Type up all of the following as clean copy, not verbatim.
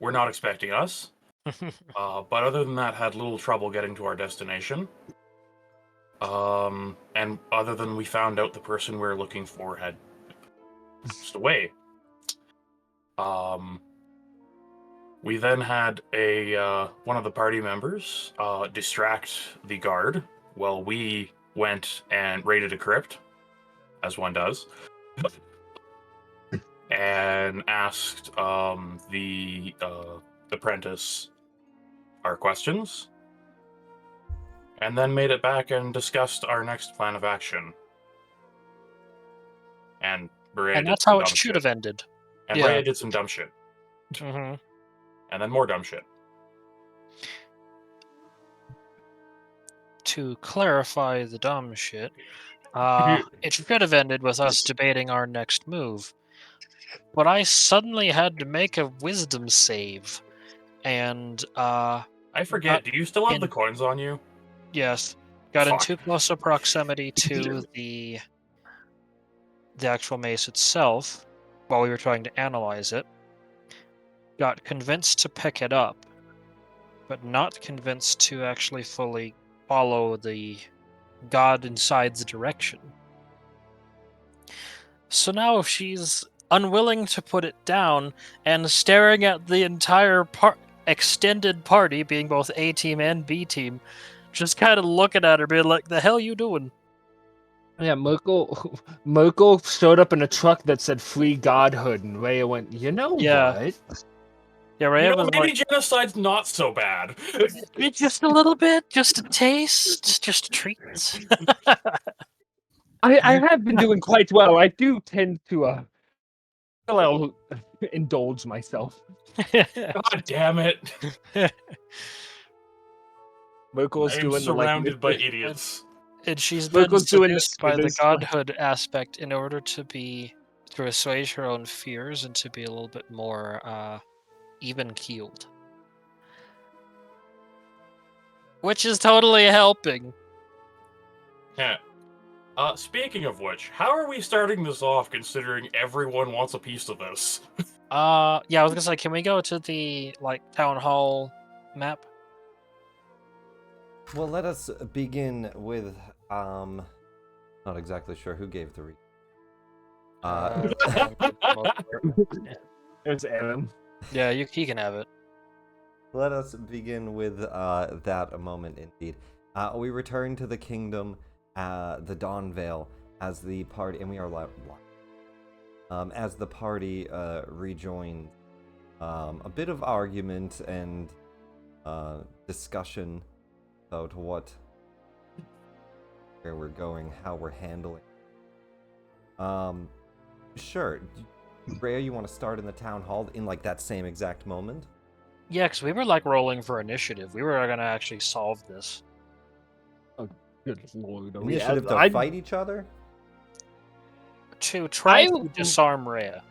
were not expecting us. But other than that, had little trouble getting to our destination. And other than we found out the person we were looking for had passed away. We then had one of the party members distract the guard while we went and raided a crypt, as one does, and asked the apprentice our questions, and then made it back and discussed our next plan of action. And Berea And did that's some how it dumb should shit. have ended. And Yeah. Berea did some dumb shit. Mm-hmm. And then more dumb shit. To clarify the dumb shit, it should have ended with us debating our next move. But I suddenly had to make a wisdom save. And, I forget, do you still have the coins on you? Yes. Got in Fuck. too close a proximity to the actual mace itself while we were trying to analyze it. Got convinced to pick it up, but not convinced to actually fully follow the god inside's direction. So now she's unwilling to put it down and staring at the entire extended party, being both A team and B team, just kind of looking at her, being like, "The hell you doing?" Yeah, Merkel showed up in a truck that said "Free Godhood," and Rhea went, "You know what?" Yeah, Rhea was maybe like, genocide's not so bad. just a little bit, just a taste, just a treat. I have been doing quite well. I do tend to indulge myself. God damn it. Merkel's doing surrounded by idiots. And she's been seduced by the godhood aspect in order to assuage her own fears and to be a little bit more even-keeled. Which is totally helping. Yeah. Speaking of which, how are we starting this off considering everyone wants a piece of this? Yeah, I was gonna say, can we go to the, town hall map? Well, let us begin with, not exactly sure who gave the read. There's Aaron. Yeah, he can have it. Let us begin with that moment indeed. We return to the kingdom, the Dawnvail, as the party, and we are live. As the party rejoins, a bit of argument and discussion about where we're going, how we're handling. Sure. Rhea, you want to start in the town hall in that same exact moment? Yeah, because we were rolling for initiative. We were gonna actually solve this. Oh, good lord! Initiative to fight each other? To try to disarm Rhea.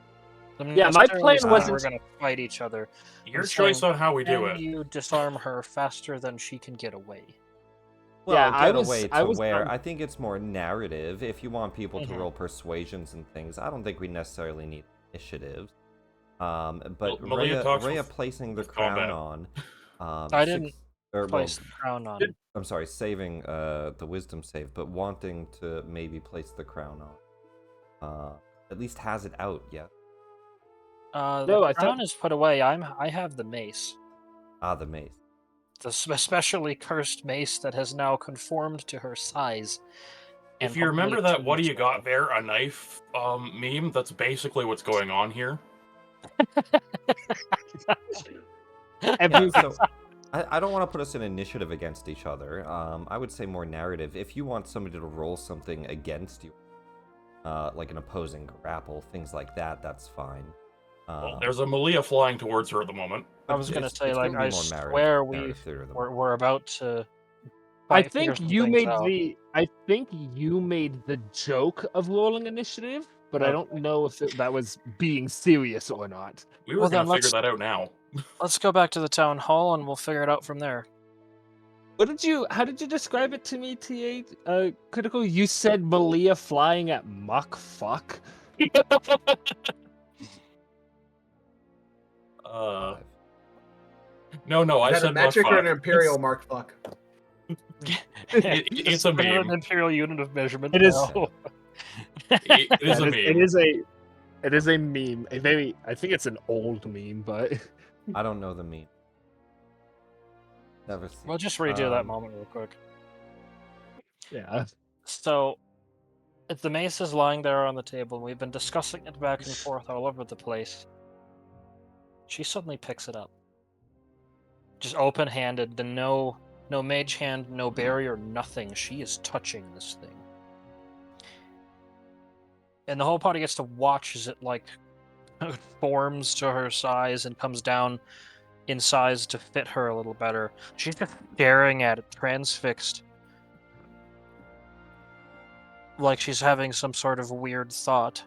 Yeah, my plan wasn't we're gonna fight each other. Your choice on how we do it. You disarm her faster than she can get away. Well, yeah, I think it's more narrative. If you want people to roll persuasions and things, I don't think we necessarily need initiatives. But Rhea placing the crown on. I didn't place the crown on. I'm sorry, saving the wisdom save, but wanting to maybe place the crown on. At least has it out, yeah. The crown is put away. I have the mace. The mace. The specially cursed mace that has now conformed to her size. If you remember that "what do you got there, a knife" meme, that's basically what's going on here. I don't want to put us in initiative against each other. I would say more narrative. If you want somebody to roll something against you, like an opposing grapple, things like that, that's fine. Well, there's a Malia flying towards her at the moment. I was gonna say, I swear we're about to. I think you made the joke of rolling initiative, but I don't know if that was being serious or not. We were gonna figure that out now. Let's go back to the town hall and we'll figure it out from there. How did you describe it to me, T8? Critical? You said Malia flying at Mach fuck? No, I Is that said a metric Mark or an fuck. imperial mark fuck? It's a Is that an meme. imperial unit of measurement. It is- No. It is a meme. It is a meme. I think it's an old meme, but I don't know the meme. Never seen. We'll just redo that Um, moment real quick. yeah. So, if the mace is lying there on the table, and we've been discussing it back and forth all over the place. She suddenly picks it up. Just open-handed, no mage hand, no barrier, nothing. She is touching this thing. And the whole party gets to watch as it, like, forms to her size and comes down in size to fit her a little better. She's just staring at it, transfixed. Like she's having some sort of weird thought.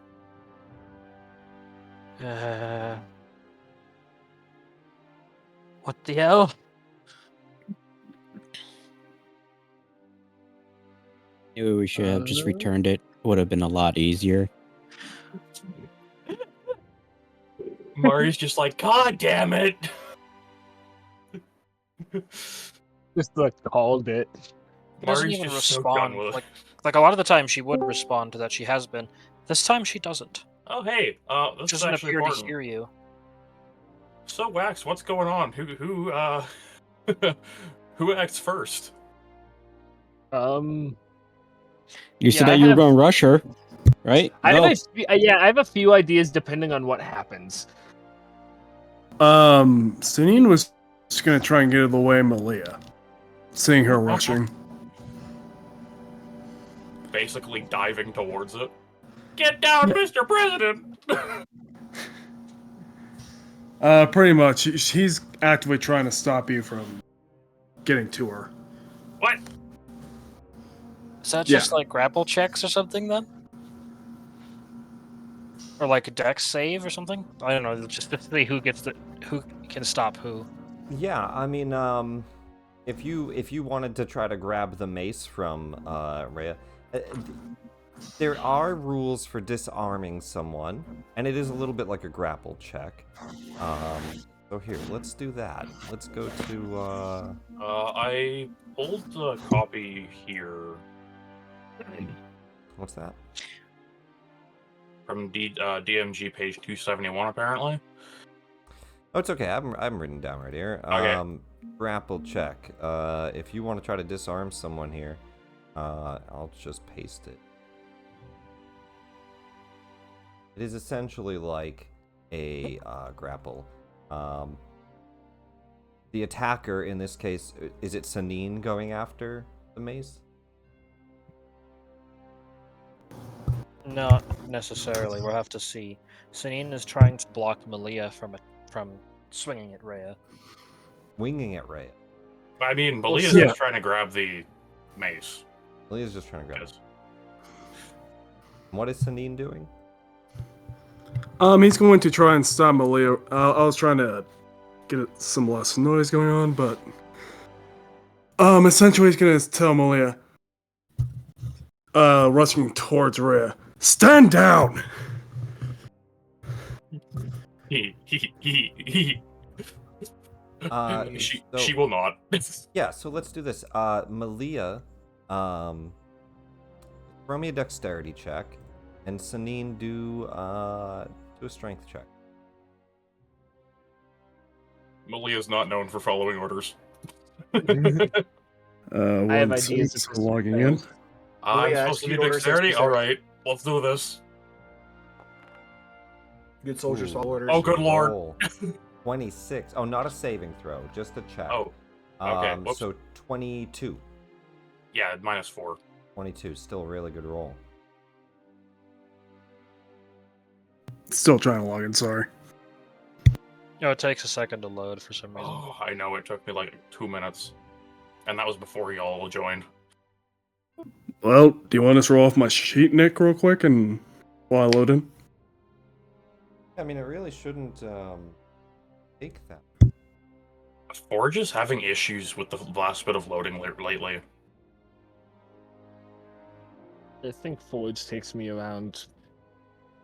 What the hell? Maybe we should have just returned it. Would have been a lot easier. Mari's just like, God damn it! Just like called it. She doesn't Mari's even just respond. so done with it. Like a lot of the time she would respond to that. She has been. This time she doesn't. Oh hey, this She is doesn't actually appear important. to hear you. So Wax, what's going on? Who who acts first? You Yeah, said I that you were have- going to rush her, right? I No. have a few ideas depending on what happens. Sunine was just gonna try and get out of the way of Malia, seeing her rushing. Basically diving towards it. Get down, Mr. President! Pretty much. He's actively trying to stop you from getting to her. What? Is that just like grapple checks or something then? Or like a dex save or something? I don't know. Just to see who can stop who. Yeah, I mean, if you wanted to try to grab the mace from Rhea, there are rules for disarming someone, and it is a little bit like a grapple check. So here, let's do that. Let's go to. I pulled the copy here What's that? from DMG page 271, apparently. Oh, it's okay. I'm written down right here. Okay. Grapple check. If you want to try to disarm someone here, I'll just paste it. It is essentially like a grapple. The attacker in this case, is it Sunine going after the mace? Not necessarily. We'll have to see. Sunine is trying to block Malia from swinging at Rhea. Winging at Rhea. I mean, Malia's yeah. just trying to grab the mace. Malia's just trying to grab it. Yes. What is Sunine doing? He's going to try and stop Malia. I was trying to get some less noise going on, but essentially he's gonna tell Malia, rushing towards Rhea, stand down. She will not. Yeah, so let's do this. Malia, throw me a dexterity check, and Sunine do a strength check. Malia's not known for following orders. One have ideas second, if so this logging in. fails. I'm yeah, supposed to do execute orders as dexterity? preserved. Alright, let's do this. Good soldiers Ooh. follow orders. Oh, good lord. Roll. 26. Oh, not a saving throw, just a check. Oh, okay, whoops. So 22. yeah, -4. 22, still a really good roll. Still trying to log in. Sorry. No, it takes a second to load for some reason. Oh, I know, it took me like 2 minutes. And that was before y'all joined. Well, do you want us to roll off my sheet, Nick, real quick, and while I load in? I mean, it really shouldn't take that. Forge is having issues with the last bit of loading lately. I think Forge takes me around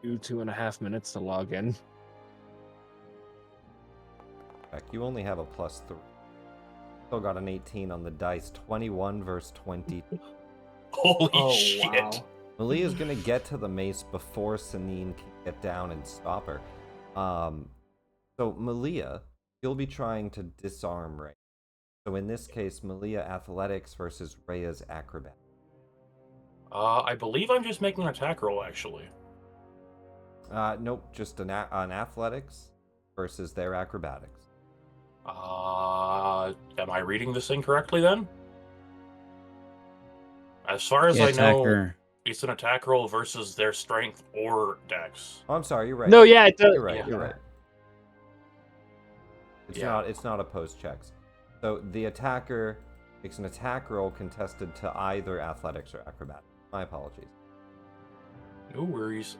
2.5 minutes to log in. In fact, you only have a +3. Still got an 18 on the dice. 21 versus 20. Holy shit. Wow. Malia's gonna get to the mace before Sanine can get down and stop her. So Malia, you'll be trying to disarm Ray. So in this case, Malia athletics versus Rhea's acrobat. I believe I'm just making an attack roll, actually. Nope, just an athletics versus their acrobatics. Am I reading this incorrectly then? As far as Yeah, I know, attacker. it's an attack roll versus their strength or dex. Oh, I'm sorry, you're right. No, yeah, it does. You're right. Yeah. You're right. It's Yeah. not. It's not opposed checks. So the attacker makes an attack roll contested to either athletics or acrobatics. My apologies. No worries.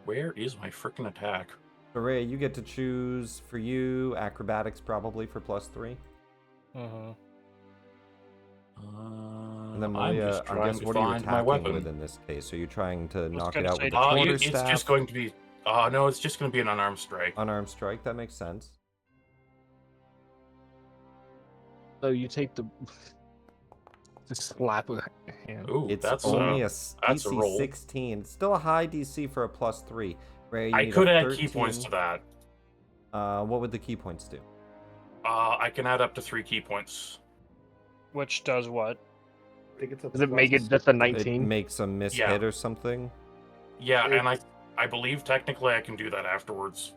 Where is my freaking attack? So Rhea, you get to choose for you acrobatics probably for +3. Mm-hmm. And then I'm Malia, just I trying guess to what are you find my attacking weapon. with in this case? Are you trying to knock it gonna out say with the the quarterstaff? It's just going to be. No, it's just going to be an unarmed strike. Unarmed strike. That makes sense. So you take the just slap with your hand. Ooh, It's that's only a that's a DC roll. 16. It's still a high DC for a +3. Rhea, you I need could a add 13. key points to that. What would the key points do? I can add up to 3 key points. Which does what? I think it's a Does it make it plus- just a It 19? makes a miss Yeah. hit or something. Yeah, It- and I believe technically I can do that afterwards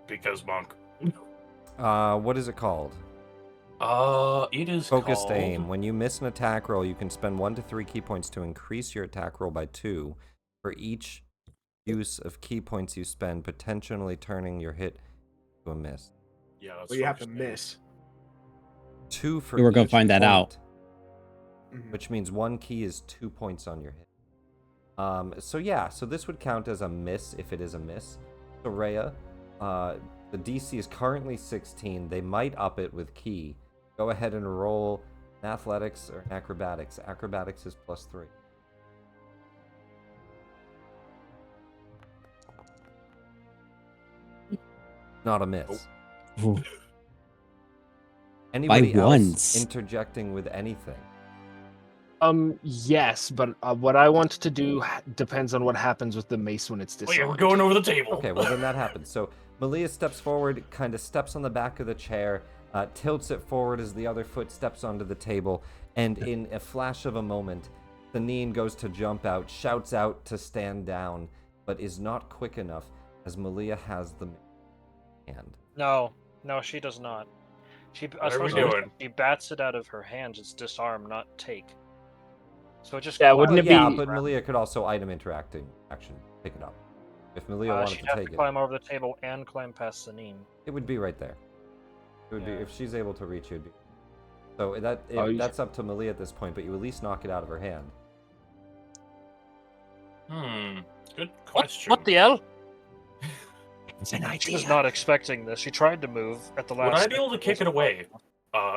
because monk. What is it called? It is Focused called... aim. When you miss an attack roll, you can spend 1 to 3 key points to increase your attack roll by 2. For each use of key points you spend, potentially turning your hit to a miss. Yeah, that's Well, you have to focused aim. miss. 2 for We were gonna each find that out. point, Mhm. which means 1 key is 2 points on your hit. So yeah, so this would count as a miss if it is a miss. So Rhea, the DC is currently 16. They might up it with key. Go ahead and roll an athletics or an acrobatics. Acrobatics is +3. Not a miss. Ooh. Anybody else once. interjecting with anything? Yes, but what I want to do depends on what happens with the mace when it's Oh disarmed. yeah, we're going over the table. Okay, well then that happens. So Malia steps forward, kind of steps on the back of the chair, tilts it forward as the other foot steps onto the table, and in a flash of a moment, Thanine goes to jump out, shouts out to stand down, but is not quick enough as Malia has the hand. No, she does not. She, What as are we far as doing? she bats it out of her hands. It's disarm, not take. So it just Yeah, wouldn't Well, it yeah, be- but Malia could also item interacting action, pick it up. If Malia wanted she'd to have take to it, climb over the table and climb past Sanine. it would be right there. It would be Yeah. if she's able to reach it. Would be. So that's up to Malia at this point, but you at least knock it out of her hand. Good question. What the hell? It's an She was not expecting this. She tried to move at the last. Would I be able to kick it away?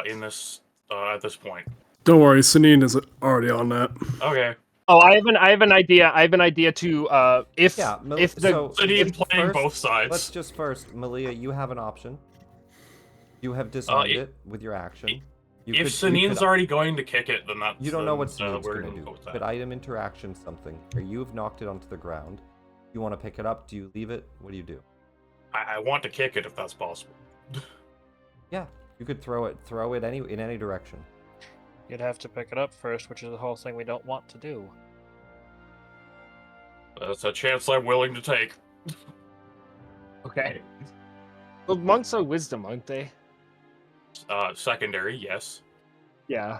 In this at this point. Don't worry, Sanine is already on that. Okay. Oh, I have an idea. I have an idea to if Yeah, if the so Sanine playing both sides. Let's just first, Malia, you have an option. You have disarmed it with your action. If Sanine's already going to kick it, then that's... You don't know what then, Sanine's we're going to go do. with that. But item interaction something, or you've knocked it onto the ground. You want to pick it up? Do you leave it? What do you do? I want to kick it if that's possible. Yeah, you could throw it in any direction. You'd have to pick it up first, which is the whole thing we don't want to do. That's a chance I'm willing to take. okay. Well, monks are wisdom, aren't they? Secondary, yes. Yeah,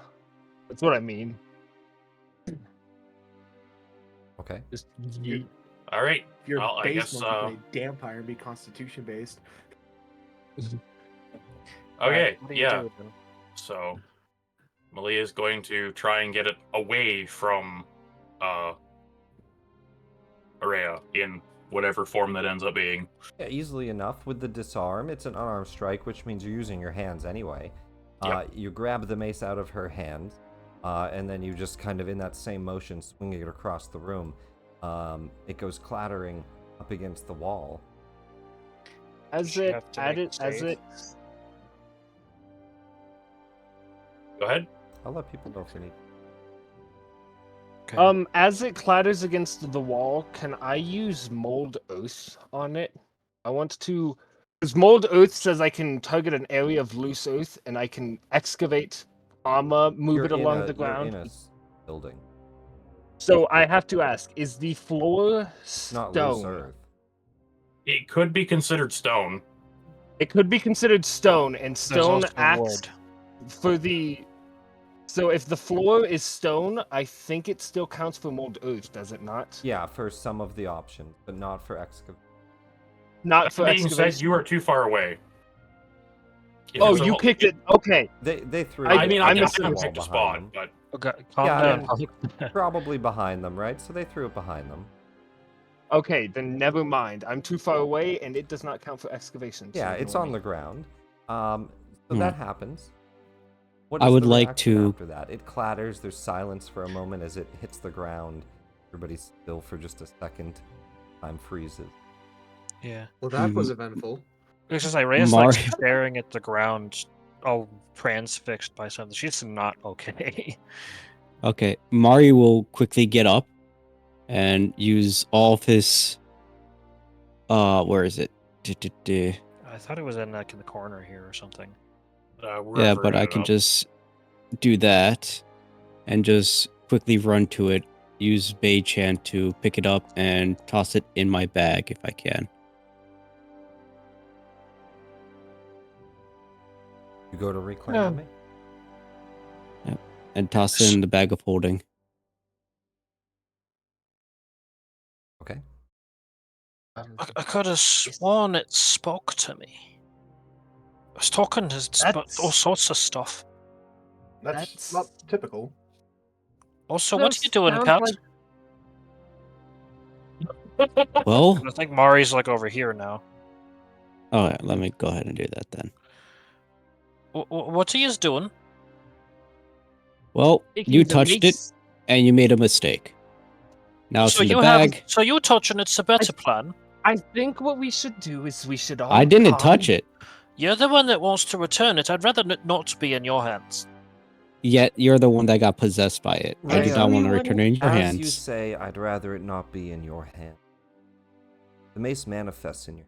that's what I mean. Okay. Just You- All right. If you're Well, I base guess, monk, you play Dampire and be Constitution based. Okay, Alright, what do you yeah. do then? So, Malia is going to try and get it away from Araya in whatever form that ends up being. Yeah, easily enough with the disarm. It's an unarmed strike, which means you're using your hands anyway. Yep. You grab the mace out of her hand, and then you just kind of in that same motion swing it across the room. It goes clattering up against the wall. as Should it have to as make it as save. it Go ahead. I'll let people know if they need. Okay. As it clatters against the wall, can I use mold oath on it? I want to, because mold oath says I can target an area of loose earth, and I can excavate armor, move it along the ground. You're in a building. So I have to ask: is the floor Not loose stone? earth. It could be considered stone. It could be considered stone, and There's stone also acts wood. for the. So if the floor is stone, I think it still counts for mold earth, does it not? Yeah, for some of the options, but not for excavation. Not That for being said, excavation. you are too far away. If Oh, it's a you whole- kicked it. Okay. They threw. I I mean, I I missed haven't it. picked a behind spot, them. but Okay, calm Yeah, down. Probably behind them, right? So they threw it behind them. Okay, then never mind. I'm too far away, and it does not count for excavation. so Yeah, ignore it's on me. the ground. So Hmm. that happens. What I is would the like reaction to- after that? It clatters. There's silence for a moment as it hits the ground. Everybody's still for just a second. Time freezes. Yeah. Well, that was Mhm. eventful. It's just like Rhea's Mar- like staring at the ground, all transfixed by something. She's not okay. Okay, Mari will quickly get up and use all of his. Where is it? I thought it was in like in the corner here or something. Yeah, wherever but it I ended can up. just do that and just quickly run to it. Use Bay Chant to pick it up and toss it in my bag if I can. You go to reclaim Yeah. me? And toss it in the bag of holding. Okay. I could have sworn it spoke to me. It was talking to all sorts of stuff. That's That's- not typical. Also, No, what are you doing, sounds Kat? like- Well, I think Mari's like over here now. oh, yeah, let me go ahead and do that then. What are you doing? Well, Taking you the touched it mace- and you made a mistake. Now it's So in the you bag. so you touching it's a better plan. I think what we should do is we should all. I didn't calm- touch it. You're the one that wants to return it. I'd rather it not be in your hands. Yet you're the one that got possessed by it. I Right. do not want to return it in your As hands. you say, I'd rather it not be in your hand. The mace manifests in your.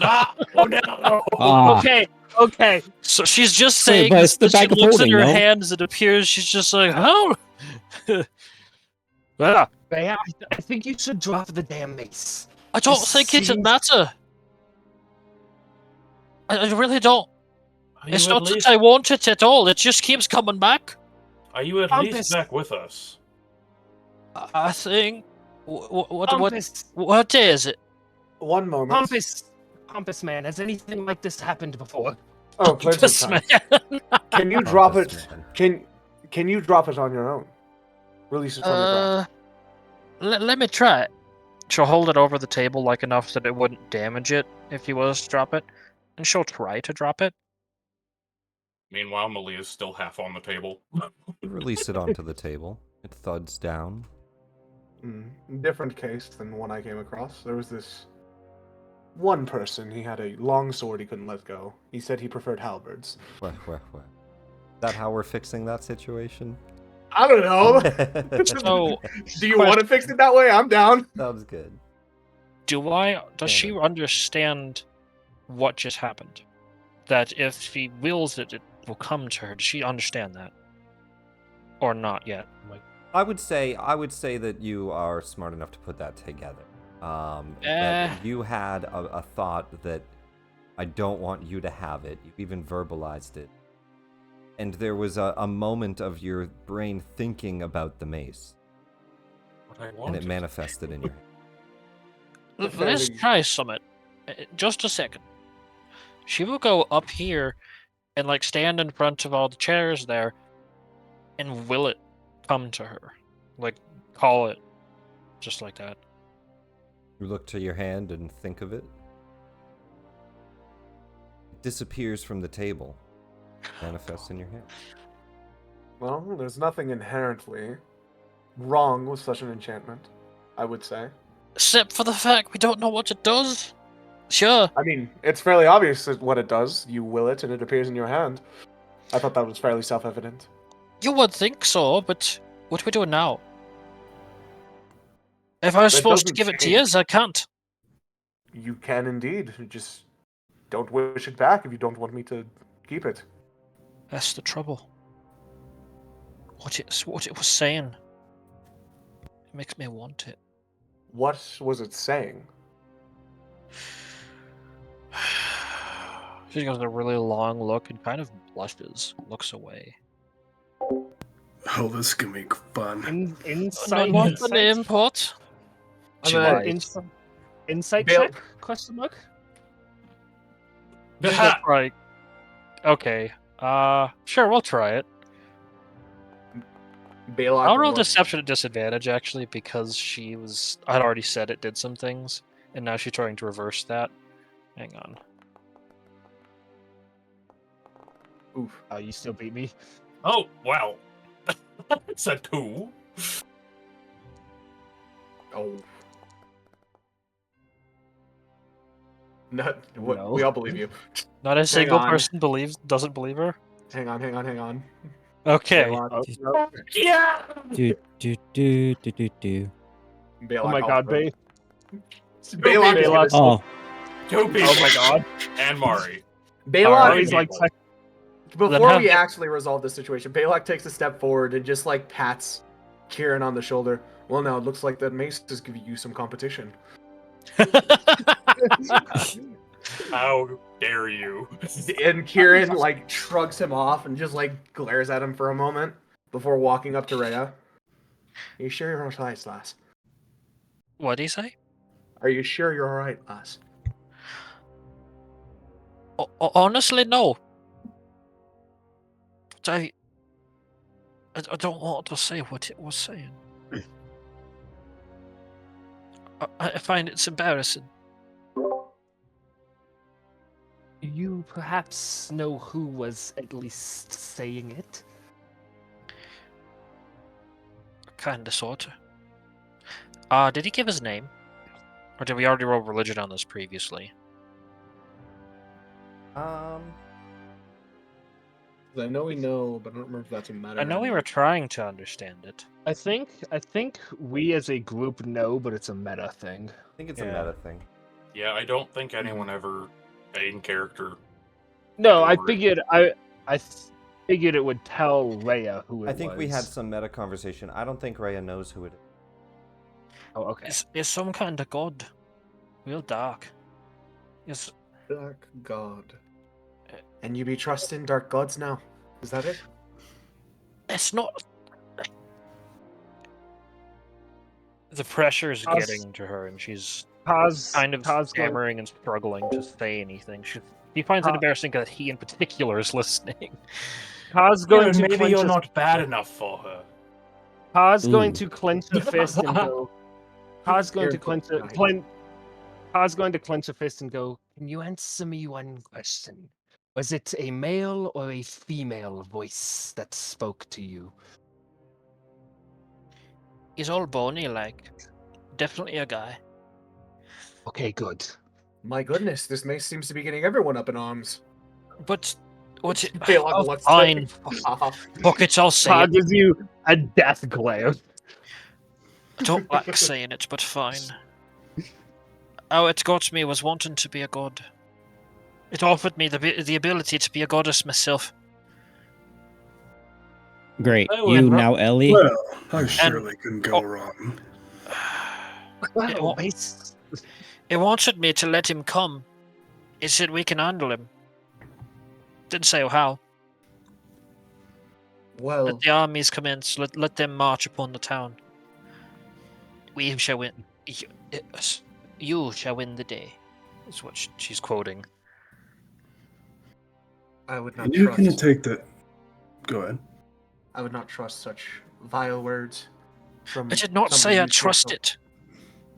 Ah! Oh no! Ah, Okay. So she's just Wait, saying but it's the that she bag of looks holding, at her no? hands, it appears she's just like, oh. Yeah, Bea, I think you should drop the damn mace. I don't It think it should seems- matter. I really don't. Are It's you at not least, that I want it at all. It just keeps coming back. are you at Pompous. least back with us? I think. What Pompous, day is it? One moment. Pompous man, has anything like this happened before? Oh, plenty of This times. man. Can you drop it? Pompous man. Can you drop it on your own? Release it from your grasp. Let me try it. She'll hold it over the table like enough that it wouldn't damage it if he was to drop it, and she'll try to drop it. Meanwhile, Malia's still half on the table. You release it onto the table. It thuds down. Different case than the one I came across. There was this one person. He had a long sword he couldn't let go. He said he preferred halberds. Where? Is that how we're fixing that situation? I don't know. So, Do you want to fix it that way? I'm down. Sounds good. does she understand what just happened? That if she wills it, it will come to her. Does she understand that? Or not yet? I would say that you are smart enough to put that together. That you had a thought that I don't want you to have it. You even verbalized it. And there was a moment of your brain thinking about the mace, What I and wanted. it manifested in your hand. Let's Fairly- try something. Just a second. She will go up here and like stand in front of all the chairs there, and will it come to her? Like call it, just like that. You look to your hand and think of it. It disappears from the table. Manifests in your hand. Well, there's nothing inherently wrong with such an enchantment, I would say. Except for the fact we don't know what it does. Sure. I mean, it's fairly obvious what it does. You will it, and it appears in your hand. I thought that was fairly self-evident. You would think so, but what are we doing now? If I was That supposed to doesn't give it to change. you, I can't. You can indeed. You just don't wish it back if you don't want me to keep it. That's the trouble. What it was saying. It makes me want it. What was it saying? She gives a really long look and kind of blushes, looks away. Oh, this is gonna be fun. Insight. What's the Insight? name, Pot? I'm She gonna- lies. Insight Bill- check? Question mark. Ha! Right. Okay. Sure, we'll try it. Balak I'll roll looks- deception at disadvantage, actually, because I'd already said it did some things, and now she's trying to reverse that. Hang on. Oof. Oh, you still beat me. Oh, well. It's a 2. Oh. No, No. we all believe you. Not a single on. person doesn't believe her? Hang on. Okay. Balak, Oh, no. Yeah! Do do do do do do. Balak, Oh my I'll god, throw- Bay. Balak is Balak. gonna- Oh, 2 people. Oh my god. And Mari. Balak, Alright. He's like, people. Then before have we it- actually resolve this situation, Balak takes a step forward and just like pats Kieran on the shoulder. Well, now it looks like that mace is giving you some competition. How dare you? And Kieran like shrugs him off and just like glares at him for a moment before walking up to Rhea. Are you sure you're alright, lass? What did he say? Are you sure you're alright, lass? Honestly, no. I don't want to say what it was saying. I find it's embarrassing. you perhaps know who was at least saying it? Kinda, sorta. Did he give his name? Or did we already roll religion on this previously? I know we know, but I don't remember if that's a matter. I know we were trying to understand it. I think we as a group know, but it's a meta thing. I think it's Yeah. a meta thing. Yeah, I don't think anyone ever in character. No, I Over it. figured figured it would tell Rhea who it I think was. we had some meta conversation. I don't think Rhea knows who it is. Oh, okay. It's some kind of god. Real dark. It's Dark God. And you be trusting dark gods now? Is that it? It's not. The pressure is How's- getting to her, and she's Kaz, kind of Kaz going- stammering and struggling to say anything. She finds it Ka- embarrassing that he, in particular, is listening. Kaz going to maybe clench you're his- not bad enough for her. Kaz going Ooh. to clench a fist and go. Kaz going to Kaz going to clench a fist and go. Can you answer me one question? Was it a male or a female voice that spoke to you? He's all bony, like. Definitely a guy. Okay, good. My goodness, this mace seems to be getting everyone up in arms. But. What's it? Balak Oh, looks fine. like- Fuck it, I'll say Kaz it. gives you a death glare. I don't like saying it, but fine. How it got me was wanting to be a god. It offered me the ability to be a goddess myself. great. Oh, You and- now Ellie? Well, I surely couldn't go wrong. Well, It wanted me to let him come. It said we can handle him. Didn't say how. Well, Let the armies commence. Let them march upon the town. We shall win. You shall win the day. Is what she's quoting. I would not And you're gonna trust. take that. Go ahead. I would not trust such vile words from. I did not somebody say I you can't trust know. it.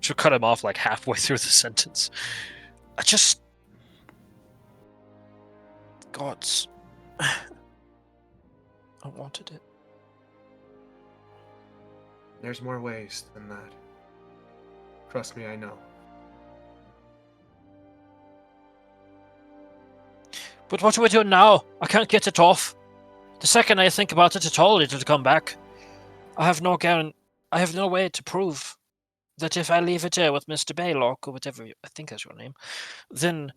She'll cut him off like halfway through the sentence. I just. Gods. I wanted it. There's more ways than that. Trust me, I know. But what do we do now? I can't get it off. The second I think about it at all, it'll come back. I have no way to prove that if I leave it here with Mr. Baylock, or whatever I think that's your name, then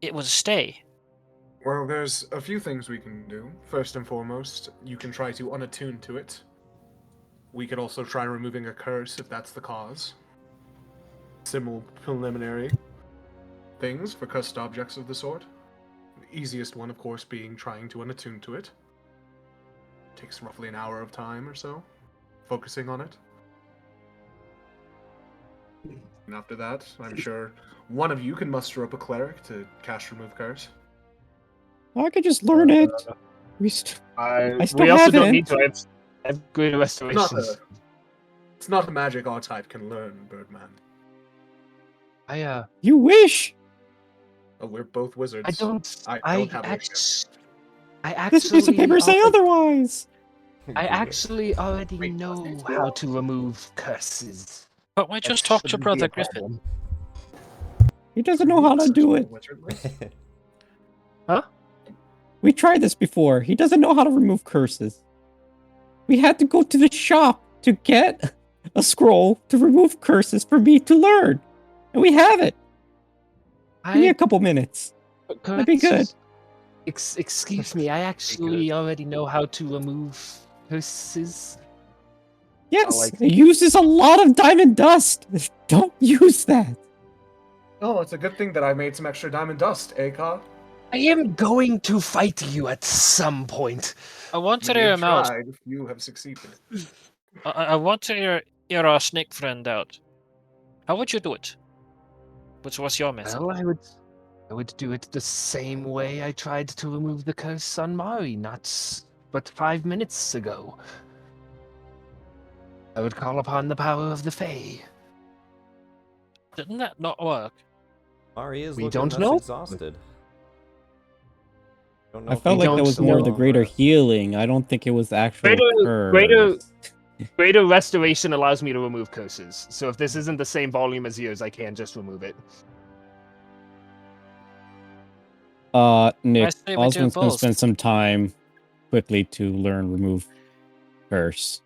it will stay. Well, there's a few things we can do. First and foremost, you can try to unattune to it. We could also try removing a curse if that's the cause. Similar preliminary things for cursed objects of the sort. The easiest one, of course, being trying to unattune to it. Takes roughly an hour of time or so, focusing on it. And after that, I'm sure one of you can muster up a cleric to cast Remove Curse. I could just learn it. I still We also have don't it. need to. I have greater restoration. It's not a magic our type can learn, Birdman. You wish. Oh, we're both wizards. I don't. I don't have This piece of paper say otherwise. I actually already know how to remove curses. But we just talked to Brother Griffin. He doesn't know how to do it. Huh? We tried this before. He doesn't know how to remove curses. We had to go to the shop to get a scroll to remove curses for me to learn. And we have it. Give me a couple minutes. That'd be good. Excuse me, I actually already know how to remove curses. Yes, it uses a lot of diamond dust. Don't use that. Oh, it's a good thing that I made some extra diamond dust, Ka? I am going to fight you at some point. I want to You hear have him out. tried, you have succeeded. I want to hear our snake friend out. How would you do it? What's your method? Well, I would do it the same way I tried to remove the curse on Mari but 5 minutes ago. I would call upon the power of the Fae. Didn't that not work? Mari is We looking don't less know. exhausted. Don't know I if felt we like that don't was more the know. greater healing. I don't think it was actual Greater curse. Greater restoration allows me to remove curses. So if this isn't the same volume as yours, I can just remove it. Nick, say we do Osmond's gonna both. spend some time quickly to learn remove curse.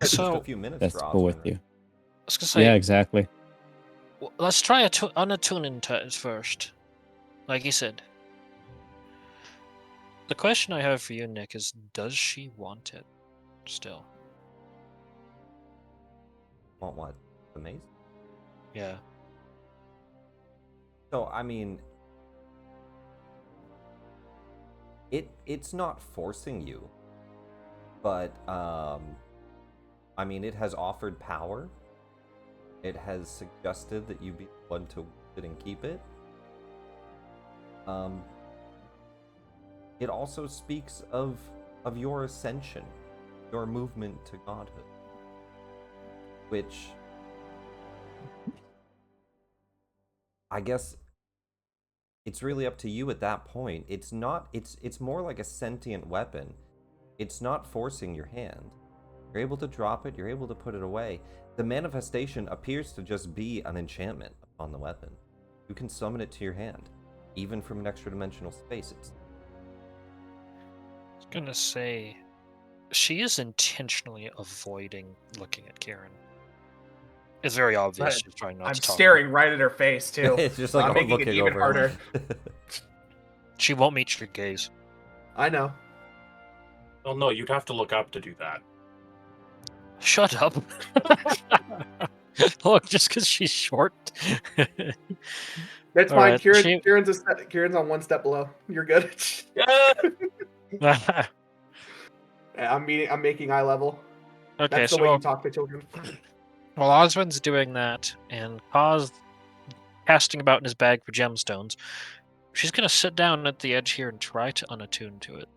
just a So few minutes That's for cool with Osmond. you. I was gonna say, Yeah, exactly. let's try unattuning it first. Like you said. The question I have for you, Nick, is does she want it still? Want what? The mace? Yeah. So I mean, it's not forcing you, but I mean, it has offered power. It has suggested that you be the one to sit and keep it. It also speaks of your ascension, your movement to godhood, which I guess it's really up to you at that point. It's more like a sentient weapon. It's not forcing your hand. You're able to drop it, you're able to put it away. The manifestation appears to just be an enchantment upon the weapon. You can summon it to your hand, even from an extra dimensional space. I was gonna say, she is intentionally avoiding looking at Karen. It's very obvious she's trying not I'm to talk. staring right at her face too. It's just like I'm I'm making it looking even over. harder. She won't meet your gaze. I know. Well, no, you'd have to look up to do that. Shut up. Look, just because she's short. That's All fine. right, Kieran's on one step below. You're good. Yeah. I'm making eye level. Okay, That's the way so you talk to children. while Osmond's doing that and Kaz casting about in his bag for gemstones, she's gonna sit down at the edge here and try to unattune to it.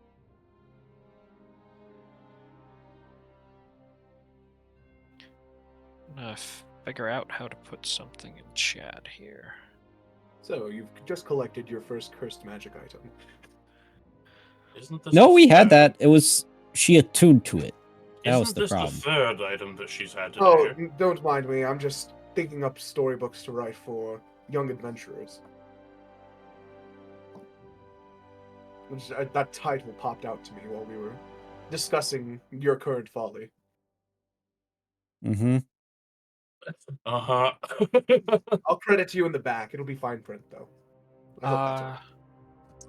I'm gonna figure out how to put something in chat here. So you've just collected your first cursed magic item. Isn't this No, the we had third- that. It was she attuned to it. That was Isn't the this problem. the third item that she's had today? Oh, don't mind me. I'm just thinking up storybooks to write for young adventurers. That title popped out to me while we were discussing your current folly. Mm-hmm. Uh-huh. I'll credit you in the back. It'll be fine print, though. I hope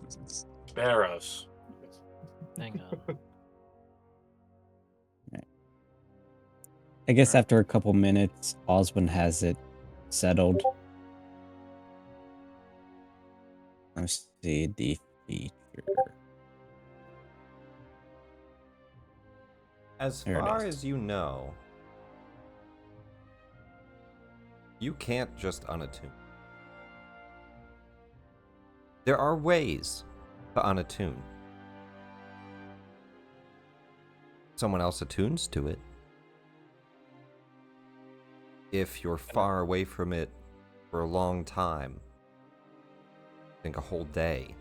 that's okay. Spare us. Hang on. I guess after a couple minutes, Oswin has it settled. Let's see the feature. As There it far is. as you know, you can't just unattune. There are ways to unattune. Someone else attunes to it. If you're far away from it for a long time, I think a whole day, you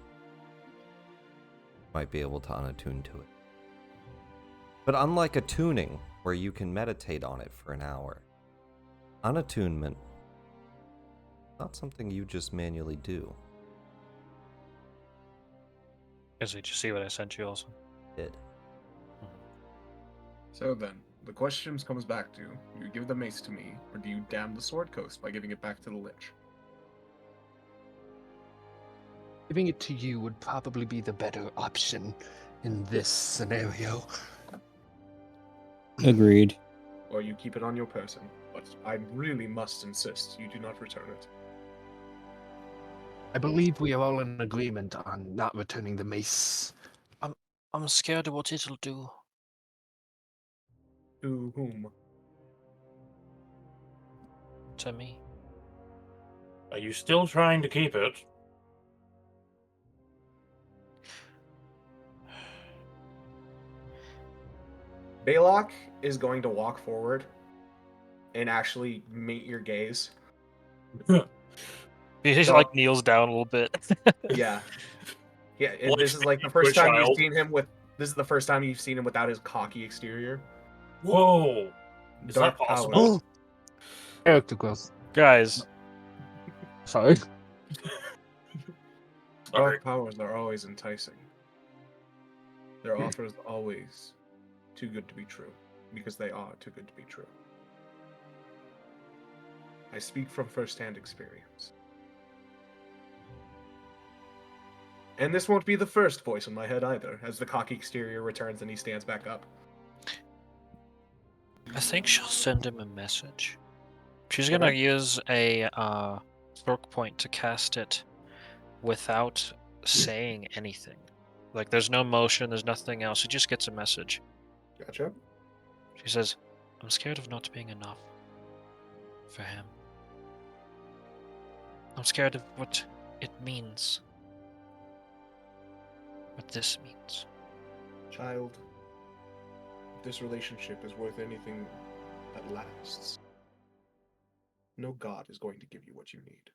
might be able to unattune to it. But unlike attuning, where you can meditate on it for an hour, unattunement, not something you just manually do. Did you see what I sent you also? Did. So then, the question comes back to, do you give the mace to me, or do you damn the sword coast by giving it back to the lich? Giving it to you would probably be the better option in this scenario. Agreed. Or you keep it on your person, but I really must insist you do not return it. I believe we are all in agreement on not returning the mace. I'm scared of what it'll do. To whom? To me. Are you still trying to keep it? Baylock is going to walk forward and actually meet your gaze. He just So- like kneels down a little bit. Yeah. Yeah, Like this is like the speaking to first a time you've child. seen him with. This is the first time you've seen him without his cocky exterior. Whoa! Is Dark that possible? powers. Character growth. Guys, Sorry. Sorry. Dark powers are always enticing. Their offers always too good to be true, because they are too good to be true. I speak from first-hand experience. And this won't be the first voice in my head either, as the cocky exterior returns and he stands back up. I think she'll send him a message. She's gonna use a stroke point to cast it without saying anything. Like there's no motion, there's nothing else. She just gets a message. Gotcha. She says, "I'm scared of not being enough for him. I'm scared of what it means. What this means." Child, if this relationship is worth anything that lasts, no god is going to give you what you need.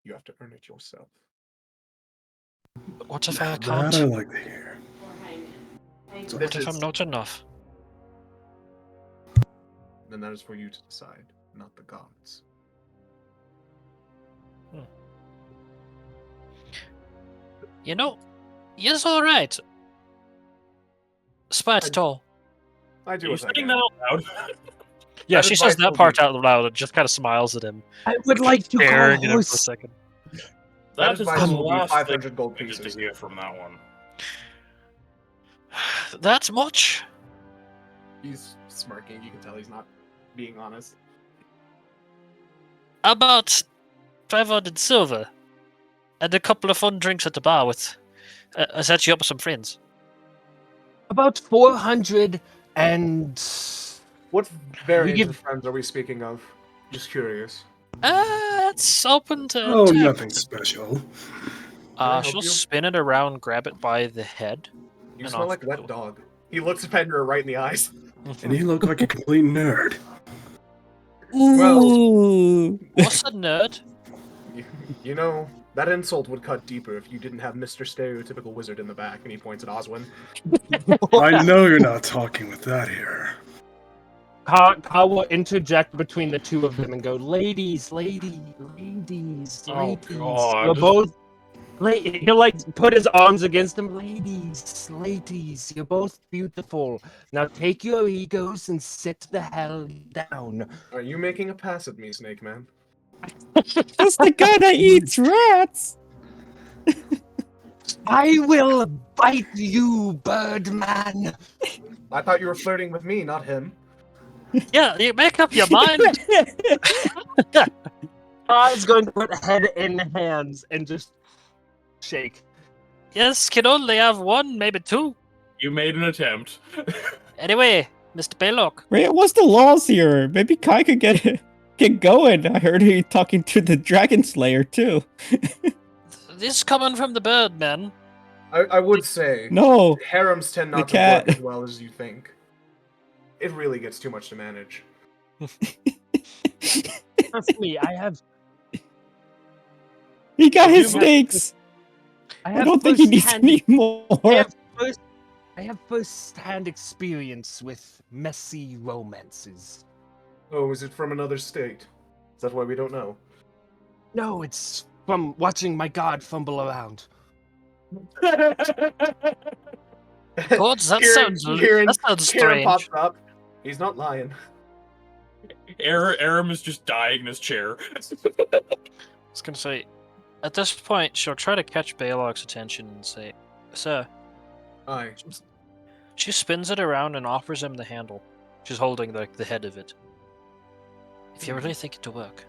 You have to earn it yourself. But what if I That can't? I like to hear. So What if I'm not enough? then that is for you to decide, not the gods. You know, yes, all right. Spite's tall. I do Are you as I saying can. that out loud? Yeah, That she is says why I that told part you. out loud and just kind of smiles at him, I would like to staring call at him for a horse. second. That That is is why the this will be last thing 500 gold I needed pieces. to hear from that one. That's much. He's smirking. You can tell he's not being honest. About 500 silver and a couple of fun drinks at the bar with. I set you up with some friends. About 400 and... What variant give- of friends are we speaking of? Just curious. It's open to Oh, attack. nothing special. I help She'll you? spin it around, grab it by the head. You And smell off like you wet go. dog. He looks at Pendra right in the eyes. And you look like a complete nerd. Ooh. What's a nerd? You know, that insult would cut deeper if you didn't have Mr. Stereotypical Wizard in the back, and he points at Oswin. I know you're not talking with that here. Ka will interject between the two of them and go, ladies, ladies. Oh, We're God. both He'll like put his arms against him. Ladies, you're both beautiful. Now take your egos and sit the hell down. Are you making a pass at me, Snake Man? That's the guy that eats rats. I will bite you, Birdman. I thought you were flirting with me, not him. Yeah, you make up your mind. I's going to put head in hands and just shake. Yes, can only have one, maybe two. You made an attempt. Anyway, Mr. Baylock. Right, what's the laws here? Maybe Kai could get going. I heard he talking to the Dragon Slayer too. This coming from the Birdman. I would say No, harems tend the not to cat. work as well as you think. It really gets too much to manage. Trust me, I have. he got his You- snakes. I don't think he needs any more. I have first-hand experience with messy romances. Oh, is it from another state? Is that why we don't know? No, it's from watching my god fumble around. Gods, that Kieran sounds strange. pops up. He's not lying. Aram is just dying in his chair. I was gonna say, at this point, she'll try to catch Baylock's attention and say, "Sir." Aye. She spins it around and offers him the handle. She's holding the head of it. If you really think it'll work.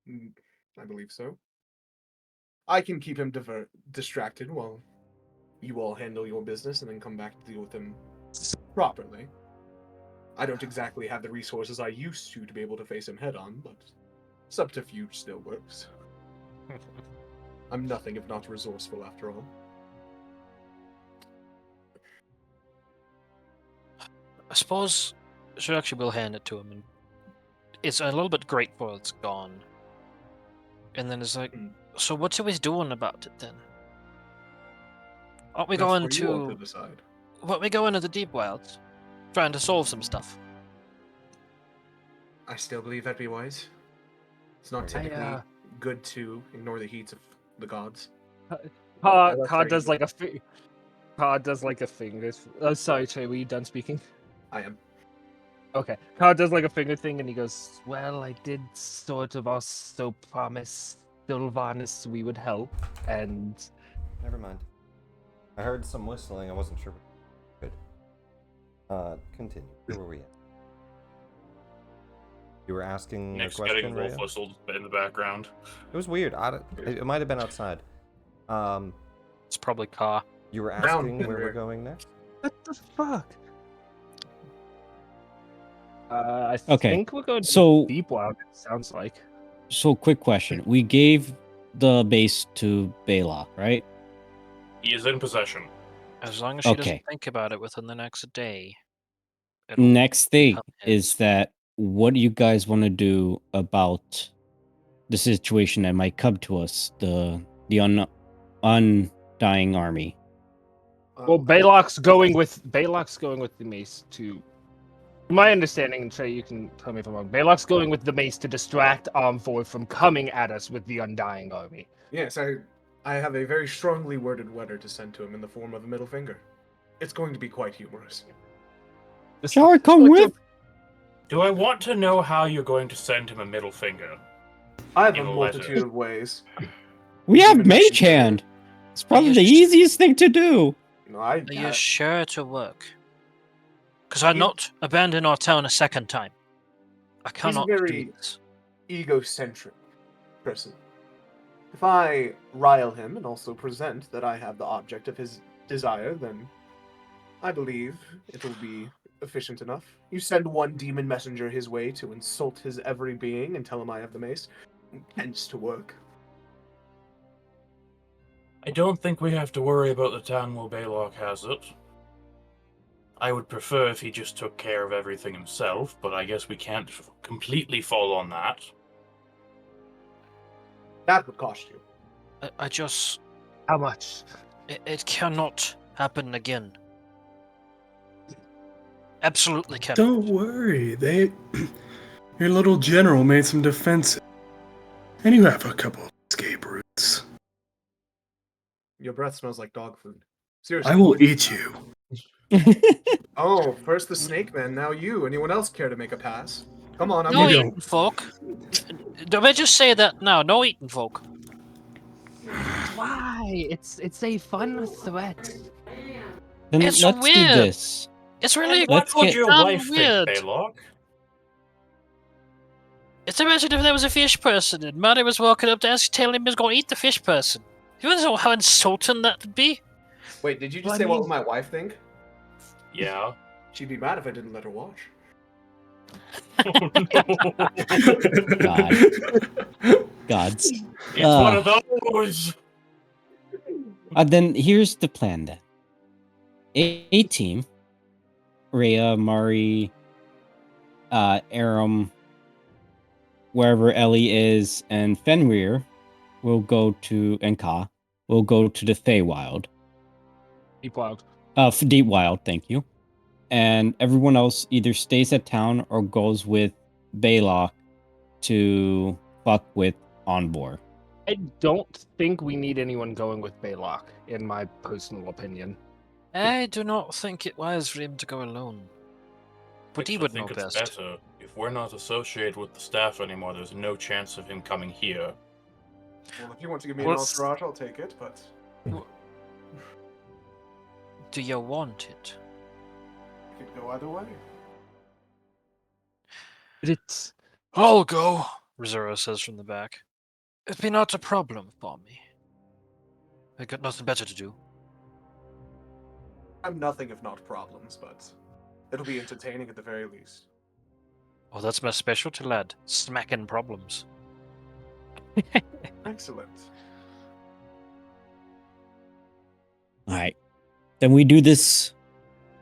I believe so. I can keep him distracted while you all handle your business and then come back to deal with him properly. I don't exactly have the resources I used to be able to face him head on, but subterfuge still works. I'm nothing if not resourceful after all. I suppose she actually will hand it to him, and it's a little bit grateful it's gone. And then it's like, so what are we doing about it then? Aren't we That's going for you all to? decide. What we go into the deep wilds, trying to solve some stuff? I still believe that'd be wise. It's not typically good to ignore the heats of the gods. Card does like a Card does like a finger. Oh, sorry, Trey. Were you done speaking? I am. Okay. Card does like a finger thing, and he goes, "Well, I did sort of also promise Sylvanas we would help, and Never mind. I heard some whistling. I wasn't sure. Good. Continue. Where were we at? You were asking Nick's a getting question, wolf Rhea? whistled in the background. It was weird. It might have been outside. It's probably Ka. You were Down, asking where Rhea. we're going next? what the fuck?" I Okay, think we're going to so- deep wild. It sounds like. So, quick question: we gave the base to Baylock, right? He is in possession. As long as she Okay. doesn't think about it within the next day. it'll Next thing become his. is that what do you guys want to do about the situation that might come to us, the undying army? Well, Baylock's going with the mace to. My understanding, and Trey, you can tell me if I'm wrong. Baylock's going with the mace to distract Aumvor from coming at us with the Undying army. Yes, I have a very strongly worded letter to send to him in the form of a middle finger. It's going to be quite humorous. Shall I come with? Do I want to know how you're going to send him a middle finger? I have In a a multitude letter. of ways. We have Even Mage if- Hand. It's probably Are the you easiest thing to do. You know, I Are you sure to work? Because I not abandon our town a second time. I cannot very- do this. egocentric person. If I rile him and also present that I have the object of his desire, then I believe it will be efficient enough. You send one demon messenger his way to insult his every being and tell him I have the mace. Tends to work. I don't think we have to worry about the town while Baylock has it. I would prefer if he just took care of everything himself, but I guess we can't completely fall on that. That would cost you. I just. How much? It cannot happen again. Absolutely cannot. Don't worry. Your little general made some defenses, and you have a couple of escape routes. Your breath smells like dog food. Seriously. I will eat you. Oh, first the snake man, now you. Anyone else care to make a pass? Come on, I'm No You ready. eating folk. Don't I just say that now? No eating folk. Why? It's a fun threat. Then It's let's do weird. this. It's really What Let's would get- your damn wife weird. think, Baylock? It's imagine if there was a fish person and Maddie was walking up to us telling him he was going to eat the fish person. You know how insulting that would be? Wait, did you just Well, I say what mean- would my wife think? Yeah. She'd be mad if I didn't let her watch. Gods. It's one of those. Then here's the plan then. A team, Rhea, Mari, Aram, wherever Ellie is, and Fenrir will go to, and Ka will go to the Feywild. Deep Wild. Deep Wild, thank you. And everyone else either stays at town or goes with Baylock to fuck with Aumvor. I don't think we need anyone going with Baylock, in my personal opinion. I do not think it wise for him to go alone. But he I would know think it's best. better. If we're not associated with the staff anymore, there's no chance of him coming here. Well, if you want to give me Well, an entourage, I'll take it, but Do you want it? it could go either way. But it's I'll go, Rizura says from the back. It'd be not a problem for me. I got nothing better to do. I'm nothing if not problems, but it'll be entertaining at the very least. Oh, that's my specialty, lad. Smacking problems. Excellent. All right. Then we do this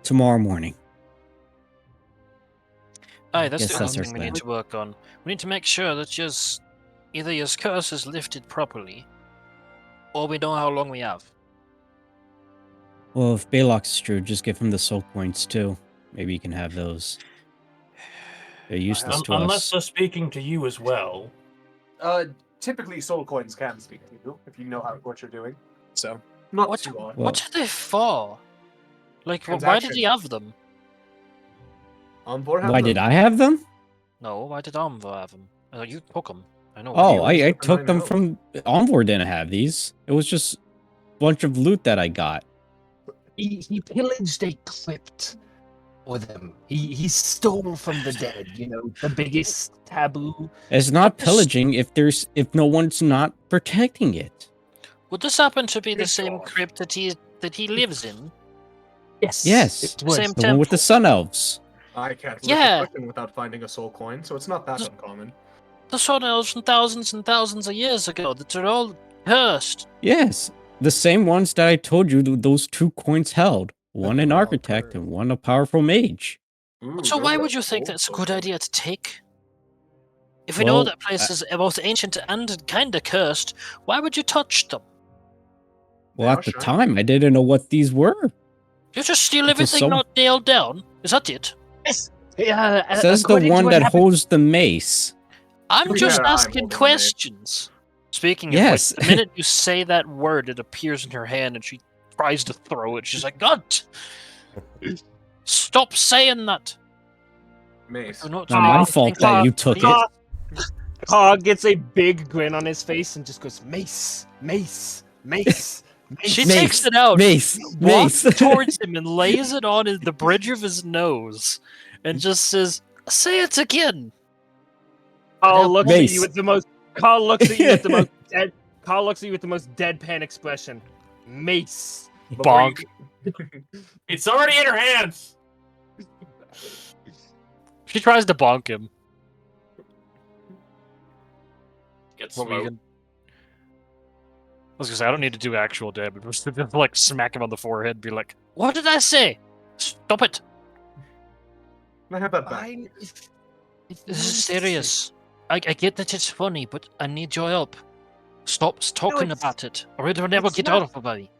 tomorrow morning. Aye, that's Guess the that's other our thing we need plan. to work on. We need to make sure that either your curse is lifted properly, or we know how long we have. Well, if Baylock's true, just give him the soul points too. Maybe you can have those. They're useless to Unless us. they're speaking to you as well. Typically soul coins can speak to you if you know what you're doing. So not What? too odd. Well- What are they for? Like, why did Transaction. he have them? Aumvor have Why them. did I have them? No, why did Aumvor have them? You took them. I know. Oh, He I was took them the from Aumvor. Didn't have these. It was just a bunch of loot that I got. he pillaged a crypt for them. He stole from the dead. You know, the biggest taboo. It's not What is- pillaging if no one's not protecting it. Would this happen to be the Good same God. crypt that he lives in? Yes. Yes, It was. Same the one with the temple. sun elves. I can't Yeah. lift a cushion without finding a soul coin, so it's not that Just- uncommon. The Sun Elves from thousands and thousands of years ago that are all cursed. Yes, the same ones that I told you those 2 coins held. One an They're all architect cursed. and one a powerful mage. Ooh, So those why are would you think old that's a soul good coins. idea to take? If we know Well, that place is both ancient and kinda cursed, why would you touch them? Well, They at are the shiny. time, I didn't know what these were. You just steal It's a everything soul- not nailed down? Is that it? Yeah. Says the one that holds the mace. I'm Yeah, just I'm asking holding the mace. questions. Speaking Yes. of which, the minute you say that word, it appears in her hand and she tries to throw it. She's like, God! Stop saying that! Mace. Do not Not my Oh, fault God. that you took it. Cog gets a big grin on his face and just goes, Mace, Mace, Mace, Mace. She Mace, takes it out, Mace, walks mace. towards him, and lays it on the bridge of his nose, and just says, "Say it again." Carl looks at Mace. you with the most. Carl looks at you with the most dead. Carl looks at you with the most deadpan expression. Mace. Before you- Bonk. It's already in her hands! She tries to bonk him. Get What were you smoked. gonna- I was gonna say I don't need to do actual damage. Just to, like smack him on the forehead, and be like, "What did I say? Stop it! Can I have that back? Fine. This is serious. I get that it's funny, but I need your help. Stop talking it's- about it, or it'll never it's get not- out of my body."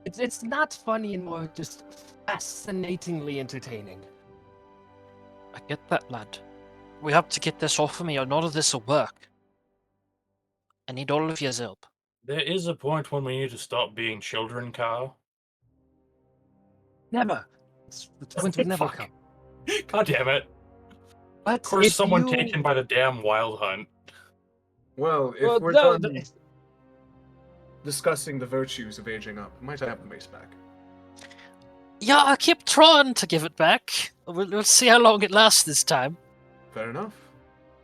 It's not funny and more just fascinatingly entertaining. I get that, lad. We have to get this off of me, or none of this will work. I need all of your help. There is a point when we need to stop being children, Carl. Never. The point will never Fuck. come. God damn it. But Of course, if someone you... taken by the damn wild hunt. Well, if Well, we're no, done discussing the virtues of aging up, might I have the mace back? Yeah, I keep trying to give it back. We'll see how long it lasts this time. Fair enough.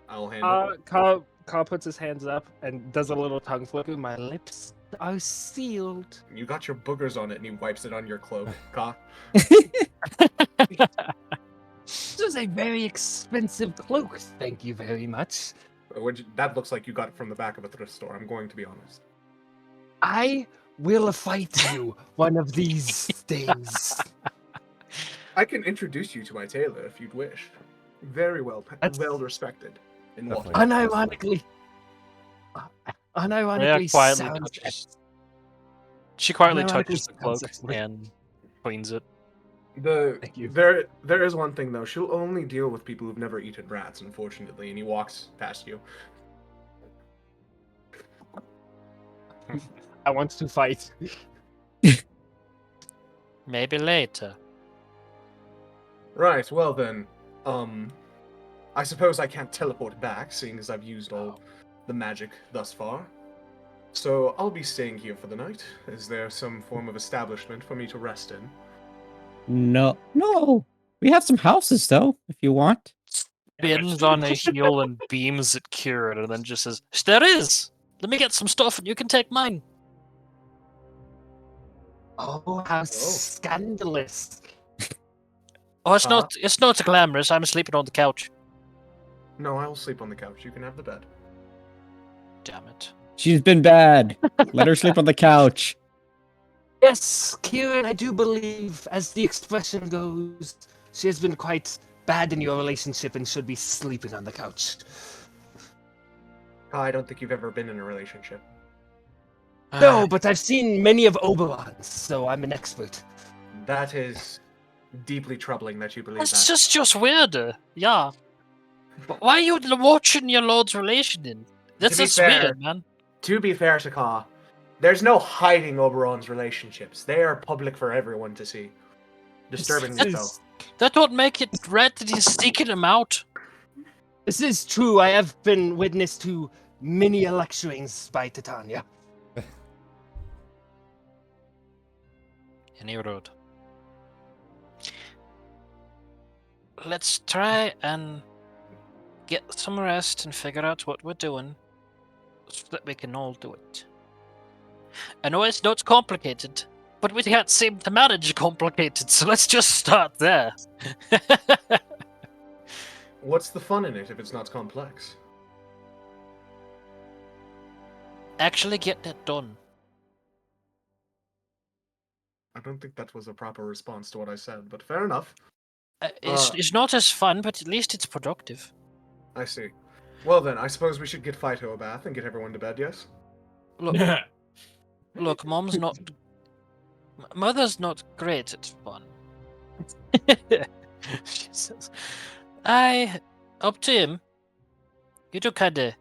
I'll hand it. Carl puts his hands up and does a little tongue flicker. My lips are sealed. You got your boogers on it, and he wipes it on your cloak. Ka. This is a very expensive cloak. Thank you very much. That looks like you got it from the back of a thrift store, I'm going to be honest. I will fight you one of these days. I can introduce you to my tailor if you'd wish. Very well respected in Definitely. Waterloo. Unironically quietly sounds... touches. She quietly Ironically touches the cloak sounds excellent. and cleans it. Thank you. There is one thing though. She'll only deal with people who've never eaten rats, unfortunately. And he walks past you. I want to fight. Maybe later. Right. Well then, I suppose I can't teleport back, seeing as I've used all the magic thus far. So I'll be staying here for the night. Is there some form of establishment for me to rest in? No. We have some houses though, if you want. Bends on a heel and beams at Kieran, and then just says, "There is. Let me get some stuff, and you can take mine." Oh, how scandalous. Oh, it's not glamorous. I'm sleeping on the couch. No, I will sleep on the couch. You can have the bed. Damn it. She's been bad. Let her sleep on the couch. Yes, Kieran, I do believe, as the expression goes, she has been quite bad in your relationship and should be sleeping on the couch. I don't think you've ever been in a relationship. No, but I've seen many of Oberon's, so I'm an expert. That is deeply troubling that you believe That's that. just weird. Yeah. But why are you watching your lord's relation in? That's be just fair, weird, man. To be fair to Ka, there's no hiding Oberon's relationships. They are public for everyone to see. Disturbingly so. That don't make it right that he's seeking him out. This is true. I have been witness to many lecturings by Titania. Any road. Let's try and get some rest and figure out what we're doing so that we can all do it. I know it's not complicated, but we can't seem to manage complicated, so let's just start there. What's the fun in it if it's not complex? Actually get it done. I don't think that was a proper response to what I said, but fair enough. It's not as fun, but at least it's productive. I see. Well then, I suppose we should get Phyto a bath and get everyone to bed, yes? Look, Mother's not great at fun. She says, up to him. You do kinda...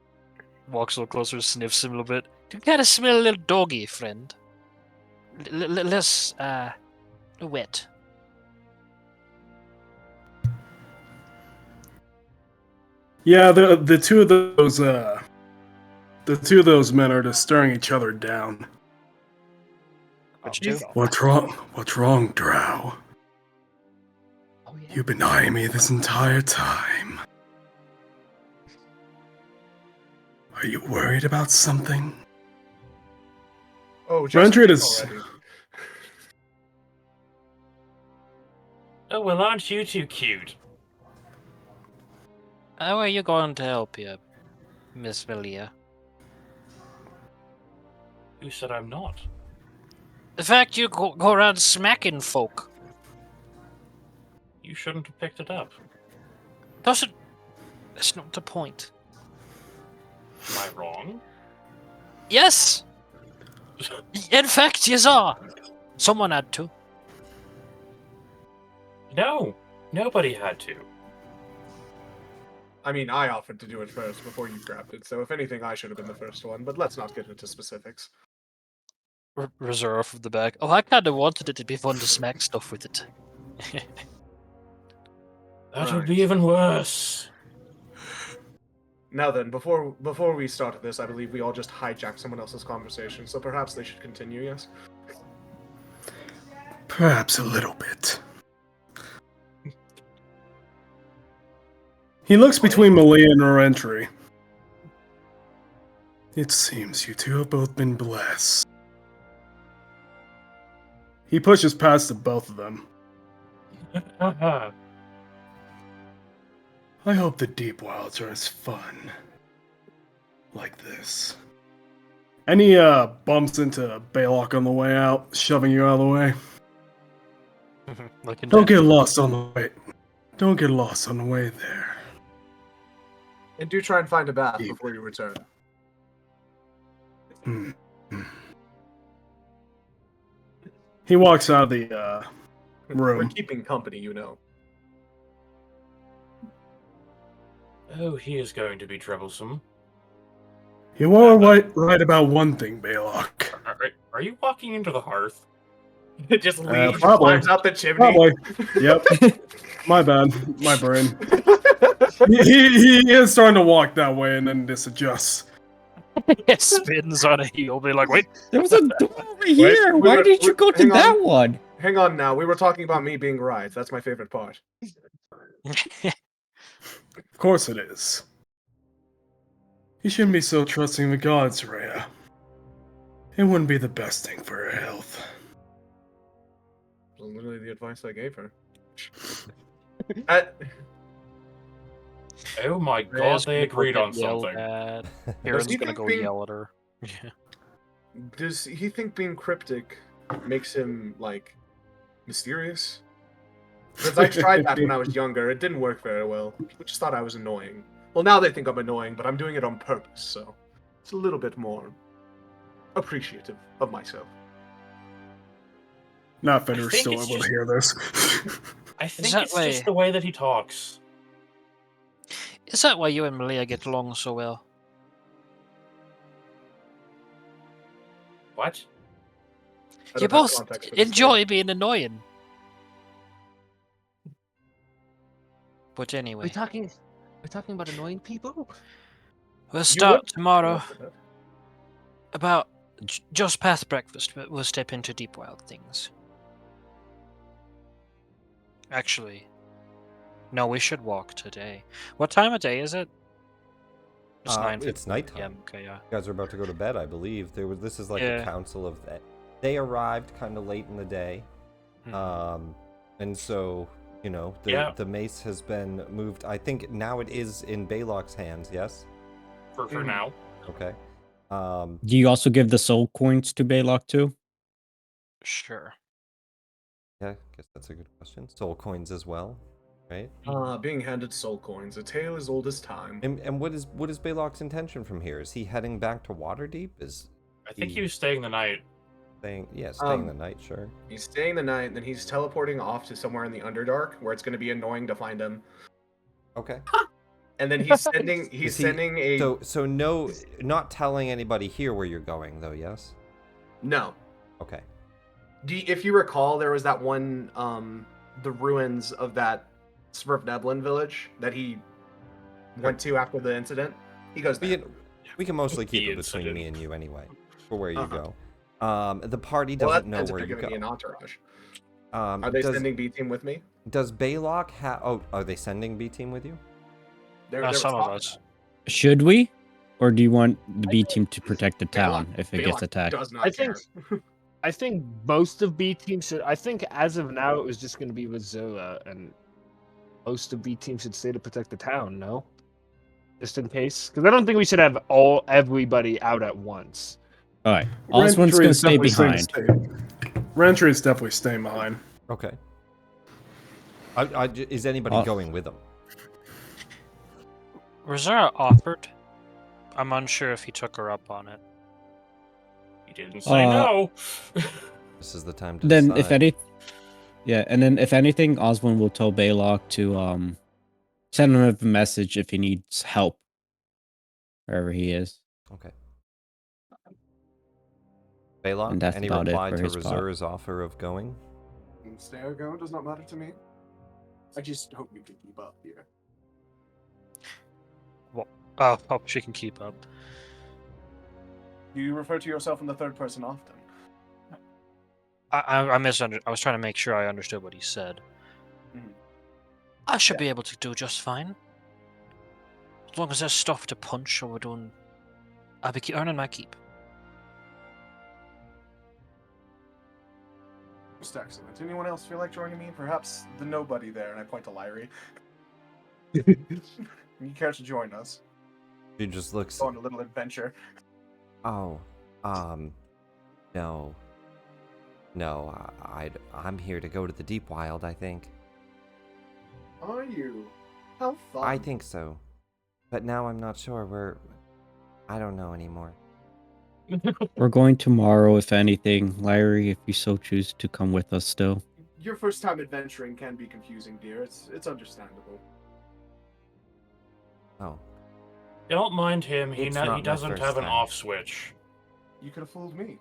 Walks a little closer, sniffs him a little bit. You kinda smell a little doggy, friend. Less, wet. Yeah, the two of those men are just staring each other down. Which two? What's wrong? What's wrong, Drow? Oh, yeah. You've been eyeing me this entire time. Are you worried about something? Oh, just Rendred is... already. Oh, well, aren't you too cute? How are you going to help you, Miss Valia? Who said I'm not? The fact you go around smacking folk You shouldn't have picked it up. doesn't... That's not the point. Am I wrong? Yes! In fact, you are. Someone had to. No, nobody had to. I mean, I offered to do it first before you grabbed it, so if anything, I should have been the first one, but let's not get into specifics. Reserve of the bag. Oh, I kind of wanted it to be fun to smack stuff with it. That would Right. be even worse. Now then, before we start this, I believe we all just hijacked someone else's conversation, so perhaps they should continue, yes? Perhaps a little bit. He looks between Malia and her entry. It seems you two have both been blessed. He pushes past the both of them. I hope the deep wilds are as fun. Like this. And he bumps into Baylock on the way out, shoving you out of the way. Don't get lost on the way. Don't get lost on the way there. And do try and find a bath before you return. He walks out of the We're room. keeping company, you know. Oh, he is going to be troublesome. You are right about one thing, Baylock. Are you walking into the hearth? It just leaves, probably. climbs out the chimney. Probably. Yep. My bad. My brain. He is starting to walk that way and then disadjusts. It spins on a heel, be like, wait. There was a door over here. Why did you go to that one? Hang on now. We were talking about me being right. That's my favorite part. Of course it is. You shouldn't be so trusting the gods, Rhea. It wouldn't be the best thing for her health. That's literally the advice I gave her. Oh my god, they agreed on something. Aaron's gonna go yell at her. Does he think being cryptic makes him, like, mysterious? Because I tried that when I was younger. It didn't work very well. People just thought I was annoying. Well, now they think I'm annoying, but I'm doing it on purpose, so it's a little bit more appreciative of myself. Not that we're think still it's able to just- hear this. I think that it's way- just the way that he talks. Is that why you and Malia get along so well? What? I You don't have both context for this enjoy being annoying. But anyway, We're talking about annoying people. we'll start would- tomorrow thing. about just past breakfast, but we'll step into deep wild things. Actually, no, we should walk today. What time of day is it? It's 9:50 It's nighttime. p.m. Okay, yeah. You guys are about to go to bed, I believe. This is like a Yeah. council of. They arrived kind of late in the day, and so the mace has been moved. I think now it is in Baylock's hands. Yes. For now. Okay. Do you also give the soul coins to Baylock too? Sure. Yeah, I guess that's a good question. Soul coins as well, right? Being handed soul coins, a tale as old as time. And what is Baylock's intention from here? Is he heading back to Waterdeep? Is I think he was staying the night. staying the night? Sure. He's staying the night, then he's teleporting off to somewhere in the Underdark, where it's going to be annoying to find him. Okay. And then he's sending Is he- sending a So no, not telling anybody here where you're going though. Yes. no. Okay. If you recall, there was that one the ruins of that Svirfneblin village that he went to after the incident. He goes there. We can mostly keep The it between me incident. and you anyway, for where you Uh-huh. go. The party Well, doesn't that know depends if where you're you giving me an go. entourage. Are they sending B team with me? Does Baylock have? Oh, are they sending B team with you? There Some of us. Should we? Or do you want the B team to protect the town if it gets Baylock attacked? Does not I care. think I think most of B team should. I think as of now it was just going to be with Zola, and most of B team should stay to protect the town. No, just in case, because I don't think we should have everybody out at once. All right. Oswald's going to stay behind. Rentry is definitely staying behind. Okay. Is anybody going with them? Rosara offered. I'm unsure if he took her up on it. He didn't say no. This is the time to Then, decide. if any, yeah, and then if anything, Oswald will tell Baylock to Send him a message if he needs help. Wherever he is. Okay. Baylock, And that's any about it reply for to his part. Reserve's offer of going? Stay or go does not matter to me. I just hope you can keep up here. Oh, hope she can keep up. You refer to yourself in the third person often. I misunderstood. I was trying to make sure I understood what he said. Mhm. I should be able to do just fine. As long as there's stuff to punch, or we're doing. I'll be earning my keep. Most excellent. Anyone else feel like joining me? Perhaps the nobody there, and I point to Lyrie. You care to join us? She just looks. Go on a little adventure. Oh, no. No, I'm here to go to the Deep Wild, I think. Are you? How fun. I think so. But now I'm not sure. I don't know anymore. We're going tomorrow, if anything. Larry, if you so choose to come with us still. Your first time adventuring can be confusing, dear. It's understandable. Oh, Don't mind him. He It's not my doesn't first have an time. off switch. You could have fooled me,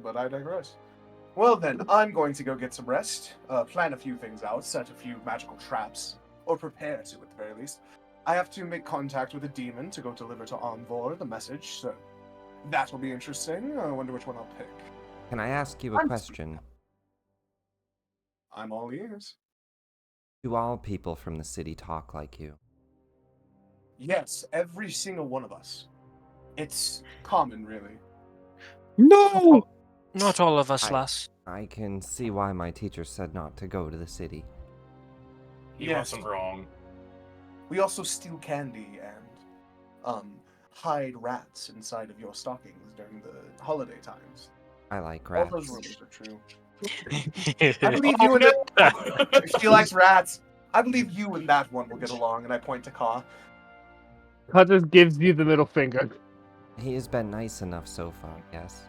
but I digress. Well then, I'm going to go get some rest, plan a few things out, set a few magical traps, or prepare to at the very least. I have to make contact with a demon to go deliver to Aumvor the message, so that will be interesting. I wonder which one I'll pick. can I ask you a question? I'm all ears. Do all people from the city talk like you? Yes, every single one of us. It's common, really. No! Not all of us, I- lass. I can see why my teacher said not to go to the city. He Yes. wasn't wrong. We also steal candy and hide rats inside of your stockings during the holiday times. I like All those rats. rumors are true. I believe you and it. She likes rats. I believe you and that one will get along, and I point to Ka. Ka just gives you the middle finger. He has been nice enough so far, yes.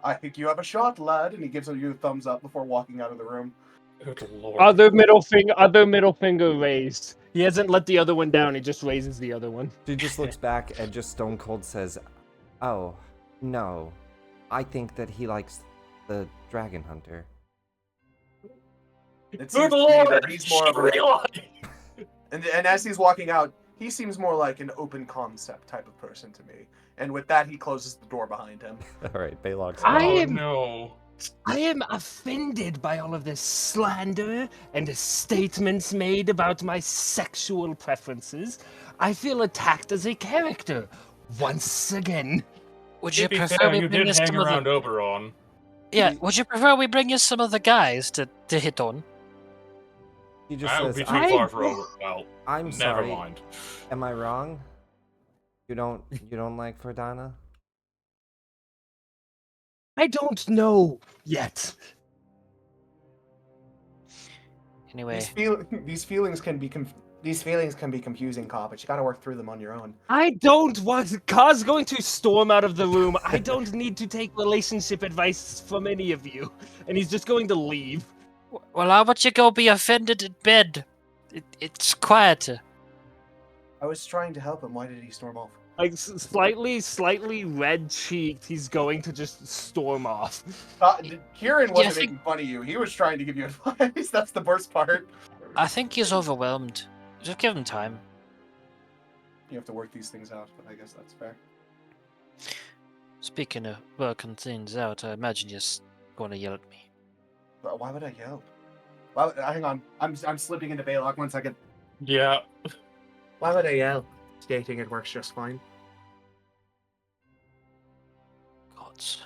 I think you have a shot, lad, and he gives you a thumbs up before walking out of the room. Good lord. Other middle finger raised. He hasn't let the other one down, he just raises the other one. She just looks back and just stone cold says, "Oh, no. I think that he likes the dragon hunter." It seems Good to me that lord. he's more of a, Realize- and as he's walking out, he seems more like an open concept type of person to me. And with that, he closes the door behind him. Alright, Baylock's I Oh am- no. I am offended by all of this slander and the statements made about my sexual preferences. I feel attacked as a character once again. Would To you be prefer fair, we you bring did us hang some of around the? Oberon. Yeah. Would you prefer we bring you some of the guys to hit on? He just That would says, be too far for Oberon. Well, I'm never sorry. mind. Am I wrong? You don't like Verdana? I don't know yet. Anyway, These feelings can be confusing, Ka, but you gotta work through them on your own. I don't want. Ka's going to storm out of the room. I don't need to take relationship advice from any of you. And he's just going to leave. well, how about you go be offended in bed? It's quieter. I was trying to help him. Why did he storm off? Like, slightly red-cheeked, he's going to just storm off. Kieran Yeah, wasn't I think- making fun of you. He was trying to give you advice. That's the worst part. I think he's overwhelmed. Just give him time. You have to work these things out, but I guess that's fair. Speaking of working things out, I imagine you're going to yell at me. But why would I yell? Hang on. I'm slipping into Baylock 1 second. Yeah. Why would I yell? Skating, it works just fine. Gods.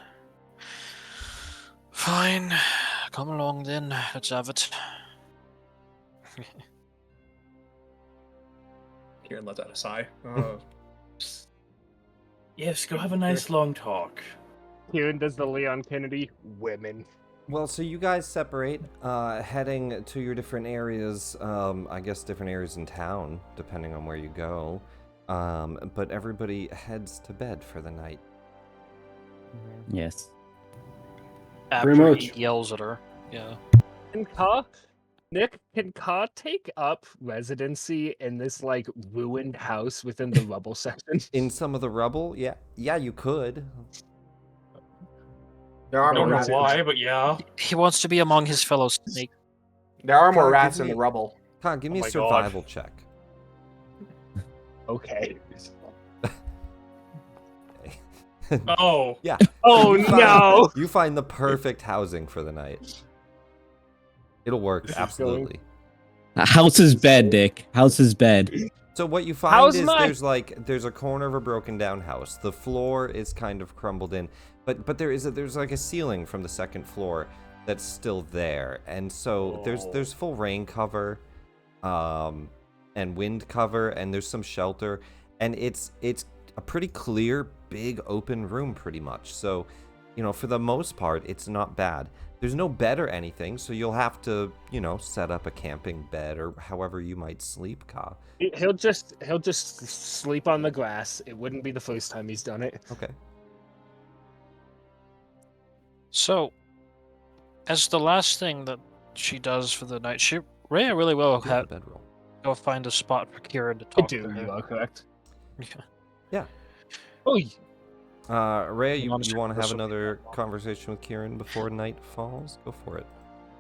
Fine. Come along then. Let's have it. Kieran lets out a sigh. Oh. Yes, go have a nice long talk. Kieran does the Leon Kennedy. Women. Well, so you guys separate, heading to your different areas, I guess different areas in town, depending on where you go. But everybody heads to bed for the night. Yes. After much. he yells at her. Yeah. And Ka, Nick, can Ka take up residency in this like ruined house within the rubble section? In some of the rubble, yeah, you could. There I are No, more don't know rats. in why, there. but yeah. He wants to be among his fellow snakes. There are more Kyle, rats give in the me- rubble. Kyle, give Oh me a my God. survival check. Okay. Oh, Yeah. Oh you find, no! You find the perfect housing for the night. It'll work, This is absolutely. House is bed, Nick. House is bed. So what you find How's is my- there's a corner of a broken down house. The floor is kind of crumbled in, but there's like a ceiling from the second floor that's still there, and so there's full rain cover, and wind cover, and there's some shelter, and it's a pretty clear, big open room, pretty much. So, you know, for the most part, it's not bad. There's no bed or anything, so you'll have to, you know, set up a camping bed or however you might sleep, Ka. He'll just sleep on the grass. It wouldn't be the first time he's done it. Okay. So, as the last thing that she does for the night, Rhea really will Do the bedroll. go find a spot for Kieran to I talk do, to her. you are correct. Yeah. Oh, Rhea, you Honestly, want to have this will be another that long. conversation with Kieran before night falls? Go for it.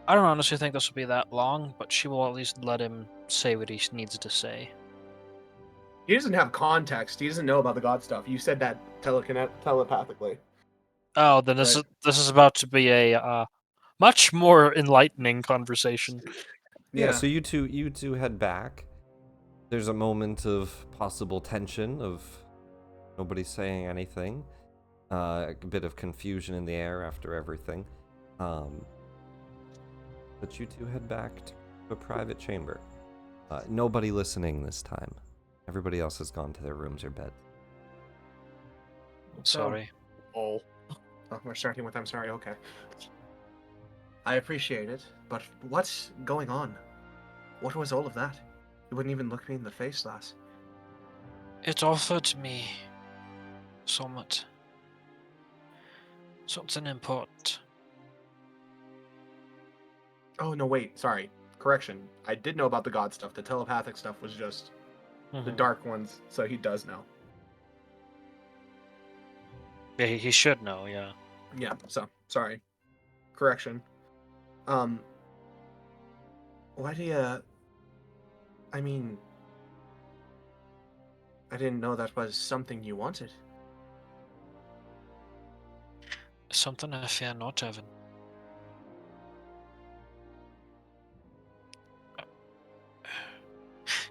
I don't honestly think this will be that long, but she will at least let him say what he needs to say. He doesn't have context. He doesn't know about the god stuff. You said that telepathically. Oh, then this is about to be a much more enlightening conversation. Yeah, so you two head back. There's a moment of possible tension of nobody saying anything. A bit of confusion in the air after everything. But you two head back to a private chamber. Nobody listening this time. Everybody else has gone to their rooms or beds. Sorry. Oh, we're starting with I'm sorry. Okay. I appreciate it, but what's going on? What was all of that? You wouldn't even look me in the face, lass. It offered me something important. Oh no, wait. Sorry. Correction. I did know about the god stuff. The telepathic stuff was just the Mhm. dark ones, so he does know. Yeah, he should know. Yeah. Yeah. So sorry. Correction. Why do you? I mean, I didn't know that was something you wanted. Something I fear not, Evan.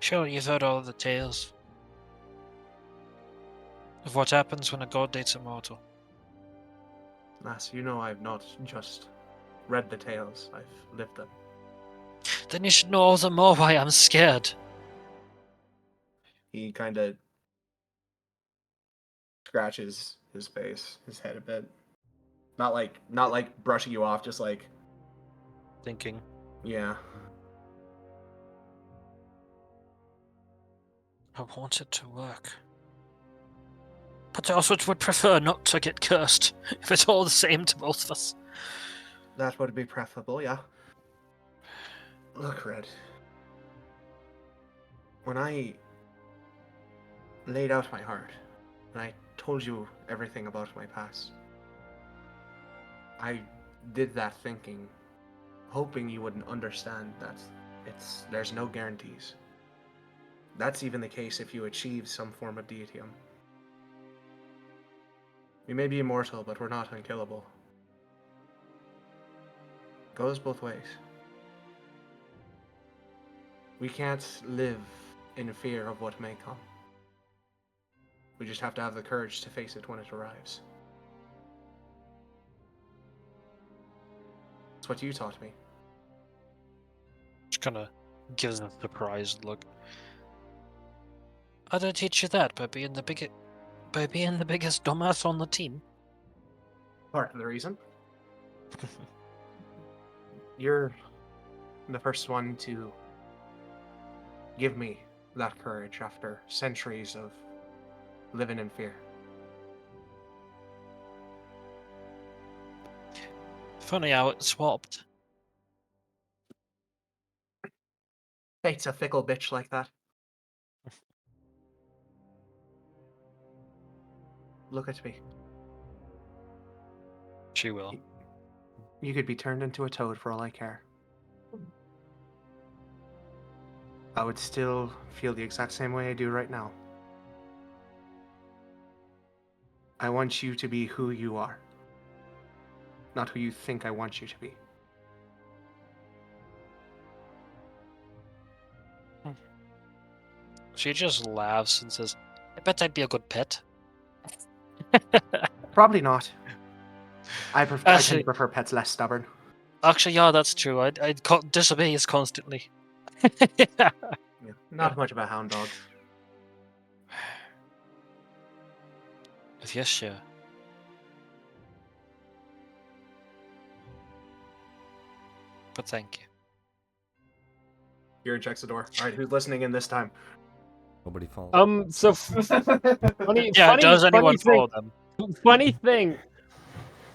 Surely you've heard all the tales of what happens when a god dates a mortal. Lass, you know I've not just read the tales, I've lived them. Then you should know all the more why I'm scared. He kind of scratches his face, his head a bit. Not like brushing you off, just like, Thinking. yeah. I want it to work. But I also would prefer not to get cursed, if it's all the same to both of us. That would be preferable, yeah. Look, Red. When I laid out my heart, and I told you everything about my past, I did that thinking, hoping you wouldn't understand that there's no guarantees. That's even the case if you achieve some form of deitium. We may be immortal, but we're not unkillable. Goes both ways. We can't live in fear of what may come. We just have to have the courage to face it when it arrives. It's what you taught me. Just kind of gives a surprised look. I didn't teach you that by being the biggest dumbass on the team. Part of the reason. You're the first one to give me that courage after centuries of living in fear. Funny how it swapped. Fate's a fickle bitch like that. Look at me. She will. You could be turned into a toad for all I care. I would still feel the exact same way I do right now. I want you to be who you are, not who you think I want you to be. She just laughs and says, I bet I'd be a good pet. Probably not. I tend Actually- to prefer pets less stubborn. Actually, yeah, that's true. I'd disobey us constantly. Yeah, not much of a hound dog. Yes, sure. But thank you. Kieran checks the door. All right, who's listening in this time? Nobody falls. So funny. Yeah, funny, does anyone funny follow them? Funny thing.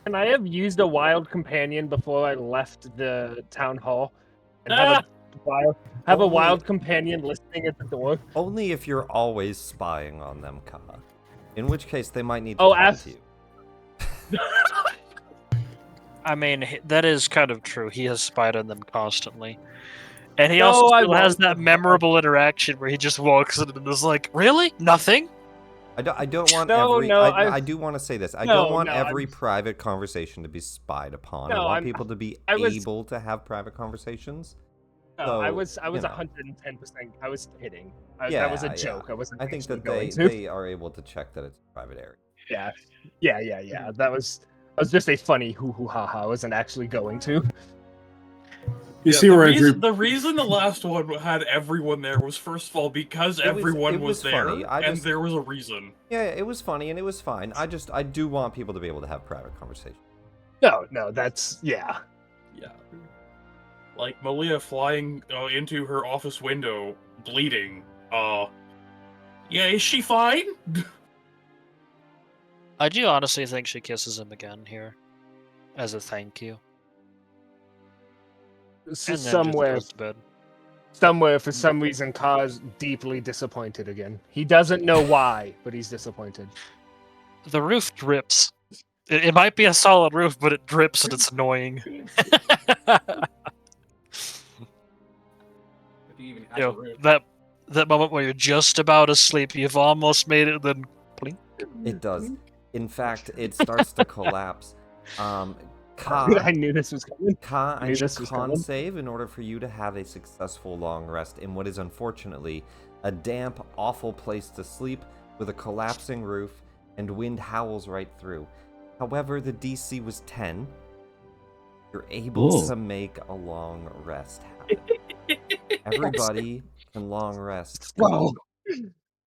Can I have used a wild companion before I left the town hall? And have a wild companion listening at the door? Only if you're always spying on them, Ka. In which case, they might need to Oh, talk to you. I mean, that is kind of true. He has spied on them constantly. And he No, also I still has won't. that memorable interaction where he just walks in and is like, really? Nothing? I don't want No, every. no, I do want to say this. I No, don't want no, every private conversation to be spied upon. I No, want I'm- people to be I was- able to have private conversations. No, I So, was you know. 110%. I was kidding. That was a Yeah, joke. I wasn't. I think actually that going to. they are able to check that it's a private area. Yeah. That was just a funny hoo hoo ha ha. I wasn't actually going to. You see where the reason the last one had everyone there was, first of all, because everyone it was was there, funny. and there was a reason. Yeah, it was funny and it was fine. I do want people to be able to have private conversations. No, that's yeah. Yeah. Like, Malia flying into her office window, bleeding. Yeah, is she fine? I do honestly think she kisses him again here. As a thank you. And then just goes to bed. Somewhere, for some reason, Ka's deeply disappointed again. He doesn't know why, but he's disappointed. The roof drips. It might be a solid roof, but it drips and it's annoying. That moment where you're just about asleep, you've almost made it, then plink. It does. In fact, it starts to collapse. Ka, I knew this was coming. Ka, I knew need a this was con coming. save in order for you to have a successful long rest in what is unfortunately a damp, awful place to sleep with a collapsing roof and wind howls right through. However, the DC was 10. You're able Ooh. to make a long rest happen. Everybody can long rest. Oh,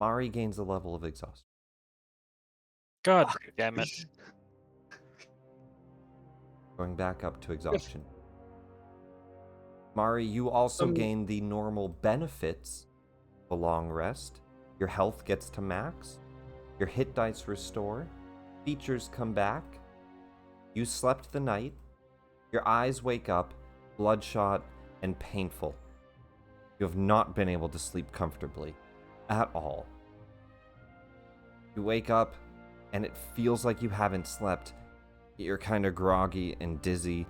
Mari gains a level of exhaustion. God damn it. Going back up to exhaustion. Mari, you also gain the normal benefits of a long rest. Your health gets to max. Your hit dice restore. Features come back. You slept the night. Your eyes wake up, bloodshot and painful. You have not been able to sleep comfortably at all. You wake up, and it feels like you haven't slept. You're kind of groggy and dizzy.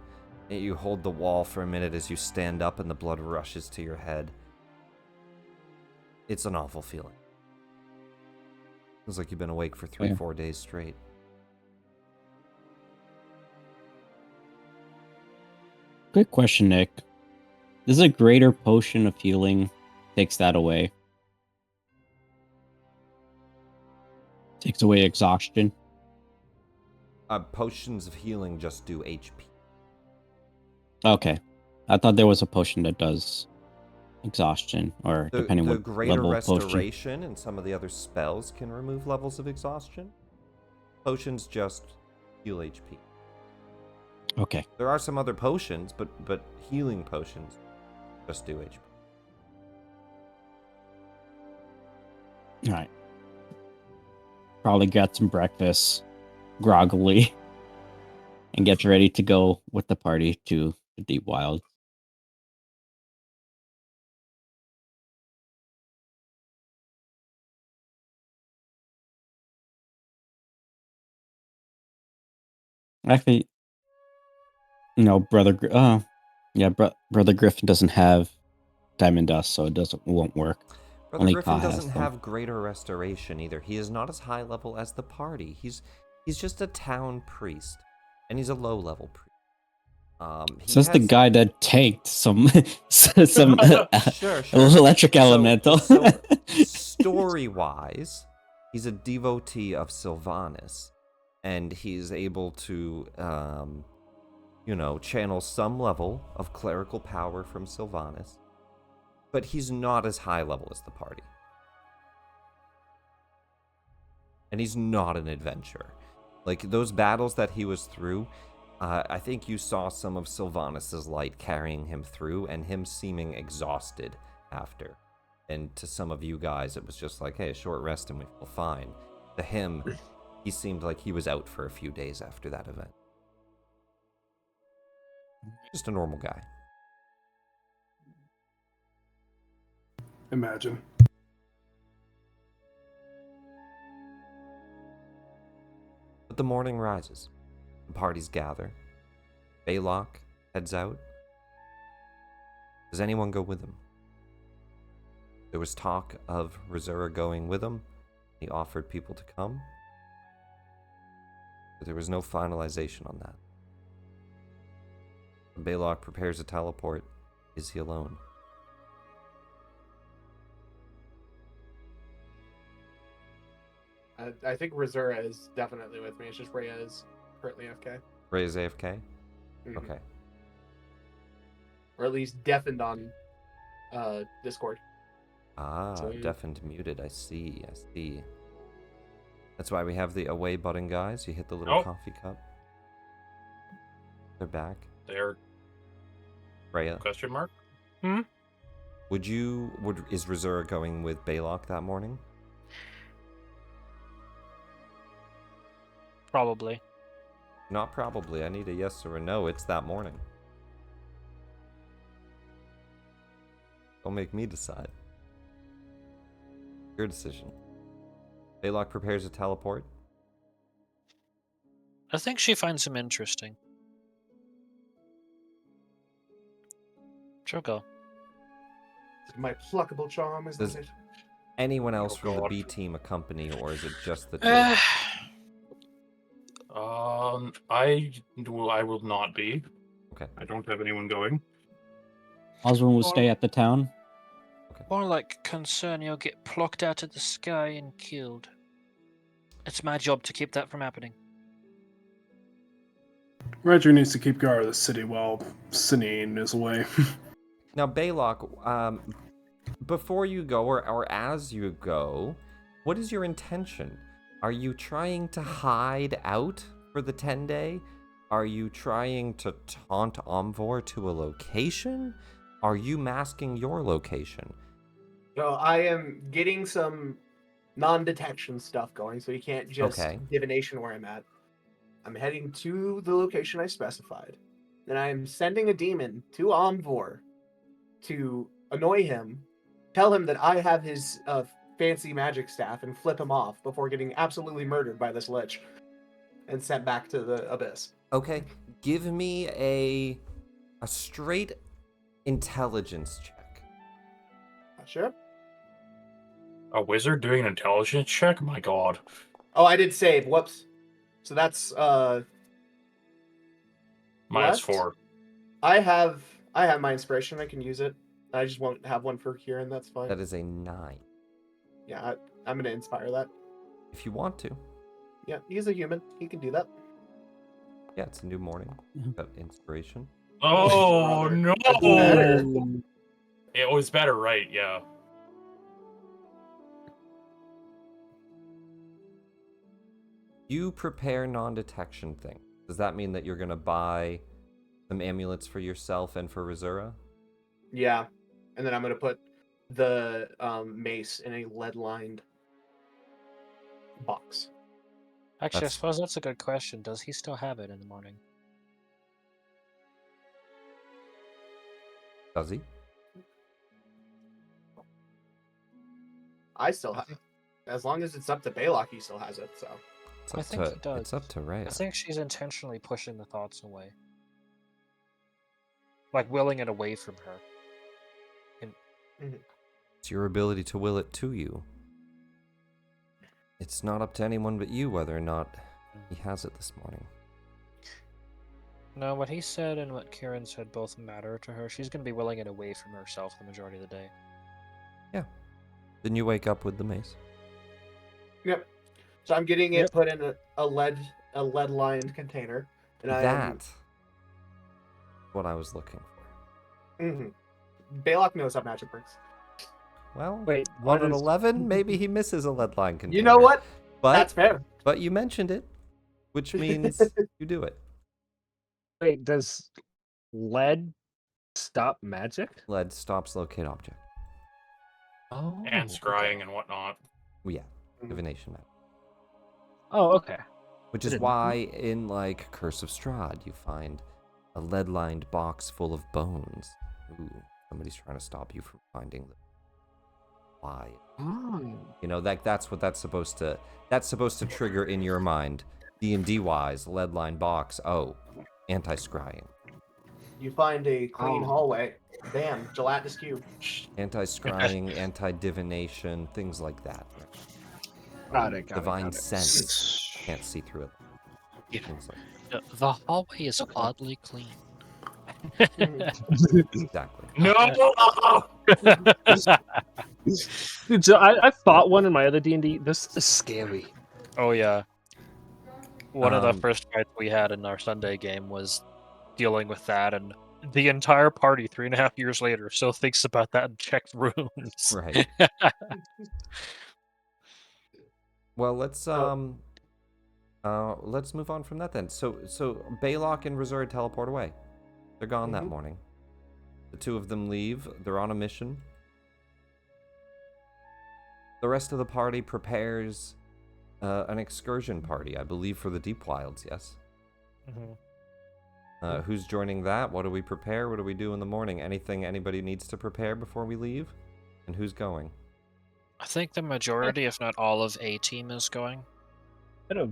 You hold the wall for a minute as you stand up and the blood rushes to your head. It's an awful feeling. Feels like you've been awake for 3-4 days straight. Good question, Nick. Does a greater potion of healing takes that away? Takes away exhaustion? Potions of healing just do HP. Okay. I thought there was a potion that does exhaustion, or depending The what greater level of potion. restoration and some of the other spells can remove levels of exhaustion. Potions just heal HP. Okay. There are some other potions, but healing potions just do HP. All right. Probably got some breakfast, groggily, and get ready to go with the party to the Deep Wilds. Actually, no, Brother Griffin doesn't have diamond dust, so it won't work. Brother Only Griffin Ka has doesn't them. have greater restoration either. He is not as high level as the party. He's just a town priest, and he's a low level priest. Says the guy that tanked some Sure. electric elemental. So story-wise, he's a devotee of Sylvanas, and he's able to, channel some level of clerical power from Sylvanas, but he's not as high level as the party. And he's not an adventurer. Like, those battles that he was through, I think you saw some of Sylvanas' light carrying him through, and him seeming exhausted after. And to some of you guys, it was just like, hey, a short rest and we feel fine. To him, he seemed like he was out for a few days after that event. Just a normal guy. Imagine. But the morning rises. The parties gather. Baylock heads out. Does anyone go with him? There was talk of Rizura going with him. He offered people to come. But there was no finalization on that. When Baylock prepares a teleport, is he alone? I think Rizura is definitely with me. It's just Rhea is currently AFK. Ray is AFK? Mhm. Okay. Or at least deafened on Discord. So- Deafened muted. I see. That's why we have the away button, guys. You hit the little coffee cup. They're back. There. Rhea, Question mark? is Rizura going with Baylock that morning? Probably. Not probably. I need a yes or a no. It's that morning. Don't make me decide. Your decision. Baylock prepares a teleport. I think she finds him interesting. She'll go. My pluckable charm, isn't Does it? anyone else Oh, from the God. B team accompany, or is it just the two? I will not be. Okay. I don't have anyone going. Oswald will stay at the town. More like concern you'll get plucked out of the sky and killed. It's my job to keep that from happening. Roger needs to keep guard of the city while Sinine is away. Now, Baylock, before you go, or as you go, what is your intention? Are you trying to hide out for the 10-day? Are you trying to taunt Aumvor to a location? Are you masking your location? So I am getting some non-detection stuff going, so you can't just divination where I'm at. I'm heading to the location I specified. Then I am sending a demon to Aumvor to annoy him, tell him that I have his fancy magic staff, and flip him off before getting absolutely murdered by this lich and sent back to the abyss. Okay, give me a straight intelligence check. Sure. A wizard doing an intelligence check? My god. Oh, I did save. Whoops. So that's -4. I have my inspiration. I can use it. I just won't have one for here, and that's fine. That is a 9. Yeah, I'm gonna inspire that. If you want to. Yeah, he's a human. He can do that. Yeah, it's a new morning. Got inspiration. Oh Brother. no! That's better. It was better, right? Yeah. You prepare non-detection thing. Does that mean that you're gonna buy some amulets for yourself and for Rizura? Yeah, and then I'm gonna put the mace in a lead-lined box. Actually, That's- I suppose that's a good question. Does he still have it in the morning? Does he? I still have, as long as it's up to Baylock, he still has it. So I think he does. It's up to Rhea. I think she's intentionally pushing the thoughts away. Like willing it away from her. It's your ability to will it to you. It's not up to anyone but you whether or not he has it this morning. No, what he said and what Kieran said both matter to her. She's going to be willing it away from herself the majority of the day. Yeah. Then you wake up with the mace. Yep. So I'm getting it put in a lead-lined container. And That's what I was looking for. Balok knows how magic works. Well, Wait, on what an is... 11, maybe he misses a lead line container. You know what? But, That's fair. But you mentioned it, which means you do it. Wait, does lead stop magic? Lead stops locate object. Oh. And scrying and whatnot. Well, yeah, divination magic. Oh, okay. Which is why in, like, Curse of Strahd, you find a lead-lined box full of bones. Ooh, somebody's trying to stop you from finding them. Why? You know, that's what that's supposed to trigger in your mind. D&D wise, lead-lined box. Oh, anti-scrying. You find a clean hallway. Bam, gelatinous cube. Anti-scrying, anti-divination, things like that. Got it. Divine sense. Can't see through it. Yeah. Things like The hallway is oddly clean. exactly. No! Dude, so I fought one in my other D&D. This is scary. Oh yeah. One of the Um, first fights we had in our Sunday game was dealing with that, and the entire party 3.5 years later still thinks about that and checks runes. Right. Well, let's move on from that then. So Balok and Rizard teleport away. They're gone that morning. The two of them leave. They're on a mission. The rest of the party prepares an excursion party, I believe, for the Deep Wilds. Yes. Who's joining that? What do we prepare? What do we do in the morning? Anything anybody needs to prepare before we leave? And who's going? I think the majority, if not all of A team is going. I had a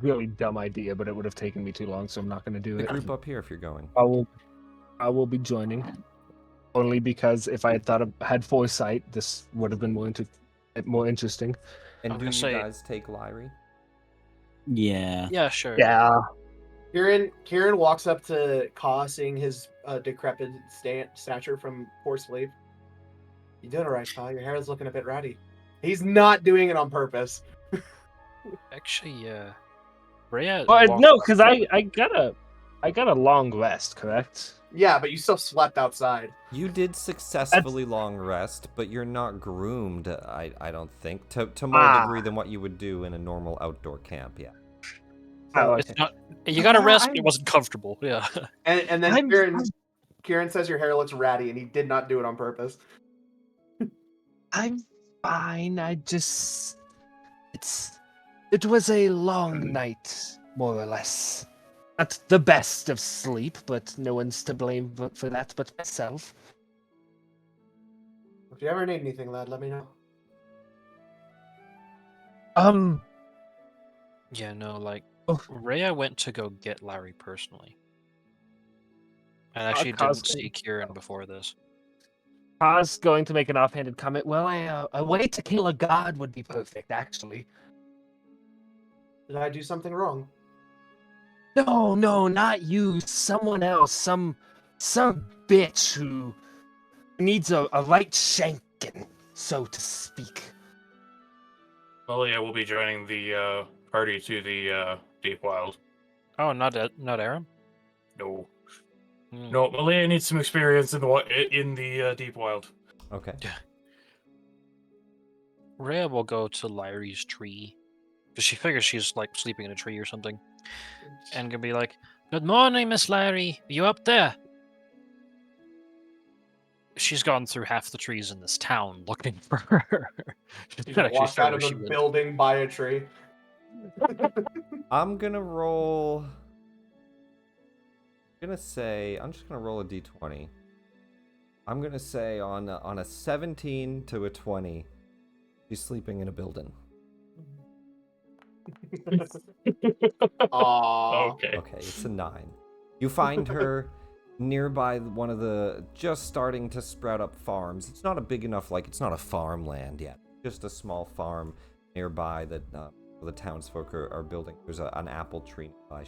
really dumb idea, but it would have taken me too long, so I'm not going to do The it. group up here if you're going. I will be joining. Only because if I had foresight, this would have been more interesting. And I'm do gonna you say- guys take Lyrie? Yeah. Yeah, sure. Yeah. Kieran walks up to Ka, seeing his decrepit stature from poor sleep. You doing all right, Ka? Your hair is looking a bit ratty. He's not doing it on purpose. Actually, Rhea. But no, because I got a long rest, correct? Yeah, but you still slept outside. You did successfully long rest, but you're not groomed, I don't think, to more degree than what you would do in a normal outdoor camp, yeah. Oh, It's okay. not. You got to rest, but I'm- it wasn't comfortable. Yeah. And then I'm- Kieran says your hair looks ratty, and he did not do it on purpose. I'm fine. It was a long night, more or less. Not the best of sleep, but no one's to blame for that but myself. If you ever need anything, lad, let me know. Yeah, no, like Oh. Rhea went to go get Larry personally, and actually Cos- didn't see Kieran before this. Ka's going to make an offhanded comment. Well, a way to kill a god would be perfect, actually. Did I do something wrong? No, not you. Someone else. Some bitch who needs a right shanking, so to speak. Well, yeah, we'll be joining the party to the Deep Wild. Oh, not Aaron. No, Hmm. no, Malia needs some experience in the Deep Wild. Okay. Rhea will go to Larry's tree because she figures she's like sleeping in a tree or something, and can be like, "Good morning, Miss Larry. Are you up there?" She's gone through half the trees in this town looking for her. She's You not actually walk sure out where of she the went. building by a tree. I'm gonna roll. I'm just gonna roll a d20. I'm gonna say on a 17 to a 20, she's sleeping in a building. Aww. Okay. Okay, it's a 9. You find her nearby one of the just starting to sprout up farms. It's not a big enough, like, it's not a farmland yet. Just a small farm nearby that the townsfolk are building. There's an apple tree nearby.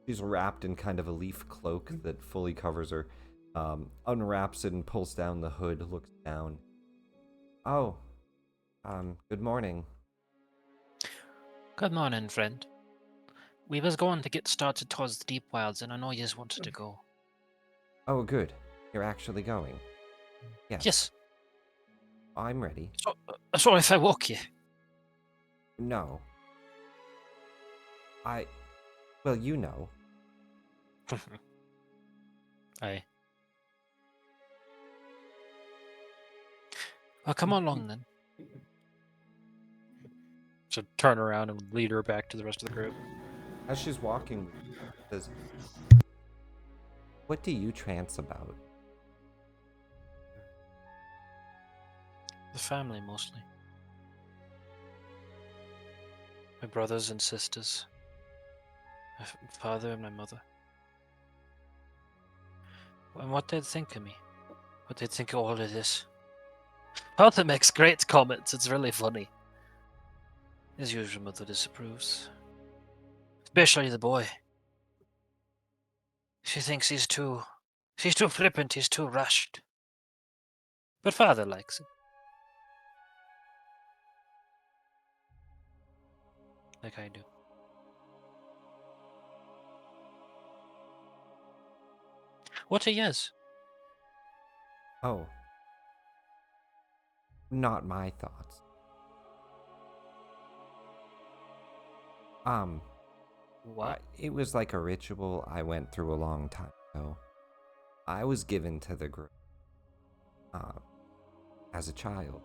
She's wrapped in kind of a leaf cloak that fully covers her. Unwraps it and pulls down the hood, looks down. Oh, good morning. Good morning, friend. We was going to get started towards the deep wilds, and I know yous wanted to go. Oh, good. You're actually going. Yes. Yes. I'm ready. So if I woke you. No. Well, you know. Aye. Well, come along then. So turn around and lead her back to the rest of the group. As she's walking, she says, "What do you trance about?" The family, mostly. My brothers and sisters. My father and my mother. And what they'd think of me. What they'd think of all of this. Father makes great comments. It's really funny. His usual mother disapproves. Especially the boy. She thinks he's too flippant, he's too rushed. But father likes it. Like I do. What are yours? Oh. Not my thoughts. What? It was like a ritual I went through a long time ago. I was given to the group as a child.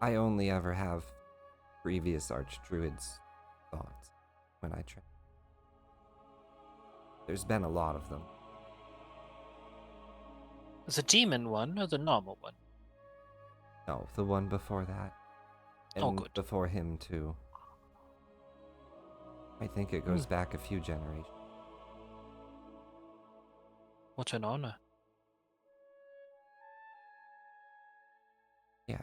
I only ever have previous archdruids' thoughts when I train. There's been a lot of them. The demon one or the normal one? No, the one before that. And Oh, good. before him, too. I think it goes back a few generations. What an honor. Yeah.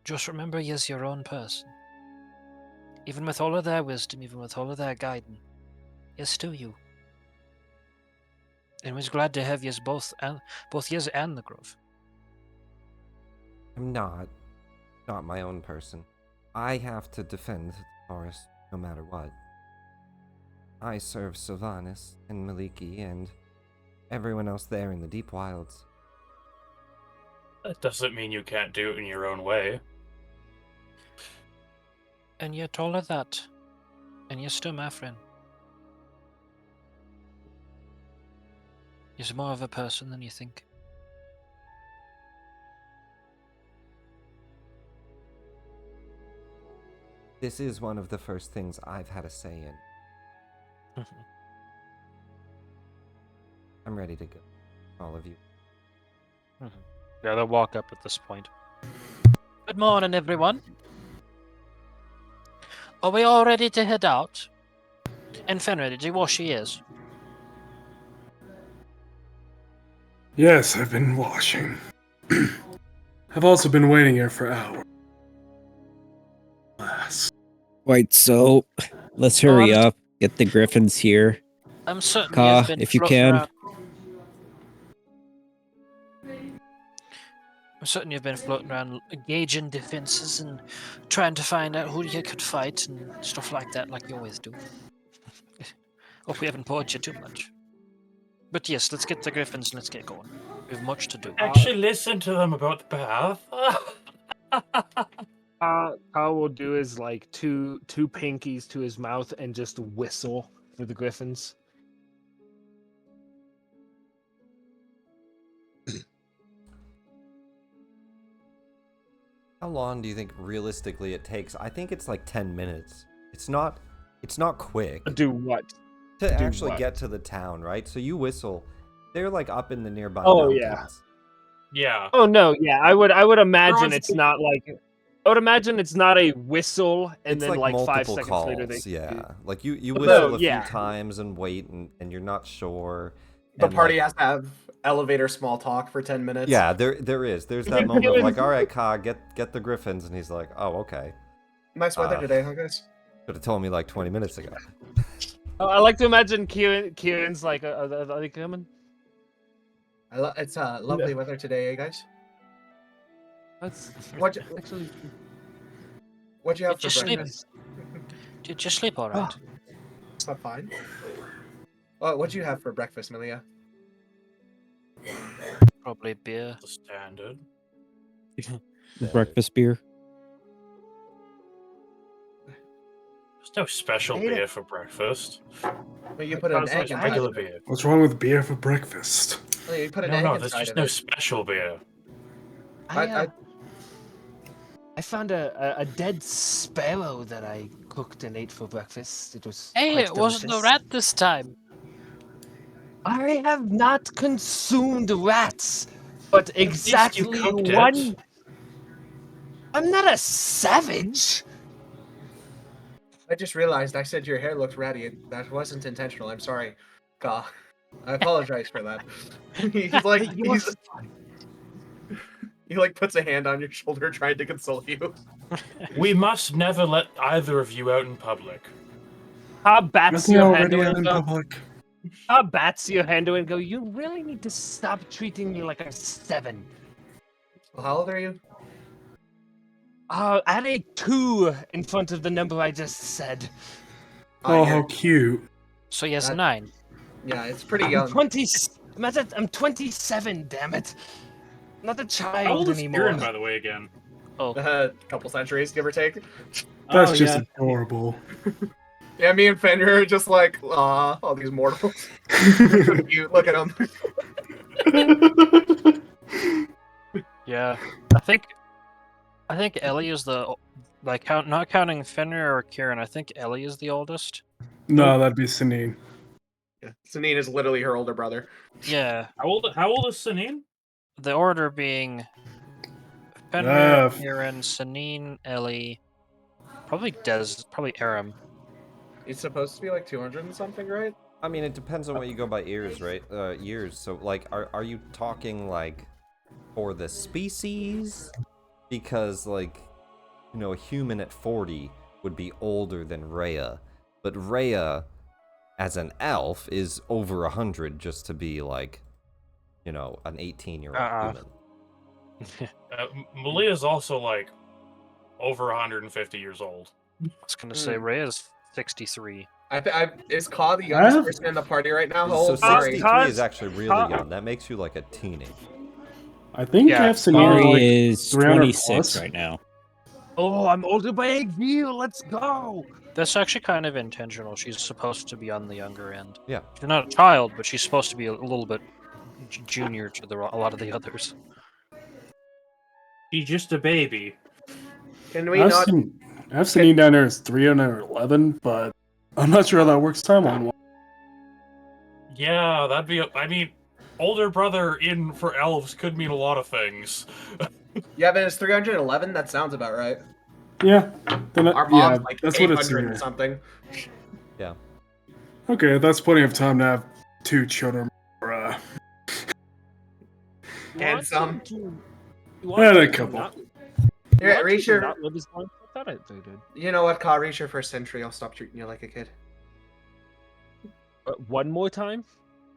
Just remember you're your own person. Even with all of their wisdom, even with all of their guidance, you're still you. And we're glad to have yous both yous and the grove. I'm not my own person. I have to defend the forest no matter what. I serve Sylvanas and Maliki and everyone else there in the deep wilds. That doesn't mean you can't do it in your own way. And yet all of that, and you're still my friend. You're more of a person than you think. This is one of the first things I've had a say in. I'm ready to go. All of you. Yeah, they'll walk up at this point. Good morning, everyone. Are we all ready to head out? And Fenrir, did you wash your ears? Yes, I've been washing. I've also been waiting here for hours. Alas. Quite so. Let's hurry up. Get the griffins here. I'm certain Ka, you've been if you floating can. around. I'm certain you've been floating around gauging defenses and trying to find out who you could fight and stuff like that, like you always do. Hope we haven't bored you too much. But yes, let's get the griffins and let's get going. We have much to do. Actually, listen to them about the path. Kyle will do his like two pinkies to his mouth and just whistle for the griffins. How long do you think realistically it takes? I think it's like 10 minutes. It's not quick. Do what? To Do actually what? get to the town, right? So you whistle. They're like up in the nearby Oh, yeah. mountains. Yeah. Oh no, yeah, I would imagine Everyone's- it's not like. I would imagine it's not a whistle and It's then like like 5 multiple seconds calls, later they. yeah. Like you No, whistle a yeah. few times and wait, and you're not sure. The and, party like, has to have elevator small talk for 10 minutes. Yeah, there is. There's that moment of like, all right, Ka, get the griffins, and he's like, oh, okay. Nice weather today, huh, guys? Could have told me like 20 minutes ago. Oh, I like to imagine Kieran's like, are they coming? It's lovely weather today, eh, guys? That's What actually. what'd you have Did for you sleep? breakfast? Did you sleep all right? Slept fine. What'd you have for breakfast, Malia? Probably beer. The standard. Breakfast beer. There's no special Ate it. beer for breakfast. Well, you put an Sounds egg like inside Regular of it. beer. What's wrong with beer for breakfast? Well, you put an No, egg no, there's inside just of no it. special beer. I found a dead sparrow that I cooked and ate for breakfast. It was. Hey, quite it wasn't a delicious. rat this time. I have not consumed rats, but exactly cooked it. one. I'm not a savage. I just realized I said your hair looked ratty. That wasn't intentional. I'm sorry. Ka. I apologize for that. He like puts a hand on your shoulder trying to console you. We must never let either of you out in public. How bats Nothing your already hand out in and go? public. How bats your hand and go? You really need to stop treating me like a 7. Well, how old are you? Add a 2 in front of the number I just said. Oh, yeah, how cute. So yes, That- 9. yeah, it's pretty I'm young. 20. I'm 27. Damn it! Not a How child old is anymore. Kieran, by the way, again? A couple centuries, give or take. That's Oh, just yeah. adorable. Yeah, me and Fenrir are just like, all these mortals. So cute. Look at them. Yeah, I think Ellie is the not counting Fenrir or Kieran. I think Ellie is the oldest. No, that'd be Sanine. Yeah. Sanine is literally her older brother. Yeah, How old is Sanine? the order being Fenrir, Yeah. Kieran, Sanine, Ellie, probably Aram. It's supposed to be like 200 and something, right? I mean, it depends on what you go by ears, right? Years. So, like, are you talking like for the species? Because, like, you know, a human at 40 would be older than Rhea, but Rhea, as an elf, is over 100 just to be like, you know, an 18-year-old human. Malia's also like over 150 years old. I was gonna say Ray is 63. Is Ka the youngest Huh? person in the party right now? How So old? Sorry. 63 is actually really young. That makes you like a teenager. I think Yeah. I have Sanine Mary like is 300 26 plus. right now. Oh, I'm older by a year. Let's go. That's actually kind of intentional. She's supposed to be on the younger end. Yeah. She's not a child, but she's supposed to be a little bit junior to a lot of the others. She's just a baby. Can I we have, not? I have Sanine down there as 311, but I'm not sure how that works timeline. Yeah, that'd be. I mean, older brother in for elves could mean a lot of things. Yeah, but it's 311. That sounds about right. Yeah. Then Our yeah, mom's like that's what it's 800 here. and something. Yeah. Okay, that's plenty of time to have 2 children. Or, And some. And a couple. Yeah, reach your. Not live as long. I thought they did. You know what, Ka? Reach your first century. I'll stop treating you like a kid. One more time.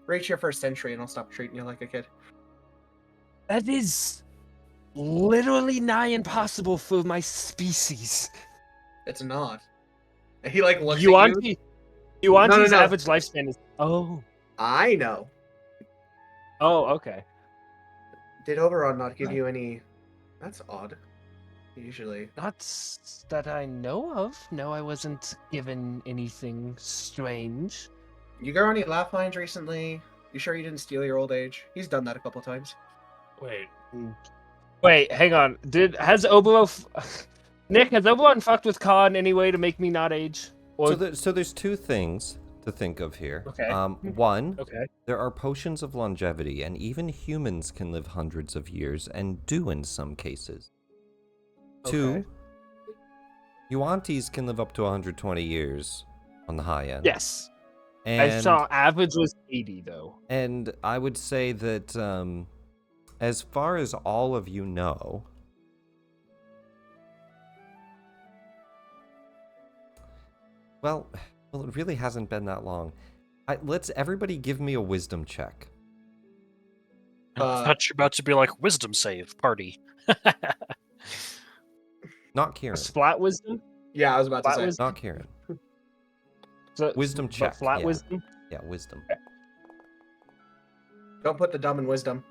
Reach your first century, and I'll stop treating you like a kid. That is literally nigh impossible for my species. It's not. And he like looks You at want you. Yuanti's No. average lifespan is. Oh. I know. Oh, okay. Did Oberon not give you any? That's odd. Usually. Not that I know of. No, I wasn't given anything strange. You got any laugh lines recently? You sure you didn't steal your old age? He's done that a couple times. Wait, Wait, hang on. Has Oberon Nick, has Oberon fucked with Ka in any way to make me not age? Or So there's two things to think of here. Okay. One, Okay. there are potions of longevity, and even humans can live hundreds of years, and do in some cases. Two, Okay. Yuan-Tis can live up to 120 years on the high end. Yes. I And, saw average was 80 though. and I would say that as far as all of you know, well, it really hasn't been that long. Let's everybody give me a wisdom check. I thought you're about to be like wisdom save party. Not A Kieran. flat wisdom? Yeah, I was about to Flat say. wisdom? Not Kieran. So, Wisdom but check, Flat yeah. wisdom? Yeah, wisdom. Don't put the dumb in wisdom.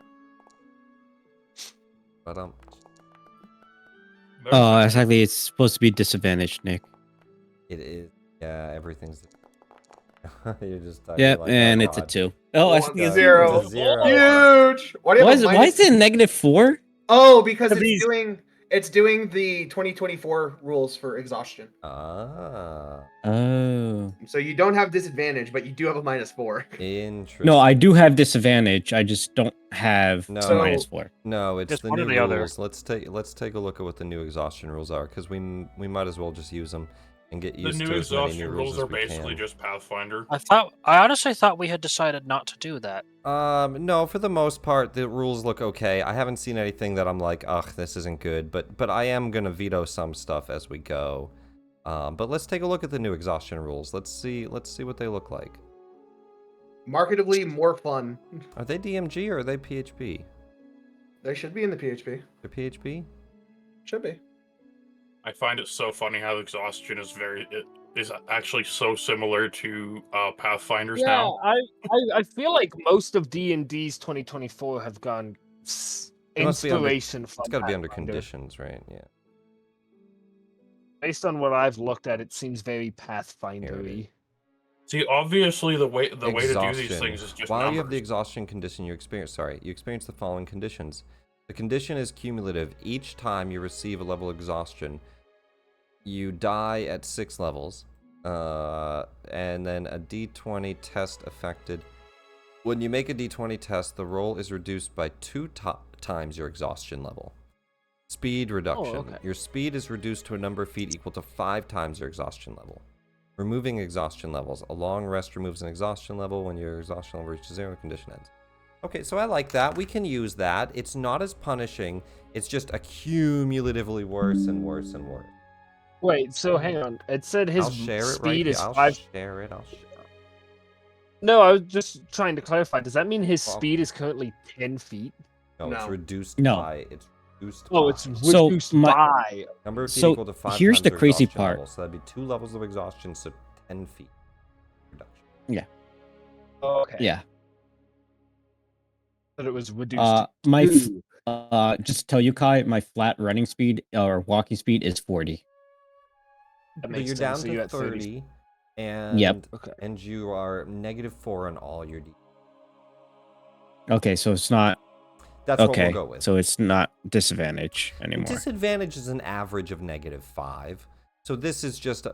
But Oh, exactly. It's supposed to be disadvantaged, Nick. it is. Yeah, everything's. You're just. Yep, like, and oh, it's a God. 2. Oh, I One, think it's zero. It's a 0. Huge. Why do you Why have is, a why minus? is it negative 4? Oh, because Of these- it's doing the 2024 rules for exhaustion. Ah, Oh. So you don't have disadvantage, but you do have a -4. interesting. No, I do have disadvantage. I just don't have No. a So- -4. No, it's It's the one or new the other. rules. Let's take a look at what the new exhaustion rules are, because we might as well just use them and get The used new to as many new exhaustion rules rules as are we basically can. just Pathfinder. I honestly thought we had decided not to do that. No, for the most part, the rules look okay. I haven't seen anything that I'm like, ugh, this isn't good. But I am gonna veto some stuff as we go. But let's take a look at the new exhaustion rules. Let's see what they look like. Marketably more fun. Are they DMG or are they PHP? They should be in the PHP. They're PHP? Should be. I find it so funny how exhaustion is actually so similar to Pathfinders Yeah, now. I feel like most of D&D's 2024 have gone It must be under- inspiration from It's got to be under Pathfinder. conditions, right? Yeah. Based on what I've looked at, it seems very Here it Pathfinder-y. See, obviously the way to do these Exhaustion. things is just While you have the numbers. exhaustion condition, you experience the following conditions. The condition is cumulative. Each time you receive a level of exhaustion, you die at 6 levels, and then a D20 test affected. When you make a D20 test, the roll is reduced by 2 times your exhaustion level. Speed reduction. okay. Your speed is reduced to a number of feet equal to 5 times your exhaustion level. Removing exhaustion levels. A long rest removes an exhaustion level. When your exhaustion level reaches 0, the condition ends. Okay, so I like that. We can use that. It's not as punishing. It's just accumulatively worse and worse and worse. Wait, so hang on. It said his I'll share it right speed here. is I'll 5. share it. No, I was just trying to clarify. Does that mean his Well- speed is currently 10 feet? No, it's No. reduced No. by. It's reduced Oh, by. it's So, reduced my- by. Number of feet So, equal to 5 here's times the your crazy exhaustion part. level, so that'd be 2 levels of exhaustion, so 10 feet reduction. Okay. Yeah. But it was reduced. My to 2. just to tell you, Kai, my flat running speed or walking speed is 40. That But makes you're sense. down So to you're at 30, and Okay. and you are -4 on all your D. Okay, so it's not That's okay. what we'll go with. So it's not disadvantage anymore. Disadvantage is an average of -5. So this is just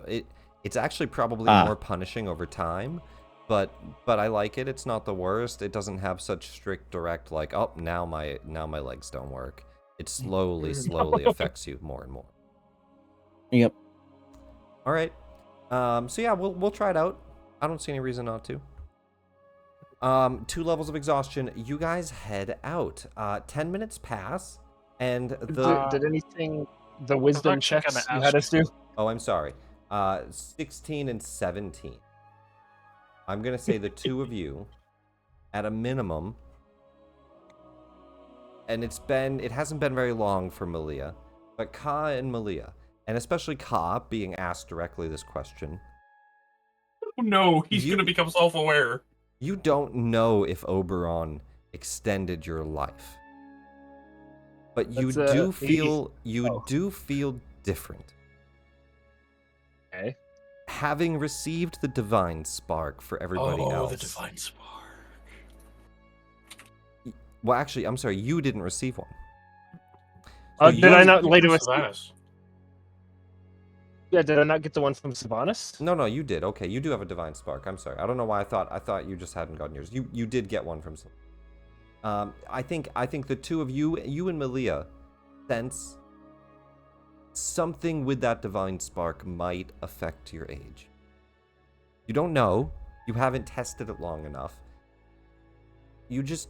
it's actually probably Ah. more punishing over time, but I like it. It's not the worst. It doesn't have such strict direct like, oh, now my legs don't work. It slowly affects you more and more. Yep. All right. So yeah, we'll try it out. I don't see any reason not to. 2 levels of exhaustion. You guys head out. 10 minutes pass, and the Did anything the wisdom actually checks gonna you had us ask do? Oh, I'm sorry. 16 and 17. I'm gonna say the two of you, at a minimum, and it hasn't been very long for Malia, but Ka and Malia, and especially Ka being asked directly this question. Oh no, he's You- gonna become self-aware. You don't know if Oberon extended your life, but you That's, do he- feel oh. do feel different. Okay. Having received the divine spark for everybody else. The divine spark. Well, actually, I'm sorry, you didn't receive one. Did I not later Yes, receive? Savannah's. Yeah, did I not get the one from Sylvanas? No, you did. Okay, you do have a divine spark. I'm sorry. I don't know why I thought you just hadn't gotten yours. You did get one from I think the two of you and Malia, sense something with that divine spark might affect your age. You don't know. You haven't tested it long enough. You just...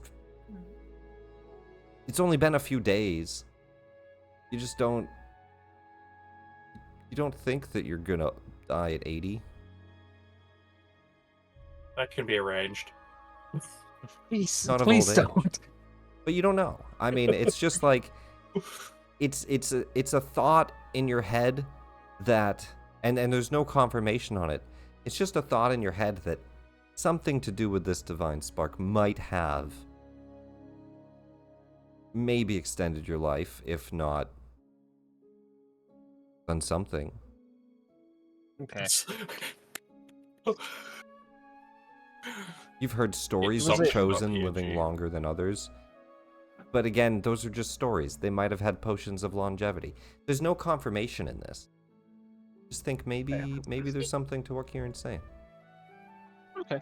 It's only been a few days. You just don't... You don't think that you're gonna die at 80? That can be arranged. Please, Not of please old age. don't. But you don't know. I mean, it's just like... It's a thought in your head that... And there's no confirmation on it. It's just a thought in your head that something to do with this divine spark might have maybe extended your life, if not done something. Okay. You've heard stories was of a- chosen PNG. living longer than others. But again, those are just stories. They might have had potions of longevity. There's no confirmation in this. Just think maybe there's something to what Kieran's saying. Okay.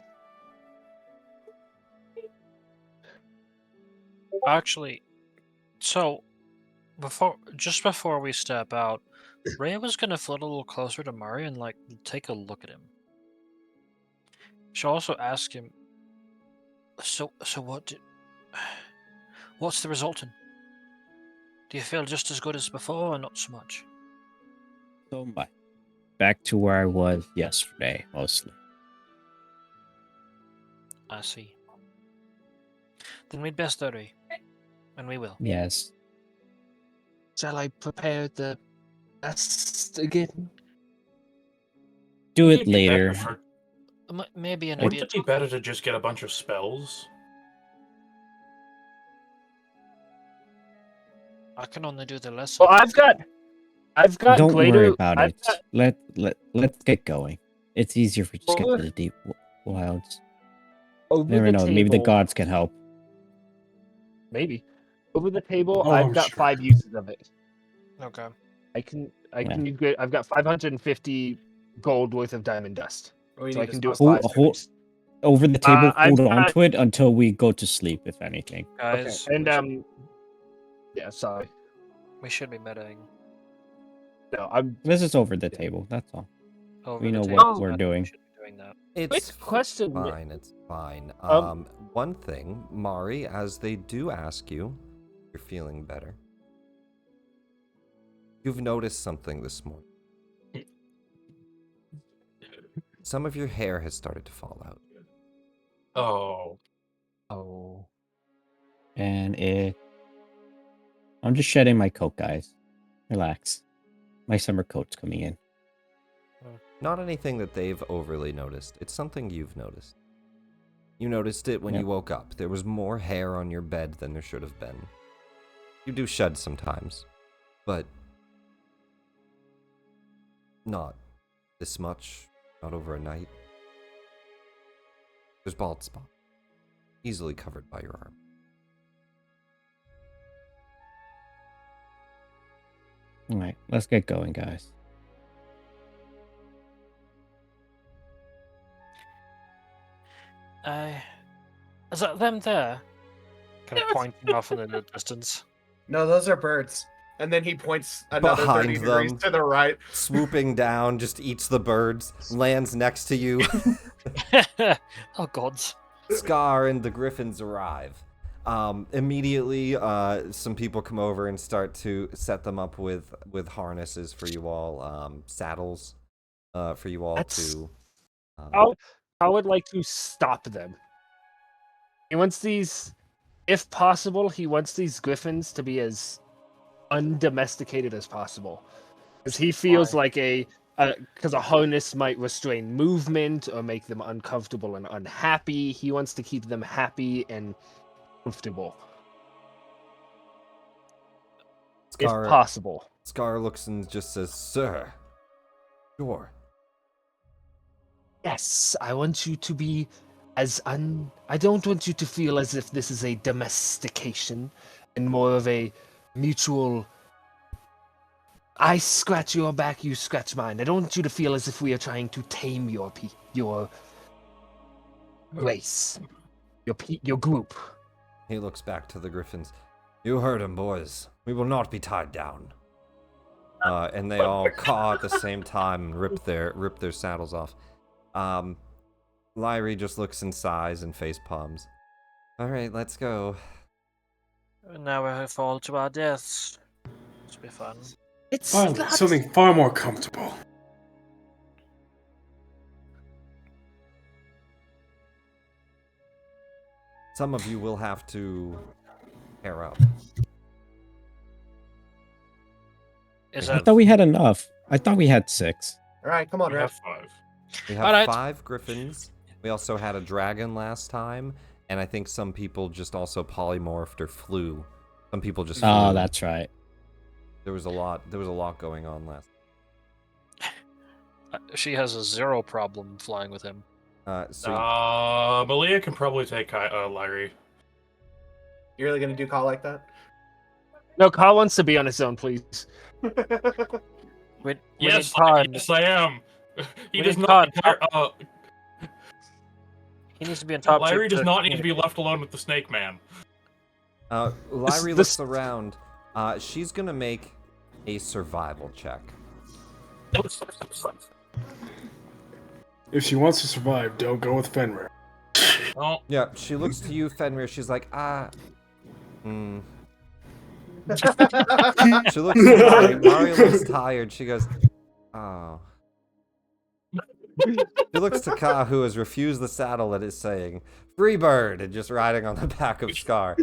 Actually, so just before we step out, Ray was gonna float a little closer to Mari and like take a look at him. She'll also ask him. So what's the resultant? Do you feel just as good as before, or not so much? So much. Back to where I was yesterday, mostly. I see. Then we'd best hurry, and we will. Yes. Shall I prepare the best again? Do Wouldn't it be better later. for- Maybe in a Wouldn't bit. it be better to just get a bunch of spells? I can only do the lesson. Well, I've got Don't greater. worry about I've it. got Let's get going. It's easier if we just get Over- to the deep wilds. over Never the know. Maybe the table- gods can help. Maybe over the table. Oh, I've I'm got sure. 5 uses of it. Okay. I can use great. I've got 550 gold worth of diamond dust, Oh, you so I need can a do it spot. 5 Hold- times. Over the table, I've hold on got- to it until we go to sleep, if anything. Guys, Okay, and we should- yeah, sorry. we should be meddling. No, I'm. This is over the table, that's all. Over We the know table. what we're We doing. should be doing that. It's Quick question. fine. It's fine. Um, One thing, Mari, as they do ask you, you're feeling better. You've noticed something this morning. Some of your hair has started to fall out. Oh. Oh. And I'm just shedding my coat, guys. Relax. My summer coat's coming in. Not anything that they've overly noticed. It's something you've noticed. You noticed it when Yeah. you woke up. There was more hair on your bed than there should have been. You do shed sometimes, but not this much, not over a night. There's bald spot, easily covered by your arm. Alright, let's get going, guys. Is that them there? Kind of pointing off in the distance. No, those are birds. And then he points another Behind 30 degrees them. to the right. Swooping down, just eats the birds, lands next to you. Oh gods. Scar and the griffins arrive. Immediately, some people come over and start to set them up with harnesses for you all, saddles, for you all That's- to. I would like to stop them. He wants these, if possible, he wants these griffins to be as undomesticated as possible. Because he feels like because a harness might restrain movement or make them uncomfortable and unhappy. He wants to keep them happy and comfortable, Scar, if possible. Scar looks and just says, "Sir, sure." Yes, I want you to be I don't want you to feel as if this is a domestication and more of a mutual I scratch your back, you scratch mine. I don't want you to feel as if we are trying to tame your race, your group. He looks back to the griffins. You heard him, boys. We will not be tied down. And they all caw at the same time and rip their saddles off. Lyrie just looks and sighs and face palms. All right, let's go. And now we fall to our deaths. This will be fun. It's Finally, not... something far more comfortable. Some of you will have to pair up. Is I that thought we had enough. I thought we had 6. All right, come on, We have Rev. 5. We have Alright. 5 griffins. We also had a dragon last time, and I think some people just also polymorphed or flew. Some people just flew. Oh, that's right. There was a lot going on last. She has a 0 problem flying with him. So Malia can probably take Lyrie. You're really gonna do call like that? No, Kyle wants to be on his own, please. we Yes, need Khan. yes, I am. He We does need not. Khan. He needs to be in top Lyrie two does to not need to be communicate. left alone with the Snake Man. Lyrie looks around. She's gonna make a survival check. If she wants to survive, don't go with Fenrir. Oh, Yeah, she looks to you, Fenrir. She's like, She looks to Mari. Mari looks tired. She goes, oh. She looks to Ka, who has refused the saddle that is saying, free bird, and just riding on the back of Scar.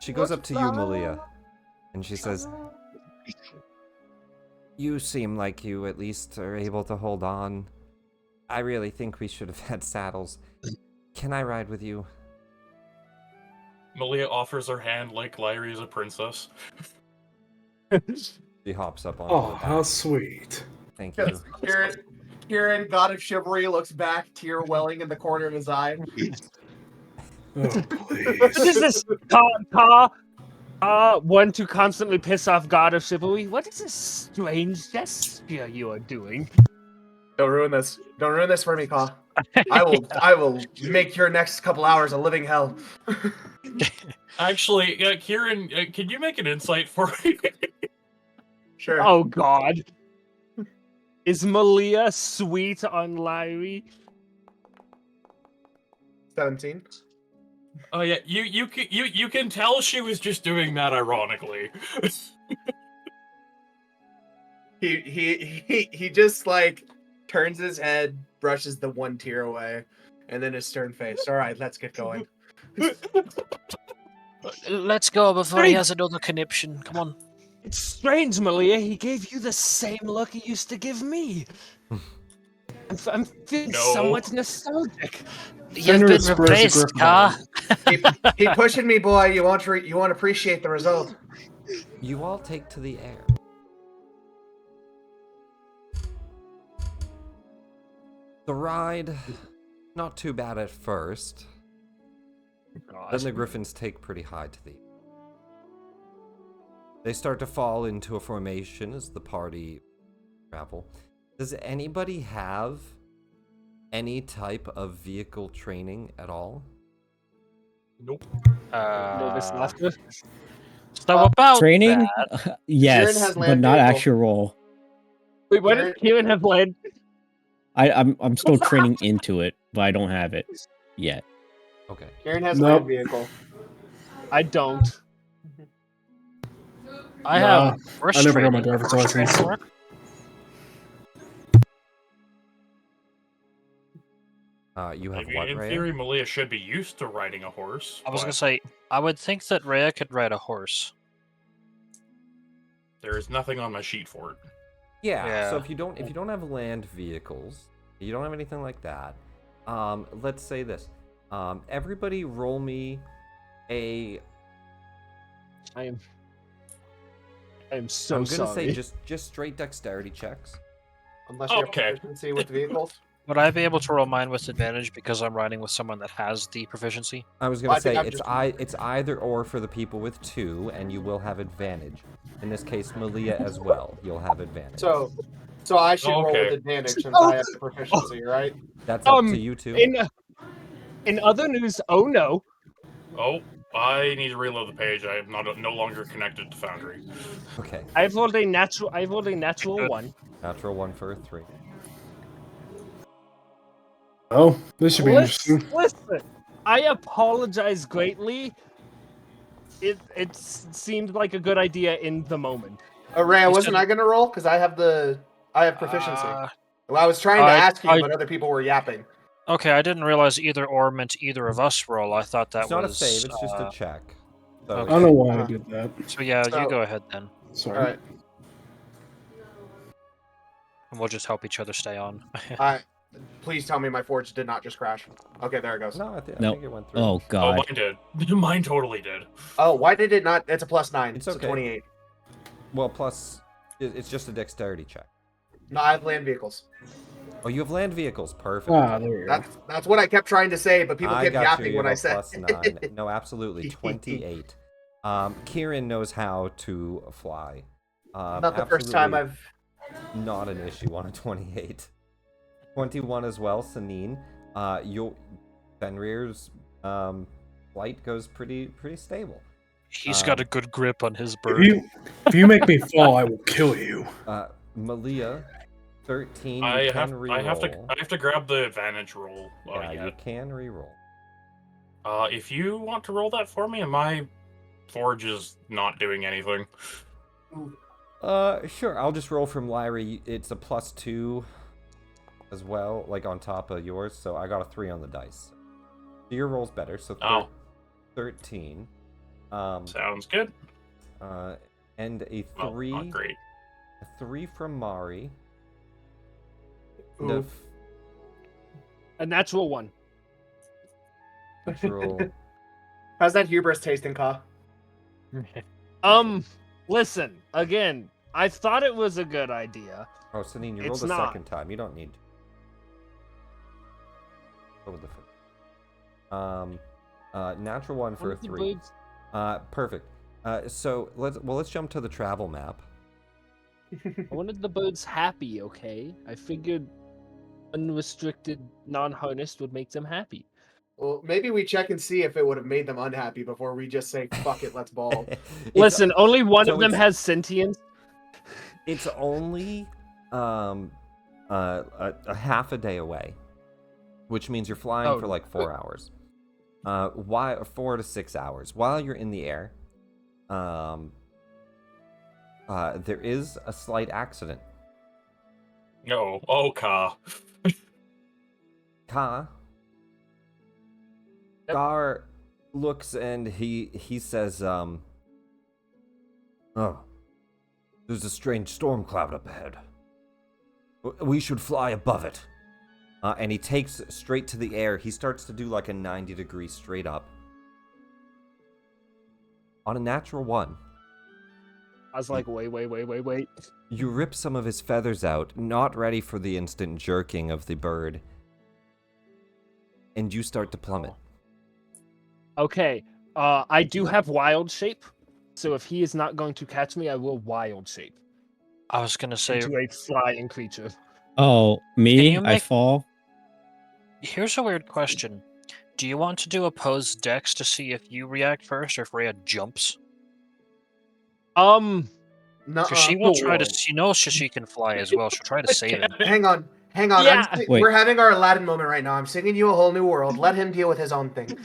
She goes up to you, Malia, and she says, you seem like you at least are able to hold on. I really think we should have had saddles. Can I ride with you? Malia offers her hand like Lyrie is a princess. She hops up on Oh, the how back. sweet. Thank you. Kieran, God of Chivalry, looks back, tear welling in the corner of his eye. Oh, please. What is this? One to constantly piss off God of Chivalry. What is this strange gesture you are doing? Don't ruin this. Don't ruin this for me, Ka. I will make your next couple hours a living hell. Actually, Kieran, can you make an insight for me? Sure. Oh God. Is Malia sweet on Lyrie? 17. Oh yeah, you can tell she was just doing that ironically. He just like turns his head, brushes the one tear away, and then his stern face. All right, let's get going. Let's go before he has another conniption. Come on. It's strange, Malia. He gave you the same look he used to give me. I'm feeling No. somewhat nostalgic. You've Fenrir been expressed replaced, Griffin. Car. Keep pushing me, boy. You want to appreciate the result. You all take to the air. The ride, not too bad at first. Then the griffins take pretty high to the air. They start to fall into a formation as the party travel. Does anybody have any type of vehicle training at all? Nope. Nervous laughter. So about Training? that, Yes, has but land not vehicle. actual roll. Wait, what does Kieran have led? I'm still training into it, but I don't have it yet. Okay. Kieran has Nope. land vehicle. I don't. I Nah, have first I never got training. my driver's First training license. work? You have Maybe what, in Rhea? theory, Malia should be used to riding a horse. I was but gonna say, I would think that Rhea could ride a horse. there is nothing on my sheet for it. Yeah. So Yeah. if you don't have land vehicles, you don't have anything like that. Let's say this. Everybody roll me a. I am so I'm gonna sorry. say just straight dexterity checks. Unless you Okay. have proficiency with vehicles. Would I be able to roll mine with advantage because I'm riding with someone that has the proficiency? I was Well, gonna I think say I'm it's either or for the people with 2, and you will have advantage. In this case, Malia as well. You'll have advantage. So I should roll with Okay. advantage since I have the proficiency, right? That's up to you two. In other news, oh no. Oh, I need to reload the page. I am no longer connected to Foundry. Okay. I've rolled a natural Good. 1. Natural 1 for a 3. Oh, this should be interesting. Listen, I apologize greatly. It seemed like a good idea in the moment. Ray, You wasn't said- I gonna roll? Because I have proficiency. Uh, Well, I was trying to ask you, I- but other people were yapping. Okay, I didn't realize either or meant either of us roll. I thought that It's not was a save, it's just a check. So okay. I don't know why I did that. So yeah, So- you go ahead then, Sorry. All right. and we'll just help each other stay on. Please tell me my forge did not just crash. Okay, there it goes. No, I think it went through. Oh Oh, god. mine did. Mine totally did. Oh, why did it not? It's a +9. It's It's okay. a 28. Well, plus, it's just a dexterity check. No, I have land vehicles. Oh, you have land vehicles. Perfect. Ah, there you go. That's what I kept trying to say, but people I kept got yapping you when I have a said. +9. No, absolutely. 28. Kieran knows how to fly. Not the first time absolutely I've. Not an issue on a 28. 21 as well, Sanine. Fenrir's flight goes pretty stable. He's got a good grip on his If bird. you make me fall, I will kill you. Malia, 13. I You have can reroll. I have to grab the advantage roll. Yeah, you Yet. can reroll. If you want to roll that for me, and my forge is not doing anything. Sure. I'll just roll from Lyra. It's a +2 as well, like on top of yours. So I got a 3 on the dice. So your roll's better. So 13. Sounds good. And a Well, 3. not great. A 3 from Mari. Ooh. A natural 1. Natural. How's that hubris tasting, Ka? Listen, again, I thought it was a good idea. Oh, Sanine, you It's rolled a not. second time. You don't need. Go with the first. Natural 1 for a 3. Perfect. So let's jump to the travel map. I wanted the birds happy, okay? I figured unrestricted, non-harnessed would make them happy. Well, maybe we check and see if it would have made them unhappy before we just say, fuck it, let's ball. Listen, only one so of them it's- has sentience. It's only a half a day away, which means you're flying for like 4 hours. 4 to 6 hours. While you're in the air, there is a slight accident. No. Oh, Ka. Ka. Gar looks and he says, "Oh, there's a strange storm cloud up ahead. We should fly above it." And he takes straight to the air. He starts to do like a 90-degree straight up. On a natural 1. I was like, wait. You rip some of his feathers out, not ready for the instant jerking of the bird. And you start to plummet. Okay, I do have wild shape, so if he is not going to catch me, I will wild shape I was gonna say, into a flying creature. Oh, Can me? you I make- fall? here's a weird question. Do you want to do opposed dex to see if you react first or if Rhea jumps? Nuh-uh. Because she will try to. Lord. She knows she can fly as well. She'll try to save him. Hang on. Yeah. Wait. We're having our Aladdin moment right now. I'm singing you a whole new world. Let him deal with his own thing.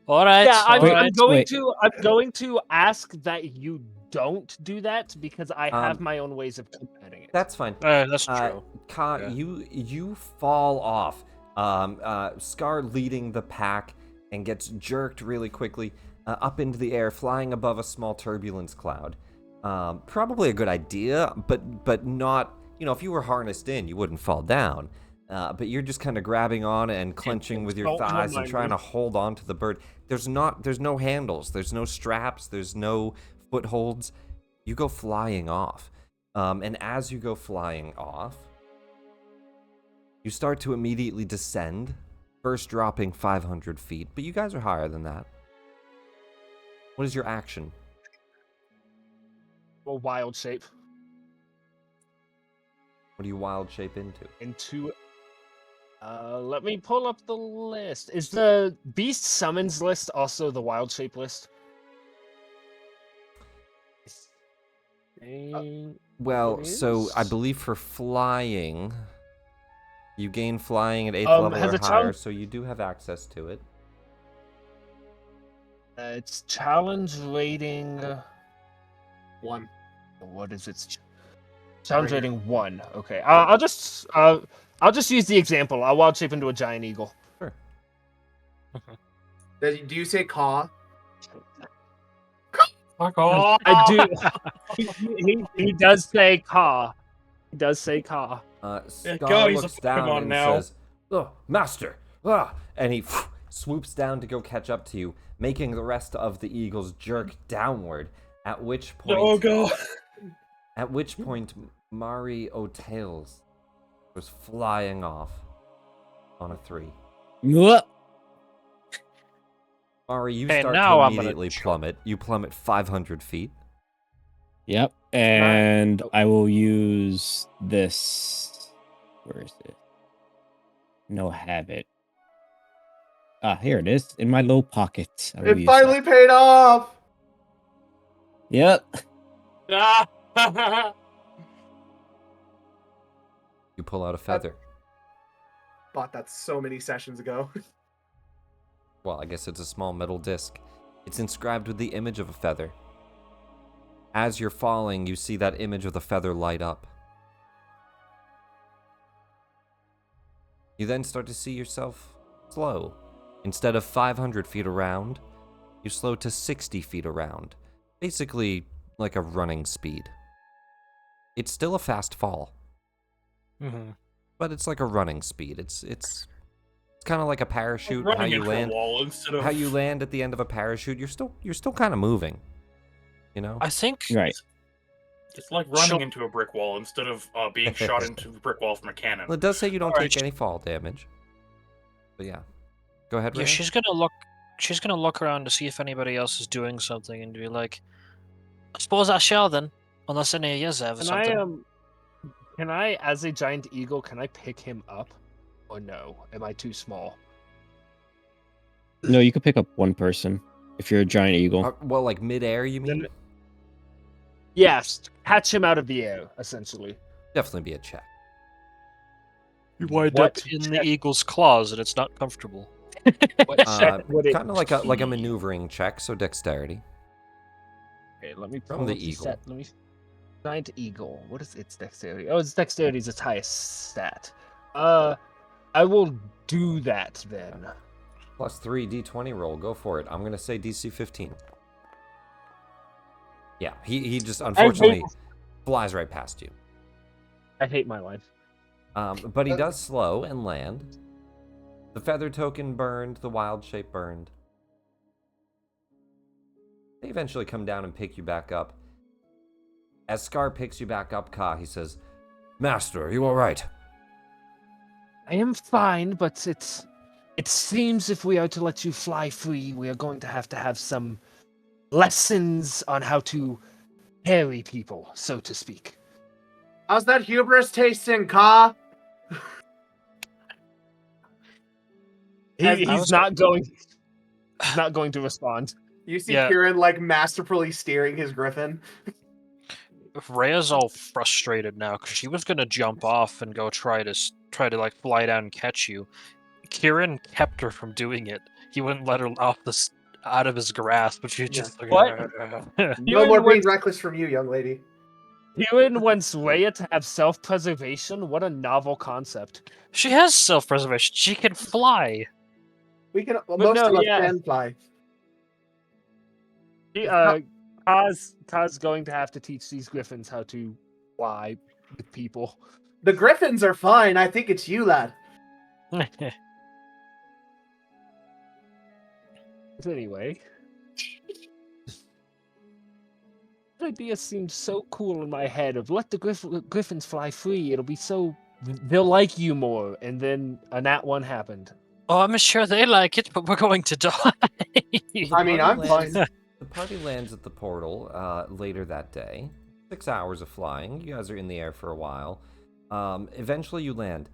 All right. Yeah, I'm, all Wait, I'm right. going wait. to. I'm going to ask that you don't do that because I have my own ways of combating it. That's fine. That's true. Ka, Yeah. you fall off. Scar leading the pack and gets jerked really quickly up into the air, flying above a small turbulence cloud. Probably a good idea, but not. You know, if you were harnessed in, you wouldn't fall down. But you're just kind of grabbing on and clenching with your Don't thighs and remind trying me. to hold on to the bird. There's no handles. There's no straps. There's no footholds. You go flying off. And as you go flying off, You start to immediately descend, first dropping 500 feet, but you guys are higher than that. What is your action? Well, wild shape What do you wild shape into? into. Let me pull up the list. Is the beast summons list also the wild shape list? Well, It so I is? believe for flying, you gain flying at 8th level has or it higher, sound- so you do have access to it. It's challenge rating. 1. What is it? Challenge Right here. rating 1. Okay. I'll just use the example. I'll wild shape into a giant eagle. Sure. Do you say caw? Fuck off! I do. he does say caw. He does say caw. Yeah, Scar go, he's a looks down Pokemon and now. says, "Oh, master!" Ah! And he swoops down to go catch up to you, making the rest of the eagles jerk downward. At which point, Oh god! Mari O'Tails was flying off on a 3. Mwah. Mari, you Hey, start now to I'm gonna immediately jump. plummet. You plummet 500 feet. Yep. And I will use this. Where is it? No, have it. Ah, here it is in my low pocket. I will It use finally that. paid off! Yep. You pull out a feather. Bought that so many sessions ago. Well, I guess it's a small metal disc. It's inscribed with the image of a feather. As you're falling, you see that image of the feather light up. You then start to see yourself slow. Instead of 500 feet around, you slow to 60 feet around. Basically, like a running speed. It's still a fast fall, but it's like a running speed. It's kind of like a parachute. Running How you into land? a wall instead of How you land at the end of a parachute? You're still kind of moving. You know. I think Right. It's like running Sure. into a brick wall instead of being shot into a brick wall from a cannon. Well, it does say you don't Alright, take any fall damage. But yeah. Go ahead, yeah, Ray. she's gonna look. She's gonna look around to see if anybody else is doing something and be like, "I suppose I shall then, unless any of you have Can something." can I, as a giant eagle, can I pick him up? Or no? Am I too small? No, you could pick up one person if you're a giant eagle. Well, like midair, you mean? Then- Yes, catch him out of the air, essentially. Definitely be a check. You wind What up in the check- eagle's claws and it's not comfortable. What check would it Kind of like a be? maneuvering check, so dexterity. Okay, let me From pull the up eagle. Stat. Let me. Giant eagle. What is its dexterity? Oh, its dexterity is its highest stat. I will do that then. Plus 3 d20 roll. Go for it. I'm going to say DC 15. Yeah, he just unfortunately flies right past you. I hate my life. But he does slow and land. The feather token burned. The wild shape burned. They eventually come down and pick you back up. As Scar picks you back up, Ka, he says, "Master, are you all right?" I am fine, but it seems if we are to let you fly free, we are going to have some lessons on how to harry people, so to speak. How's that hubris tasting, Ka? He's not going. He's not going to respond. You see Yeah. Kieran like masterfully steering his griffin. Rhea's all frustrated now because she was gonna jump off and go try to like fly down and catch you. Kieran kept her from doing it. He wouldn't let her out of his grasp, but she just like, What? No Kieran more being wants- reckless from you, young lady. Kieran wants Rhea to have self-preservation. What a novel concept. She has self-preservation. She can fly. We can But most no, of us yeah. can fly. Kaz going to have to teach these griffins how to fly with people. The griffins are fine. I think it's you, lad. But anyway. The idea seemed so cool in my head of let the griffins fly free. It'll be so they'll like you more. And then a nat 1 happened. Oh, I'm sure they like it, but we're going to die. The I mean, party I'm lands- fine. The party lands at the portal later that day. 6 hours of flying. You guys are in the air for a while. Eventually, you land.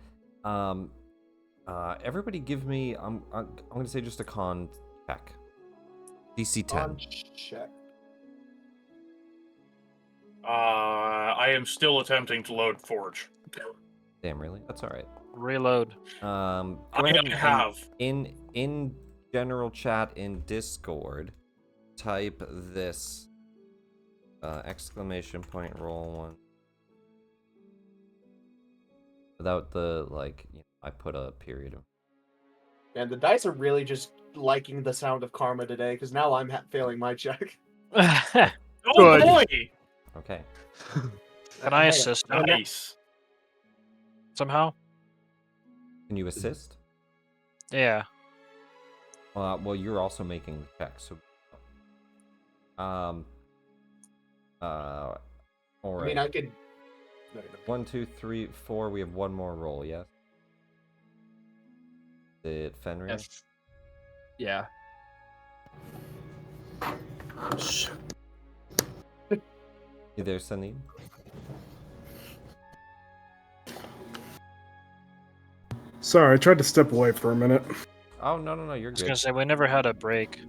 Everybody, give me. I'm going to say just a con check. DC 10. On check. I am still attempting to load Forge. Damn, really? That's all right. Reload. Go I ahead have. in general chat in Discord, type this exclamation point roll 1 without the I put a period. And the dice are really just liking the sound of karma today, because now I'm failing my check. Oh Good. boy! Okay. Can I assist him Nice. somehow? Can you assist? Yeah. Well, you're also making the check, so. All I right. mean, I could. 1, 2, 3, 4. We have one more roll. Yes. Did Fenrir? Yes. Yeah. You there, Sunny? Sorry, I tried to step away for a minute. Oh no, you're I was good. gonna say we never had a break.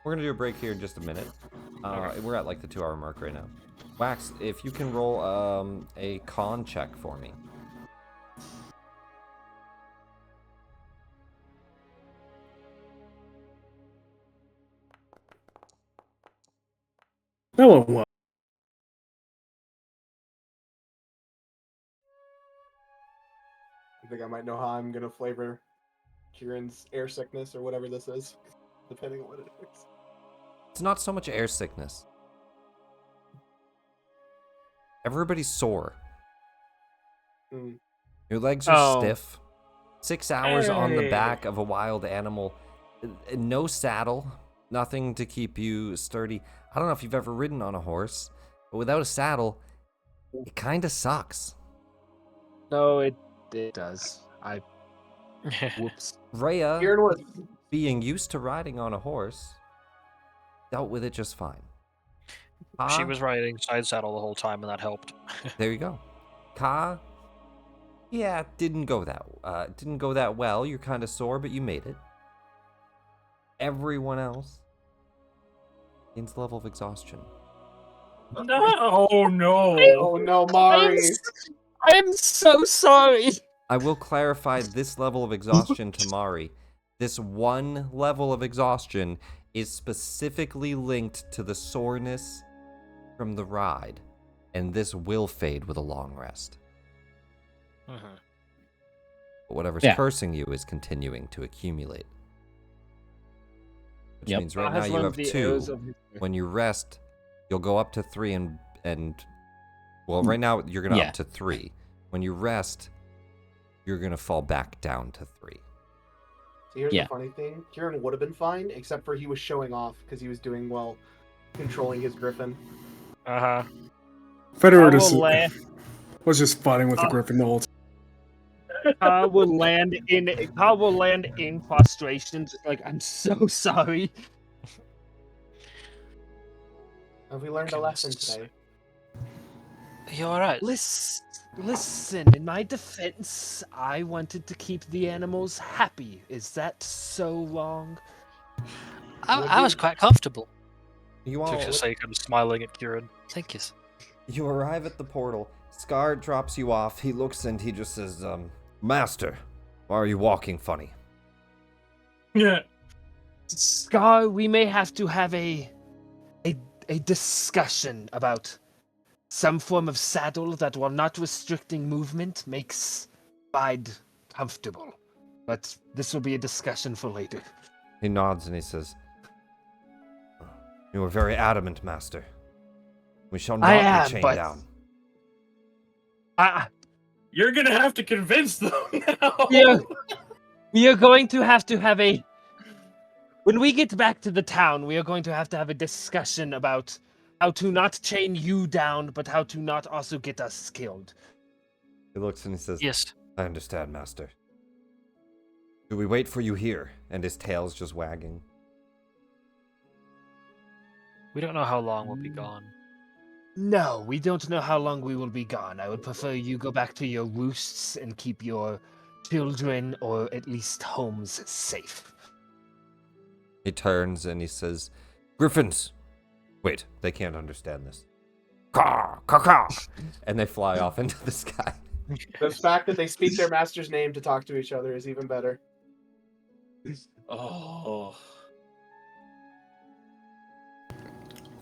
We're gonna do a break here in just a minute. We're at like the 2-hour mark right now. Wax, if you can roll a con check for me. That went well. I think I might know how I'm gonna flavor Kieran's air sickness or whatever this is, depending on what it is. It's not so much air sickness. Everybody's sore. Mm. Your legs are Oh. stiff. 6 hours on the back of a wild animal. No saddle. Nothing to keep you sturdy. I don't know if you've ever ridden on a horse, but without a saddle, it kind of sucks. No, it does. Whoops. Rhea, Kieran was. being used to riding on a horse, dealt with it just fine. She Ka, was riding side saddle the whole time, and that helped. there you go. Ka, yeah, didn't go that well. You're kind of sore, but you made it. Everyone else gains the level of exhaustion. No, oh no. Oh no, Mari! I'm so sorry. I will clarify this level of exhaustion to Mari. This one level of exhaustion is specifically linked to the soreness from the ride, and this will fade with a long rest. But whatever's cursing you is continuing to accumulate. Which means right now you have 2. When you rest, you'll go up to 3 and well, right now you're gonna up to 3. When you rest, you're gonna fall back down to 3. So here's the funny thing: Kieran would have been fine, except for he was showing off because he was doing well, controlling his griffin. Federer was land. just fighting with the griffin the whole time. I will land in frustrations. Like, I'm so sorry. Have we learned a lesson today? You alright? Listen, in my defense, I wanted to keep the animals happy. Is that so wrong? I was quite comfortable. You all, Took a second, smiling at Kieran. Thank you. you arrive at the portal. Scar drops you off. He looks and he just says, Master, why are you walking funny? Yeah. Scar, we may have to have a discussion about some form of saddle that, while not restricting movement, makes ride comfortable. But this will be a discussion for later. He nods and he says, You are very adamant, Master. We shall not be chained down. You're gonna have to convince them now. We are going to have a... When we get back to the town, we are going to have a discussion about how to not chain you down, but how to not also get us killed. He looks and he says, Yes. I understand, Master. Do we wait for you here? And his tail's just wagging. We don't know how long we'll be gone. No, we don't know how long we will be gone. I would prefer you go back to your roosts and keep your children, or at least homes, safe. He turns and he says, Griffins! Wait, they can't understand this. Caw, caw, caw! And they fly off into the sky. The fact that they speak their master's name to talk to each other is even better. Oh.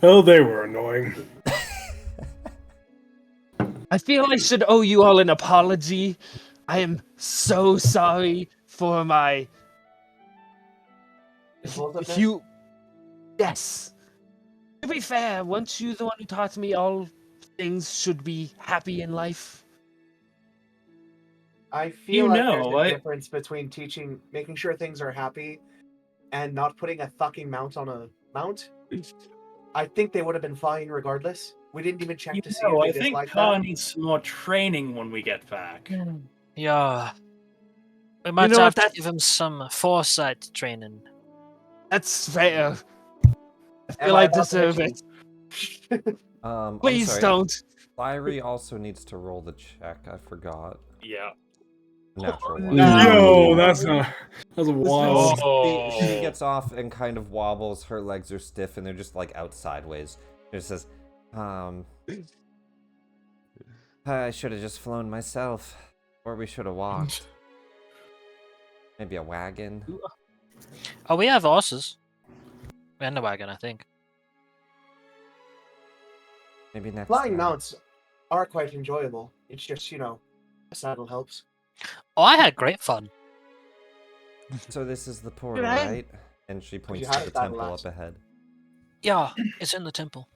Oh, they were annoying. I feel I should owe you all an apology. I am so sorry for my... Impulsiveness? You... Yes. To be fair, weren't you the one who taught me all things should be happy in life? I feel like there's a what? difference between making sure things are happy, and not putting a fucking mount on a mount. I think they would have been fine regardless. We didn't even check to see if I they think disliked Ka that. needs some more training when we get back. Yeah. We might know have what, to give him some foresight training. That's fair. I Am feel I I about to deserve hit it. I'm Please sorry. don't. Lyrie also needs to roll the check. I forgot. Yeah. Natural one. No. Yo, that's a wild. She gets off and kind of wobbles. Her legs are stiff and they're just like out sideways. It says, I should have just flown myself. Or we should have walked. Maybe a wagon. Oh, we have horses. And a wagon, I think. Maybe next Flying time. mounts are quite enjoyable. It's just, a saddle helps. Oh, I had great fun. So this is the portal, Right. right? And she points you to had the it that temple last. up ahead. Yeah, it's in the temple.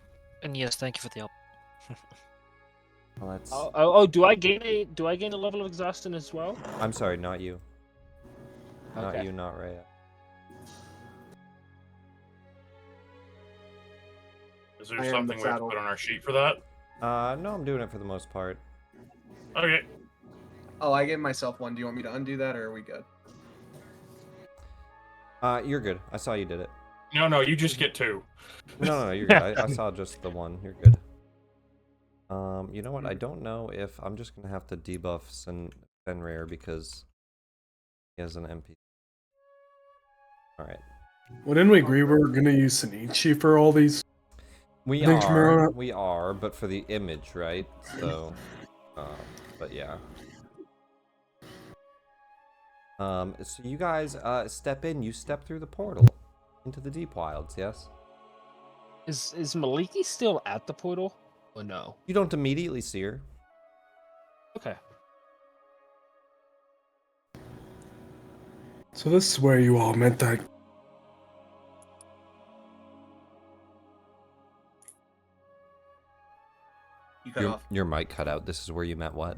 And yes, thank you for the help. Well, that's... Do I gain a level of exhaustion as well? I'm sorry, not you. Not Okay. you, not Rhea. Is there I am something the we have to saddle. put on our sheet for that? No, I'm doing it for the most part. Okay. Oh, I gave myself one. Do you want me to undo that, or are we good? You're good. I saw you did it. No, you just get 2. No, you're good. I saw just the one. You're good. You know what? I don't know if I'm just gonna have to debuff Fenrir because he has an MP. All right. Well, didn't we agree we're gonna use Sanichi for all these? We Thanks, Mara. are, but for the image, right? So, but yeah. So you guys step in. You step through the portal into the deep wilds. Yes. Is Maliki still at the portal? Or no? You don't immediately see her. Okay. So this is where you all met that. You cut off. Your mic cut out. This is where you met what?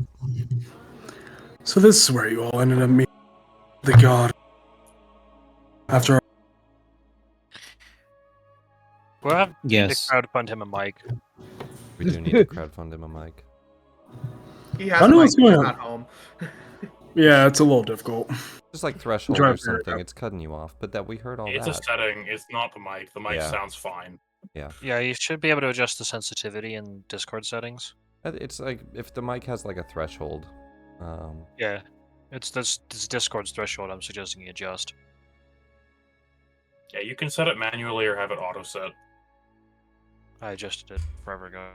So this is where you all ended up meeting the god. After We'll have Yes. to crowdfund him a mic. We do need to crowdfund him a mic. He has I a know mic, what's he's going on. not home. Yeah, it's a little difficult. Just like threshold trying or to figure it something. out. It's cutting you off. But that we heard all It's that. a setting. It's not the mic. The mic Yeah. sounds fine. Yeah, you should be able to adjust the sensitivity in Discord settings. It's like if the mic has like a threshold. Yeah, it's this Discord's threshold. I'm suggesting you adjust. Yeah, you can set it manually or have it auto set. I adjusted it forever ago.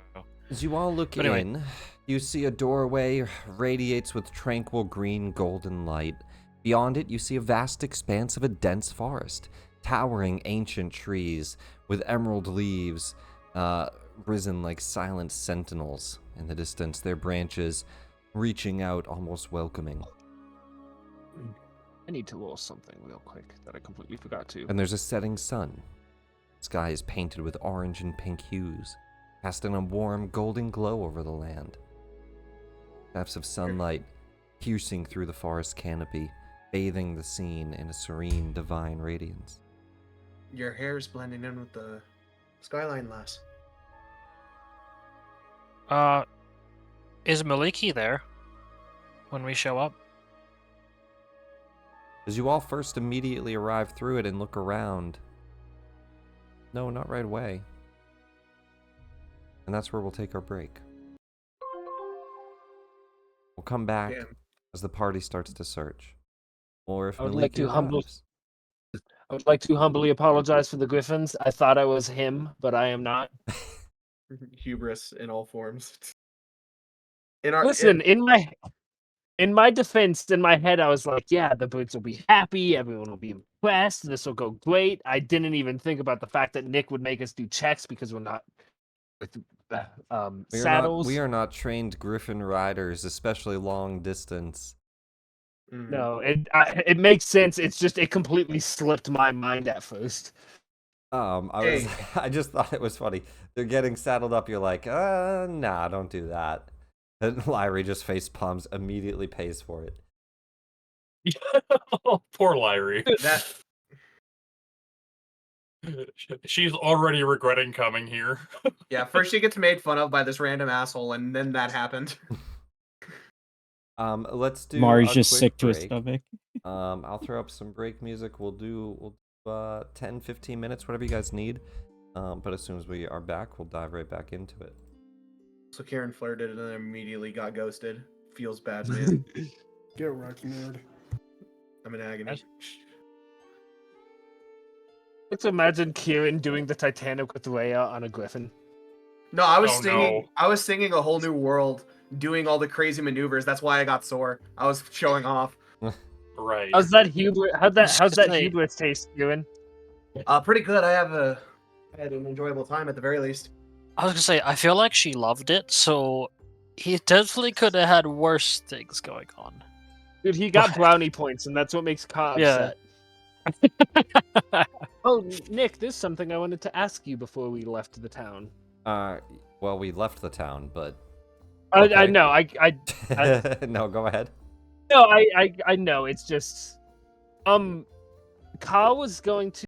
As you all look But anyway. in, you see a doorway radiates with tranquil green golden light. Beyond it, you see a vast expanse of a dense forest, towering ancient trees with emerald leaves risen like silent sentinels in the distance, their branches reaching out almost welcoming. I need to roll something real quick that I completely forgot to. And there's a setting sun. The sky is painted with orange and pink hues, casting a warm golden glow over the land. Shafts of sunlight piercing through the forest canopy, bathing the scene in a serene, divine radiance. Your hair's blending in with the skyline, lass. Is Maliki there when we show up? As you all first immediately arrive through it and look around. No, not right away. And that's where we'll take our break. We'll come back Damn. as the party starts to search. Or if I would like to Maliki arrives. I would like to humbly apologize for the Griffins. I thought I was him, but I am not. Hubris in all forms. In our Listen, in my defense, in my head, I was like, yeah, the birds will be happy, everyone will be impressed, this will go great. I didn't even think about the fact that Nick would make us do checks because we're not with saddles. We are not trained griffin riders, especially long distance. No, it makes sense. It's just it completely slipped my mind at first. Hey. I just thought it was funny. They're getting saddled up. You're like, nah, don't do that. And Lyrie just face palms, immediately pays for it. Oh, poor Lyrie. That She's already regretting coming here. yeah, first she gets made fun of by this random asshole, and then that happened. Let's do Mari's a just quick sick to his break. stomach. I'll throw up some break music. We'll do 10, 15 minutes, whatever you guys need. But as soon as we are back, we'll dive right back into it. So Karen flirted and then immediately got ghosted. Feels bad, man. Get wrecked, nerd. I'm in agony. Let's imagine Kieran doing the Titanic with Leia on a griffin. No, I was Oh, singing. no. I was singing A Whole New World, doing all the crazy maneuvers. That's why I got sore. I was showing off. Right. How's that hubris? How's that say- hubris taste, Kieran? Pretty good. I had an enjoyable time at the very least. I was gonna say, I feel like she loved it, so he definitely could have had worse things going on. Dude, he got brownie points, and that's what makes Ka Yeah. upset. Oh, Nick, there's something I wanted to ask you before we left the town. Well, we left the town, but I okay. know. I No, go ahead. no. I know. It's just Ka was going to.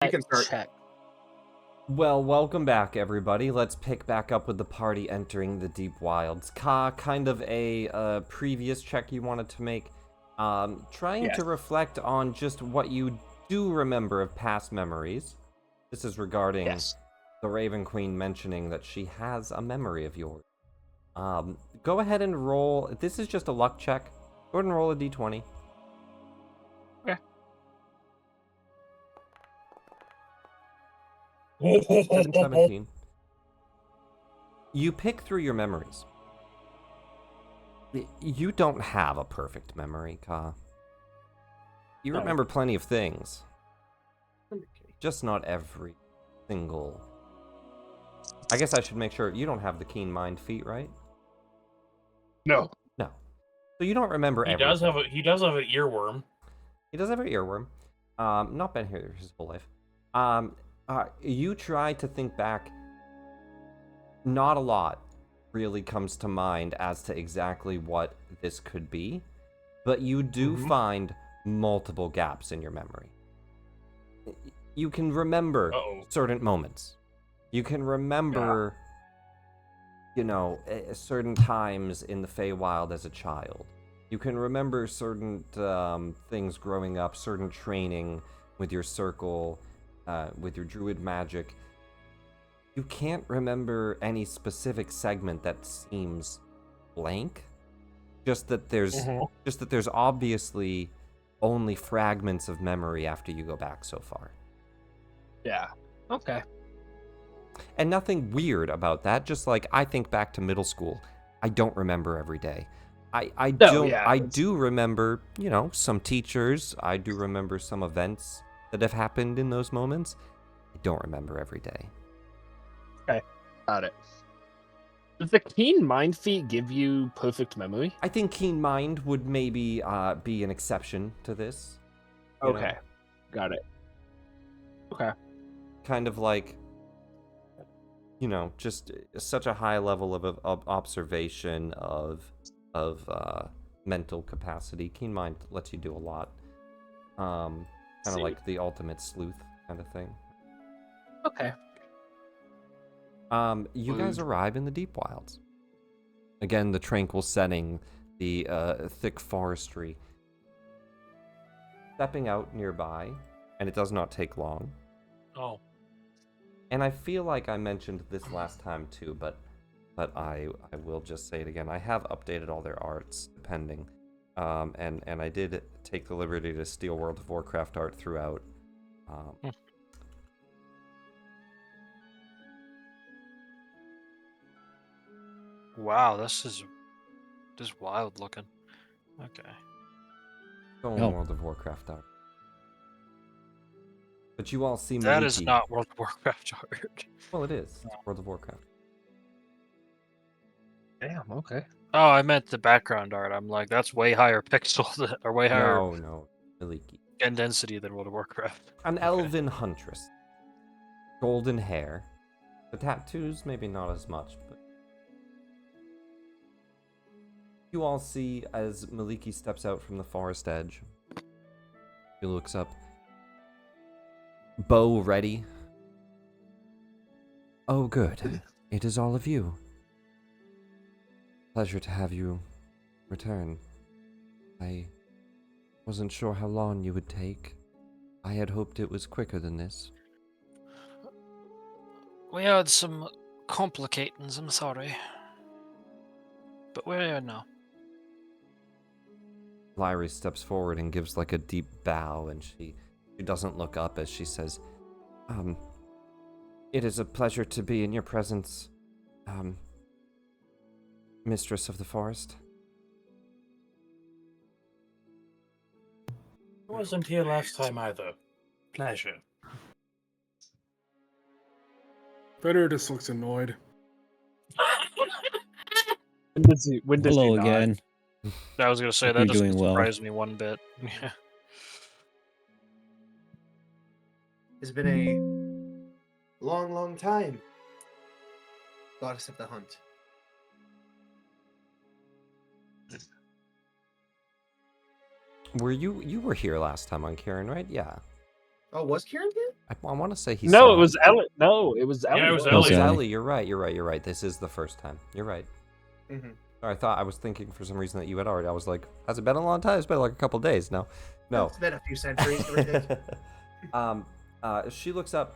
You can start. Check. Well, welcome back, everybody. Let's pick back up with the party entering the deep wilds. Ka, kind of a previous check you wanted to make. Trying Yes. to reflect on just what you do remember of past memories. This is regarding Yes. the Raven Queen mentioning that she has a memory of yours. Go ahead and roll. This is just a luck check. Go ahead and roll a d20. Okay. 17. You pick through your memories. You don't have a perfect memory, Ka. You No. remember plenty of things. Just not every single... I guess I should make sure you don't have the keen mind feat, right? No. No. So you don't remember He everything. He does have an earworm. He does have an earworm. Not been here his whole life. You try to think back. Not a lot really comes to mind as to exactly what this could be, but you do find multiple gaps in your memory. You can remember certain moments. You can remember, certain times in the Feywild as a child. You can remember certain things growing up, certain training with your circle, with your druid magic. You can't remember any specific segment that seems blank. Just that there's obviously only fragments of memory after you go back so far. Yeah. Okay. And nothing weird about that. Just like I think back to middle school, I don't remember every day. I do remember, some teachers. I do remember some events that have happened in those moments. I don't remember every day. Okay. Got it. Does the keen mind feat give you perfect memory? I think keen mind would maybe be an exception to this. you know? Okay. Got it. Okay. Kind of like, just such a high level of observation of mental capacity. Keen mind lets you do a lot. Kind of like the ultimate sleuth kind of thing. Okay. You guys arrive in the deep wilds. Again, the tranquil setting, the thick forestry. Stepping out nearby, and it does not take long. Oh. And I feel like I mentioned this last time too, but I will just say it again. I have updated all their arts, depending. And I did take the liberty to steal World of Warcraft art throughout. Wow, this is wild looking. Okay. Stolen World of Warcraft art. But you all see That Maliki. is not World of Warcraft art. Well, it is. It's World of Warcraft. Damn. Okay. Oh, I meant the background art. I'm like, that's way higher pixel or way higher No, Maliki. skin density than World of Warcraft. An elven huntress. Golden hair. The tattoos, maybe not as much, but... You all see as Maliki steps out from the forest edge. He looks up. Bow ready. Oh, good. It is all of you. Pleasure to have you return. I wasn't sure how long you would take. I had hoped it was quicker than this. We had some complicatings, I'm sorry. But we're here now. Lyrie steps forward and gives like a deep bow, and she doesn't look up as she says, it is a pleasure to be in your presence, Mistress of the Forest. I wasn't here last time either. Pleasure. Better just looks annoyed. When does Hello he not? again. I was gonna say Hope that you're doesn't doing well. surprise me one bit. Yeah. It's been a long, long time. Goddess of the Hunt. Were you were here last time on Karen, right? Yeah. Oh, was Kieran here? I want to say he No, saw it was Ellie. No, it was Ellie. Yeah, it was Oh, it's Ellie. Ellie. You're right. You're right. This is the first time. You're right. Mm-hmm. I was thinking for some reason that you had already. I was like, has it been a long time? It's been like a couple days. No. It's been a few centuries. Give or take. She looks up,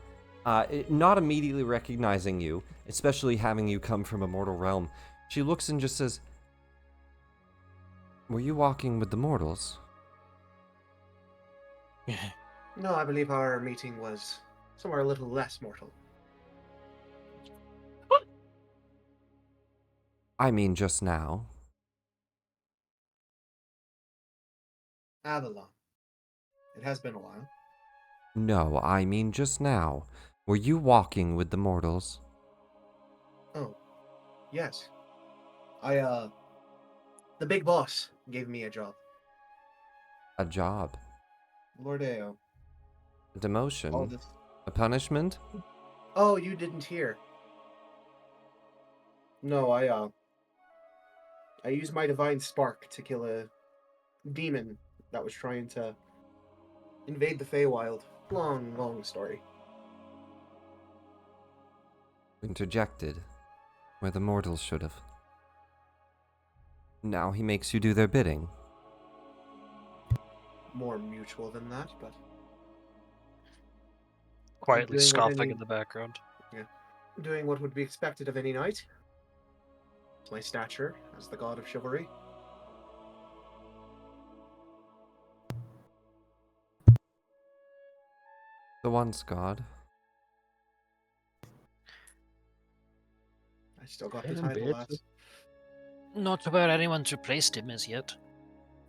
not immediately recognizing you, especially having you come from a mortal realm. She looks and just says, "Were you walking with the mortals?" No, I believe our meeting was somewhere a little less mortal. I mean, just now. Avalon. It has been a while. No, I mean just now. Were you walking with the mortals? Oh, yes. The big boss gave me a job. A job? Lordeo. A All demotion? this. A punishment? Oh, you didn't hear. No, I used my divine spark to kill a demon that was trying to invade the Feywild. Long, long story. Interjected. Where the mortals should have. Now he makes you do their bidding. More mutual than that, but Quietly doing what scoffing any- in the background. doing what would be expected of any knight. My stature as the god of chivalry. The once god. I still got the Damn, title, bitch. lads. Not where anyone's replaced him as yet.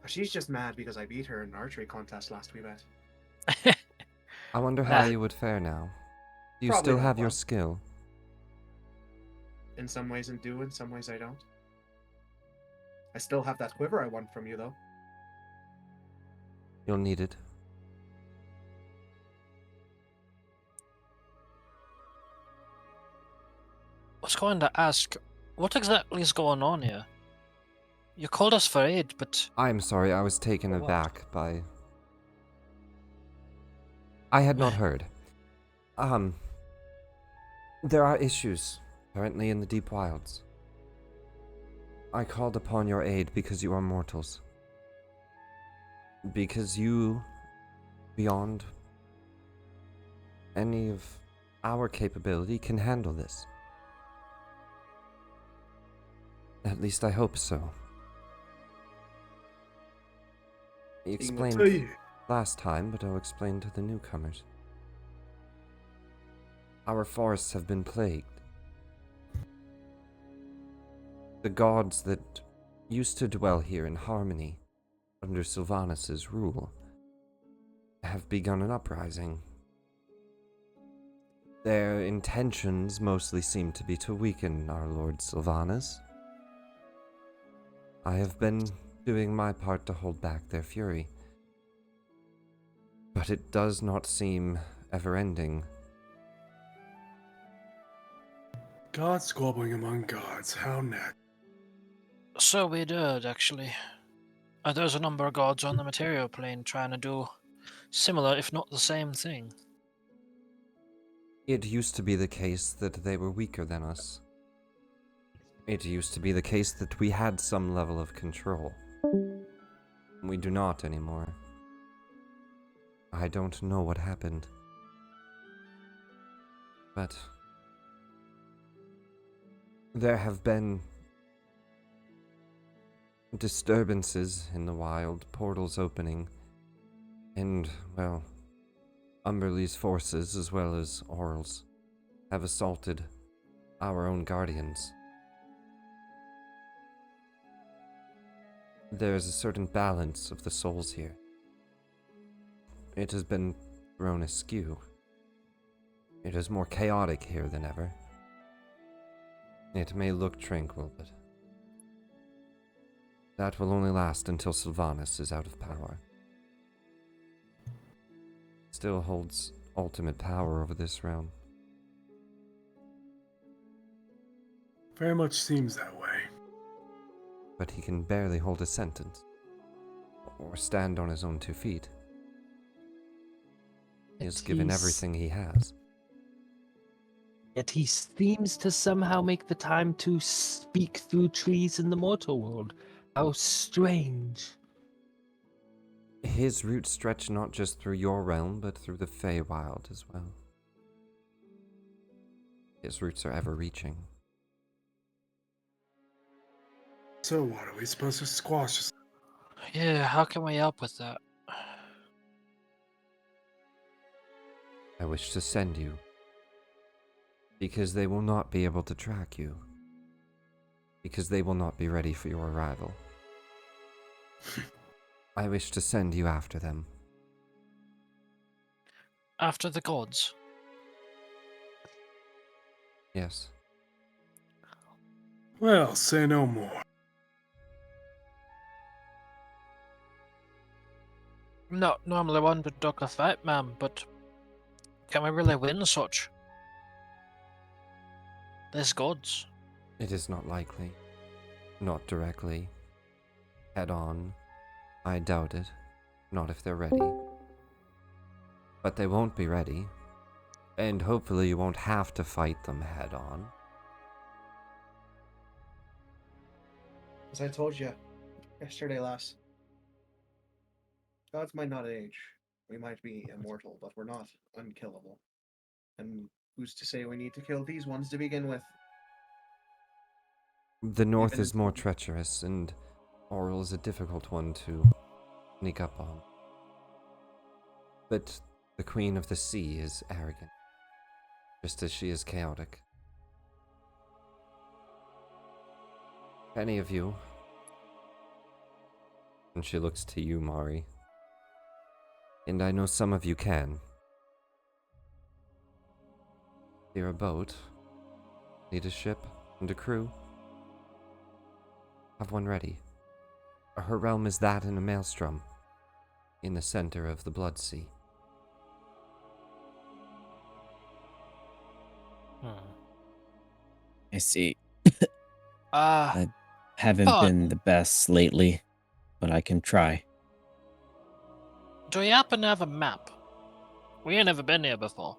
She's just mad because I beat her in an archery contest last we bet. I wonder how Ah. you would fare now. Do you Probably still not have your well. skill? In some ways I do, in some ways I don't. I still have that quiver I won from you, though. You'll need it. I was going to ask, what exactly is going on here? You called us for aid, but I'm sorry, I was taken For what? aback by... I had not heard. There are issues currently in the deep wilds. I called upon your aid because you are mortals. Because you, beyond any of our capability, can handle this. At least I hope so. He explained last time, but I'll explain to the newcomers. Our forests have been plagued. The gods that used to dwell here in harmony under Sylvanus' rule have begun an uprising. Their intentions mostly seem to be to weaken our Lord Sylvanus. I have been doing my part to hold back their fury, but it does not seem ever-ending. God squabbling among gods, how net. so we did, actually. There's a number of gods on the material plane trying to do similar, if not the same thing. It used to be the case that they were weaker than us. It used to be the case that we had some level of control. We do not anymore. I don't know what happened. But there have been disturbances in the wild, portals opening, and, well, Umberlee's forces, as well as Orl's, have assaulted our own guardians. There is a certain balance of the souls here. It has been thrown askew. It is more chaotic here than ever. It may look tranquil, but that will only last until Sylvanus is out of power. Still holds ultimate power over this realm. Very much seems that way. But he can barely hold a sentence, or stand on his own 2 feet. He has given everything he has. Yet he seems to somehow make the time to speak through trees in the mortal world. How strange. His roots stretch not just through your realm, but through the Feywild as well. His roots are ever-reaching. So what, are we supposed to squash this? Yeah, how can we help with that? I wish to send you, because they will not be able to track you, because they will not be ready for your arrival. I wish to send you after them. After the gods. Yes. Well, say no more. I'm not normally one to duck a fight, ma'am, but can we really win such? There's gods. It is not likely. Not directly. Head on. I doubt it. Not if they're ready. But they won't be ready. And hopefully you won't have to fight them head on. As I told you yesterday, lass. Gods might not age. We might be immortal, but we're not unkillable. And who's to say we need to kill these ones to begin with? The north Even is if- more treacherous, and Oral is a difficult one to sneak up on. But the Queen of the Sea is arrogant, just as she is chaotic. Any of you, and she looks to you, Mari, and I know some of you can. Steer a boat, need a ship and a crew. Have one ready. Her realm is that in a maelstrom, in the center of the Blood Sea. I see. Ah, Haven't Fun. been the best lately, but I can try. do you happen to have a map? We ain't never been here before.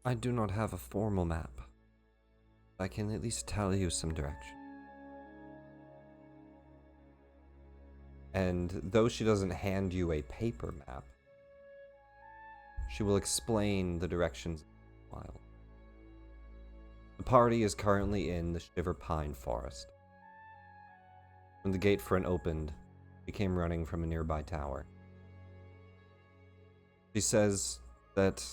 I do not have a formal map. I can at least tell you some direction. And though she doesn't hand you a paper map, she will explain the directions in a while. The party is currently in the Shiver Pine Forest. When the gate front opened, she came running from a nearby tower. She says that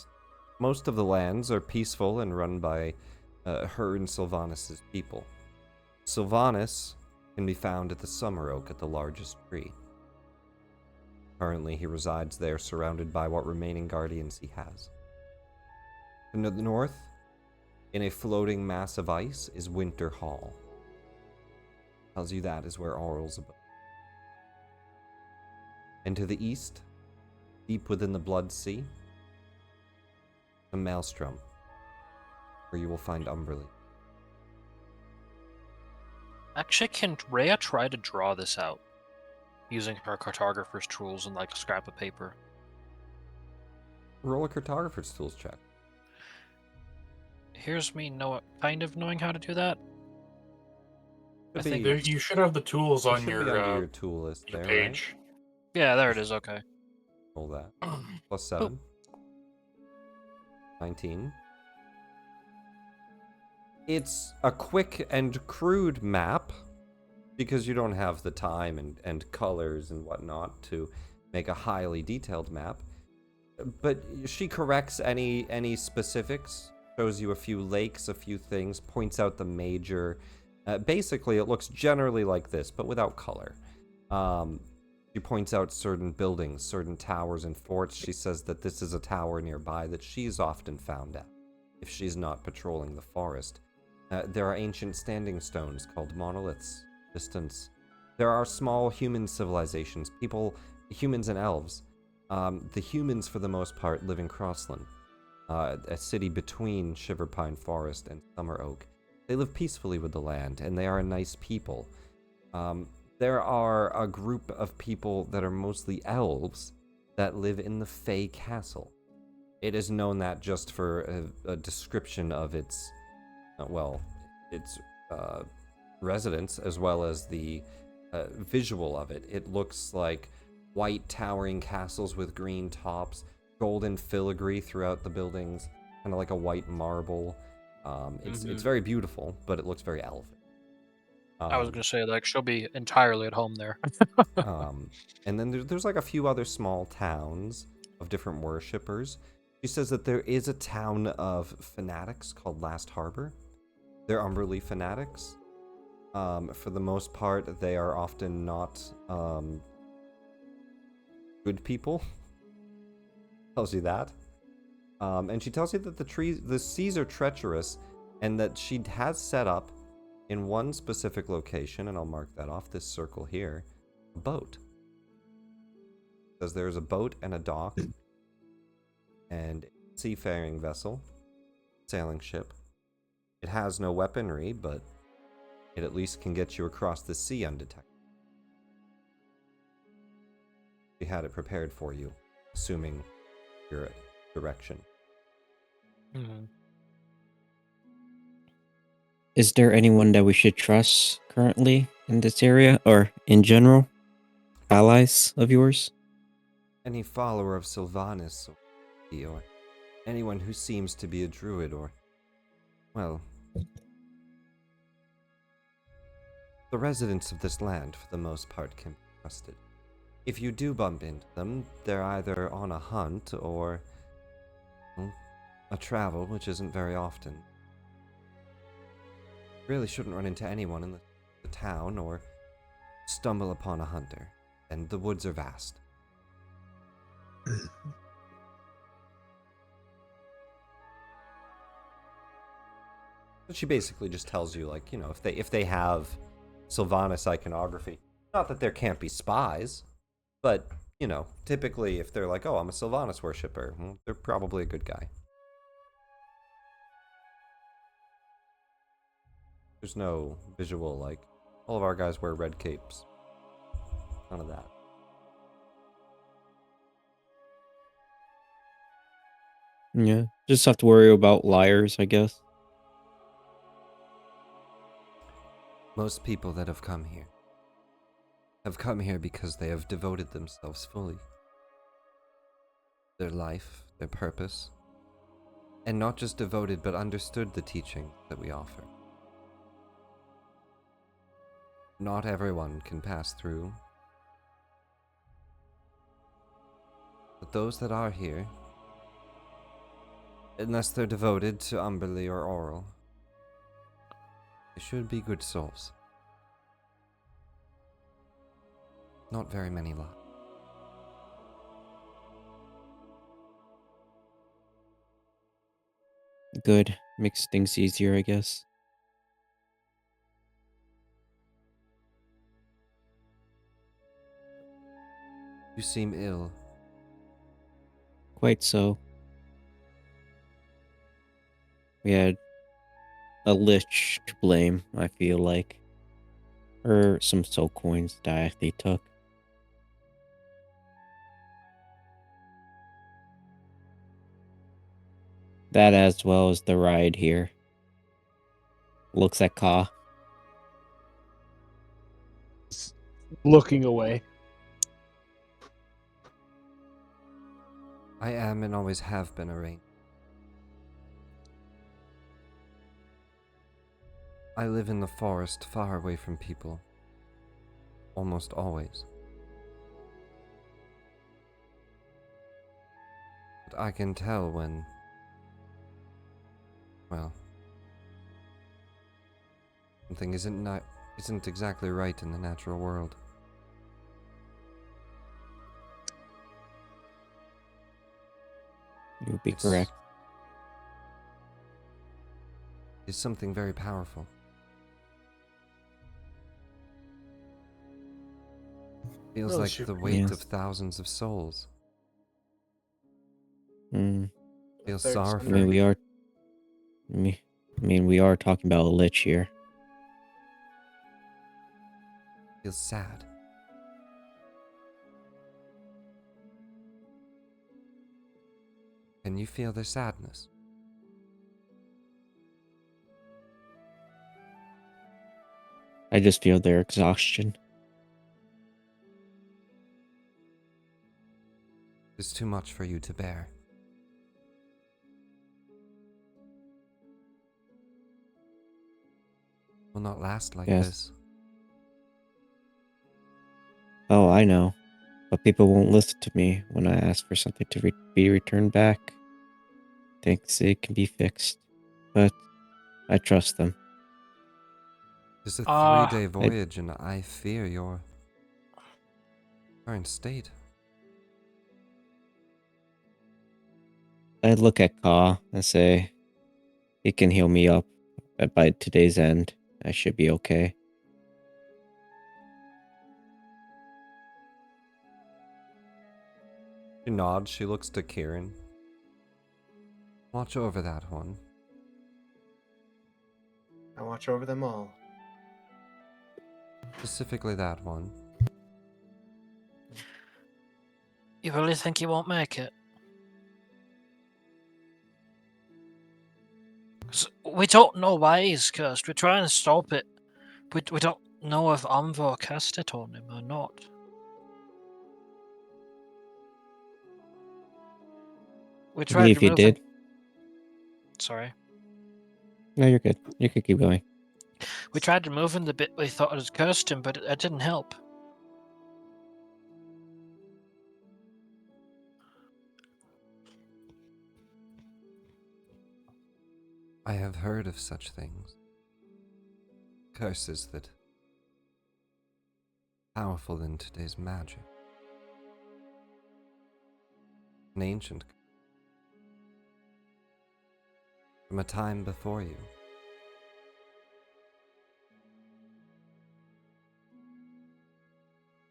most of the lands are peaceful and run by her and Sylvanas' people. Sylvanas can be found at the Summer Oak at the largest tree. Currently, he resides there surrounded by what remaining guardians he has. To the north, in a floating mass of ice, is Winter Hall. Tells you that is where Aural's abode. And to the east, deep within the Blood Sea, the Maelstrom, where you will find Umberly. Actually, can Rhea try to draw this out using her cartographer's tools and like a scrap of paper? Roll a cartographer's tools check. Here's me kind of knowing how to do that. I Should think be- You should have the tools it on should be your, under your tool list your there, page. Yeah, there it is. Okay. right? Roll that. Plus 7. 19. It's a quick and crude map because you don't have the time and colors and whatnot to make a highly detailed map. But she corrects any specifics, shows you a few lakes, a few things, points out the major. Basically, it looks generally like this, but without color. She points out certain buildings, certain towers and forts. She says that this is a tower nearby that she's often found at, if she's not patrolling the forest. There are ancient standing stones called monoliths. Distance. There are small human civilizations, humans and elves. The humans, for the most part, live in Crossland, a city between Shiverpine Forest and Summer Oak. They live peacefully with the land, and they are a nice people. there are a group of people that are mostly elves that live in the Fey Castle. It is known that just for a description of its, its residents, as well as the visual of it. It looks like white towering castles with green tops, golden filigree throughout the buildings, kind of like a white marble. It's very beautiful, but it looks very elven. I was going to say, like, she'll be entirely at home there. And then there's like a few other small towns of different worshippers. She says that there is a town of fanatics called Last Harbor. They're Umberly fanatics. For the most part, they are often not good people. Tells you that. And she tells you that the seas are treacherous, and that she has set up in one specific location, and I'll mark that off, this circle here, a boat. Says there's a boat and a dock, and a seafaring vessel, sailing ship. It has no weaponry, but it at least can get you across the sea undetected. She had it prepared for you, assuming your direction. Mm-hmm. Is there anyone that we should trust currently in this area, or in general? Allies of yours? Any follower of Sylvanas, or anyone who seems to be a druid, or, well, the residents of this land, for the most part, can be trusted. If you do bump into them, they're either on a hunt or a travel, which isn't very often. Really shouldn't run into anyone in the town or stumble upon a hunter, and the woods are vast. She basically just tells you, like, you know, if they have Sylvanas iconography, not that there can't be spies, but, you know, typically if they're like, oh, I'm a Sylvanas worshipper, well, they're probably a good guy. There's no visual, like, all of our guys wear red capes. None of that. Yeah, just have to worry about liars, I guess. Most people that have come here because they have devoted themselves fully. Their life, their purpose, and not just devoted but understood the teaching that we offer. Not everyone can pass through, but those that are here, unless they're devoted to Umberly or Oral, they should be good souls. Not very many left. Good. Makes things easier, I guess. You seem ill. Quite so. We had a lich to blame, I feel like. Or some soul coins that they took. That as well as the ride here. Looks at Ka. Looking away. I am and always have been a rain. I live in the forest, far away from people. Almost always. But I can tell when, well, something isn't exactly right in the natural world. You would be correct. It's something very powerful. Feels like the weight of thousands of souls. Feels sorrowful. I mean, we are talking about a lich here. Feels sad. Can you feel their sadness? I just feel their exhaustion. It's too much for you to bear. Will not last like Yes. this. Oh, I know. But people won't listen to me when I ask for something to be returned back. Thinks it can be fixed. But I trust them. It's a Ah, 3-day voyage, and I fear your current state. I look at Ka and say, he can heal me up. But by today's end, I should be okay. She nods, she looks to Kieran. Watch over that one. I watch over them all. Specifically that one. You really think he won't make it? 'Cause we don't know why he's cursed. We're trying to stop it. We don't know if Aumvor cast it on him or not. We I tried believe you removing... did. Sorry. No, you're good. You can keep going. We tried removing the bit we thought had cursed him, but it didn't help. I have heard of such things. Curses that powerful than today's magic. An ancient from a time before you.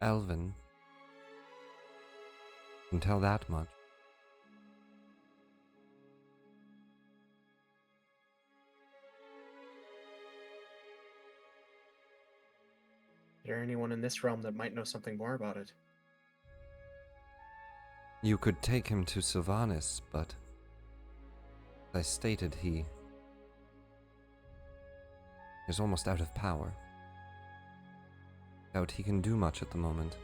Elven can tell that much. Is there anyone in this realm that might know something more about it? You could take him to Sylvanas, but as I stated, he is almost out of power. Doubt he can do much at the moment.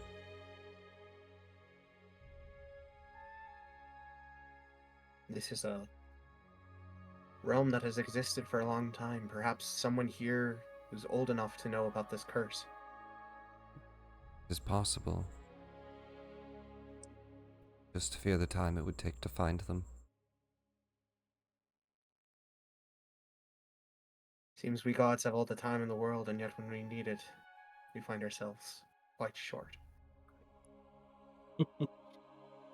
This is a realm that has existed for a long time. Perhaps someone here who's old enough to know about this curse. It is possible. Just fear the time it would take to find them. Seems we gods have all the time in the world, and yet when we need it, we find ourselves quite short.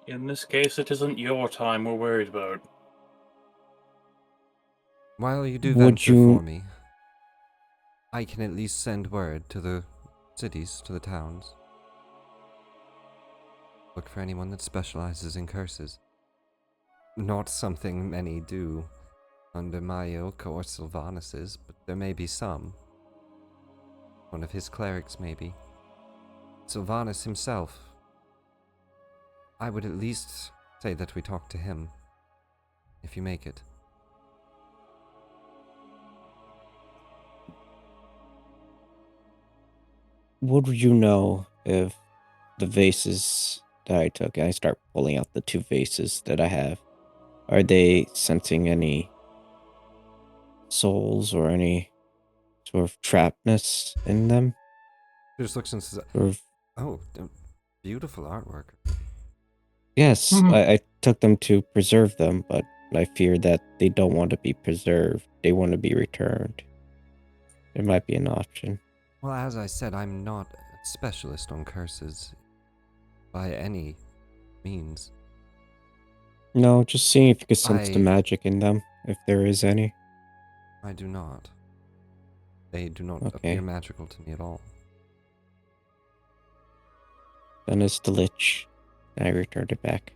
In this case, it isn't your time we're worried about. While you do Would venture you- for me, I can at least send word to the cities, to the towns. Look for anyone that specializes in curses. Not something many do under my ilk or Sylvanas's, but there may be some. One of his clerics, maybe. Sylvanas himself. I would at least say that we talk to him, if you make it. Would you know if the vases that I took, and I start pulling out the 2 vases that I have, are they sensing any souls or any sort of trapness in them? He just looks and says, Sort of, oh, beautiful artwork. yes, Mhm. I took them to preserve them, but I fear that they don't want to be preserved. They want to be returned. There might be an option. Well, as I said, I'm not a specialist on curses by any means. No, just seeing if you could sense the I- magic in them, if there is any. I do not. They do not Okay. appear magical to me at all. Then it's the lich. I returned it back.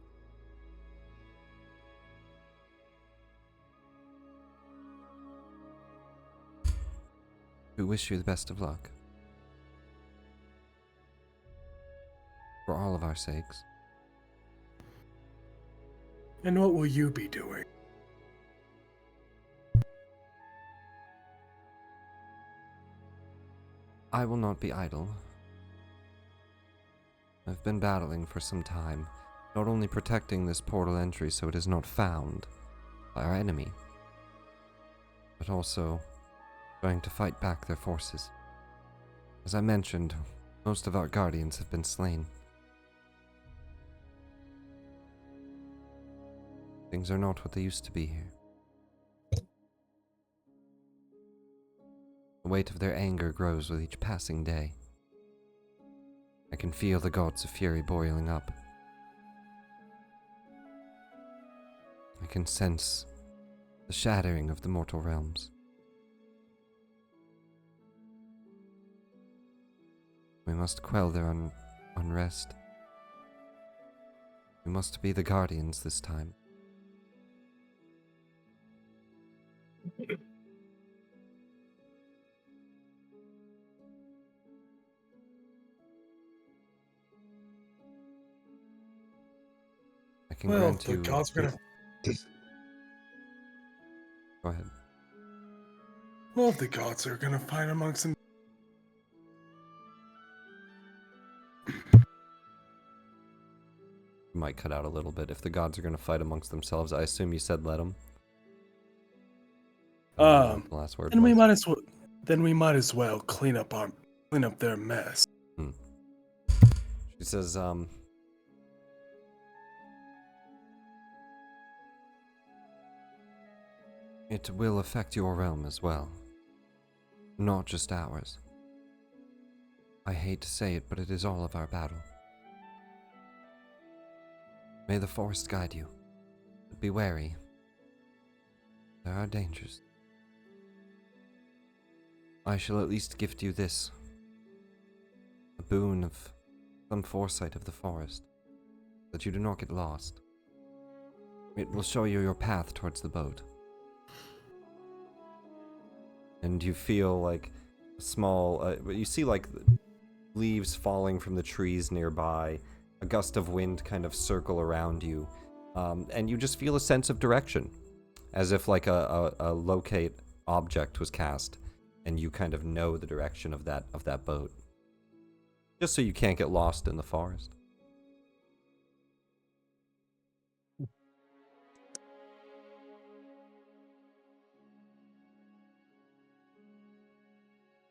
We wish you the best of luck. For all of our sakes. And what will you be doing? I will not be idle. I've been battling for some time, not only protecting this portal entry so it is not found by our enemy, but also trying to fight back their forces. As I mentioned, most of our guardians have been slain. Things are not what they used to be here. The weight of their anger grows with each passing day. I can feel the gods of fury boiling up. I can sense the shattering of the mortal realms. We must quell their unrest. We must be the guardians this time. I can Well, grant the you... gods are gonna. Go ahead. Well, if the gods are gonna fight amongst them. Might cut out a little bit. If the gods are going to fight amongst themselves, I assume you said let them. The last word. And we might as well. Then we might as well clean up their mess. She says, it will affect your realm as well. Not just ours. I hate to say it, but it is all of our battle. May the forest guide you, but be wary. There are dangers. I shall at least gift you this. A boon of some foresight of the forest, that you do not get lost. It will show you your path towards the boat. And you feel like a small, you see like leaves falling from the trees nearby, a gust of wind kind of circle around you, and you just feel a sense of direction, as if like a locate object was cast, and you kind of know the direction of that boat, just so you can't get lost in the forest.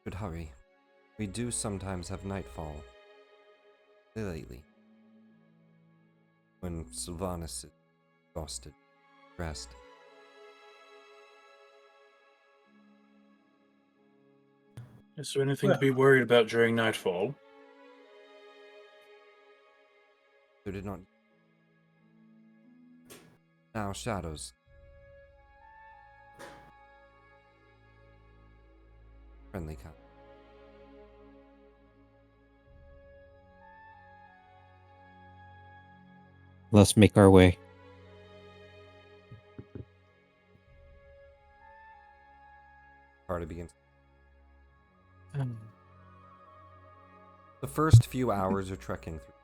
Should hurry. We do sometimes have nightfall. Lately. When Sylvanas is exhausted, rest. Is there anything to be worried about during nightfall? There did not. Now shadows. Friendly kind. Let's make our way. Party begins. The first few hours are trekking through.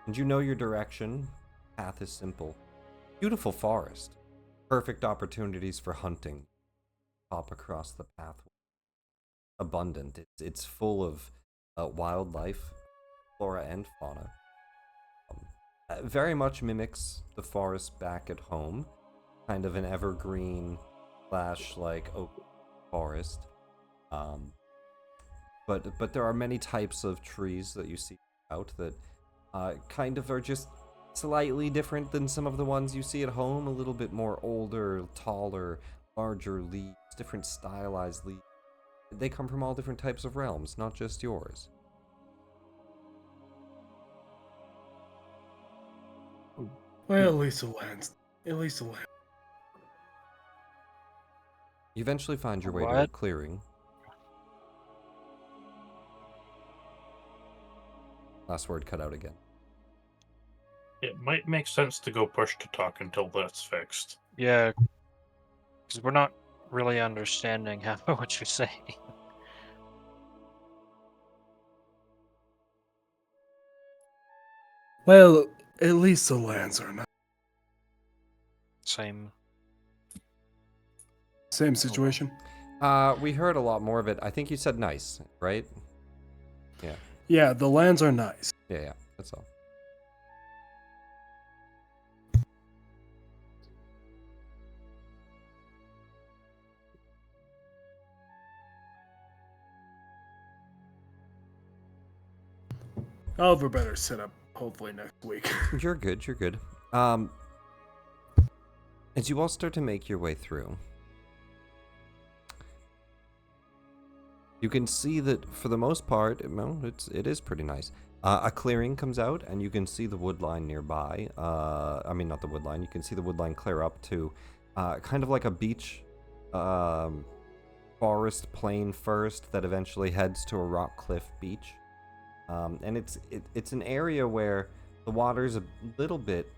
And you know your direction. Path is simple. Beautiful forest. Perfect opportunities for hunting. Hop across the path. Abundant. It's full of wildlife, flora and fauna. Very much mimics the forest back at home. Kind of an evergreen / like oak forest. But there are many types of trees that you see out that kind of are just slightly different than some of the ones you see at home. A little bit more older, taller, larger leaves, different stylized leaves. They come from all different types of realms, not just yours. Well, at least the land. You eventually find your way to a What? clearing. Last word cut out again. It might make sense to go push to talk until that's fixed. Yeah, because we're not really understanding half of what you're saying. Well, at least the lands are nice. Same. Same situation. We heard a lot more of it. I think you said nice, right? Yeah, the lands are nice. Yeah, that's all. I'll have a better setup hopefully next week. You're good, you're good. As you all start to make your way through, you can see that for the most part, well, it is pretty nice. A clearing comes out, and you can see the wood line nearby. I mean, not the wood line. You can see the wood line clear up to kind of like a beach, forest plain first that eventually heads to a rock cliff beach. And it's an area where the water's a little bit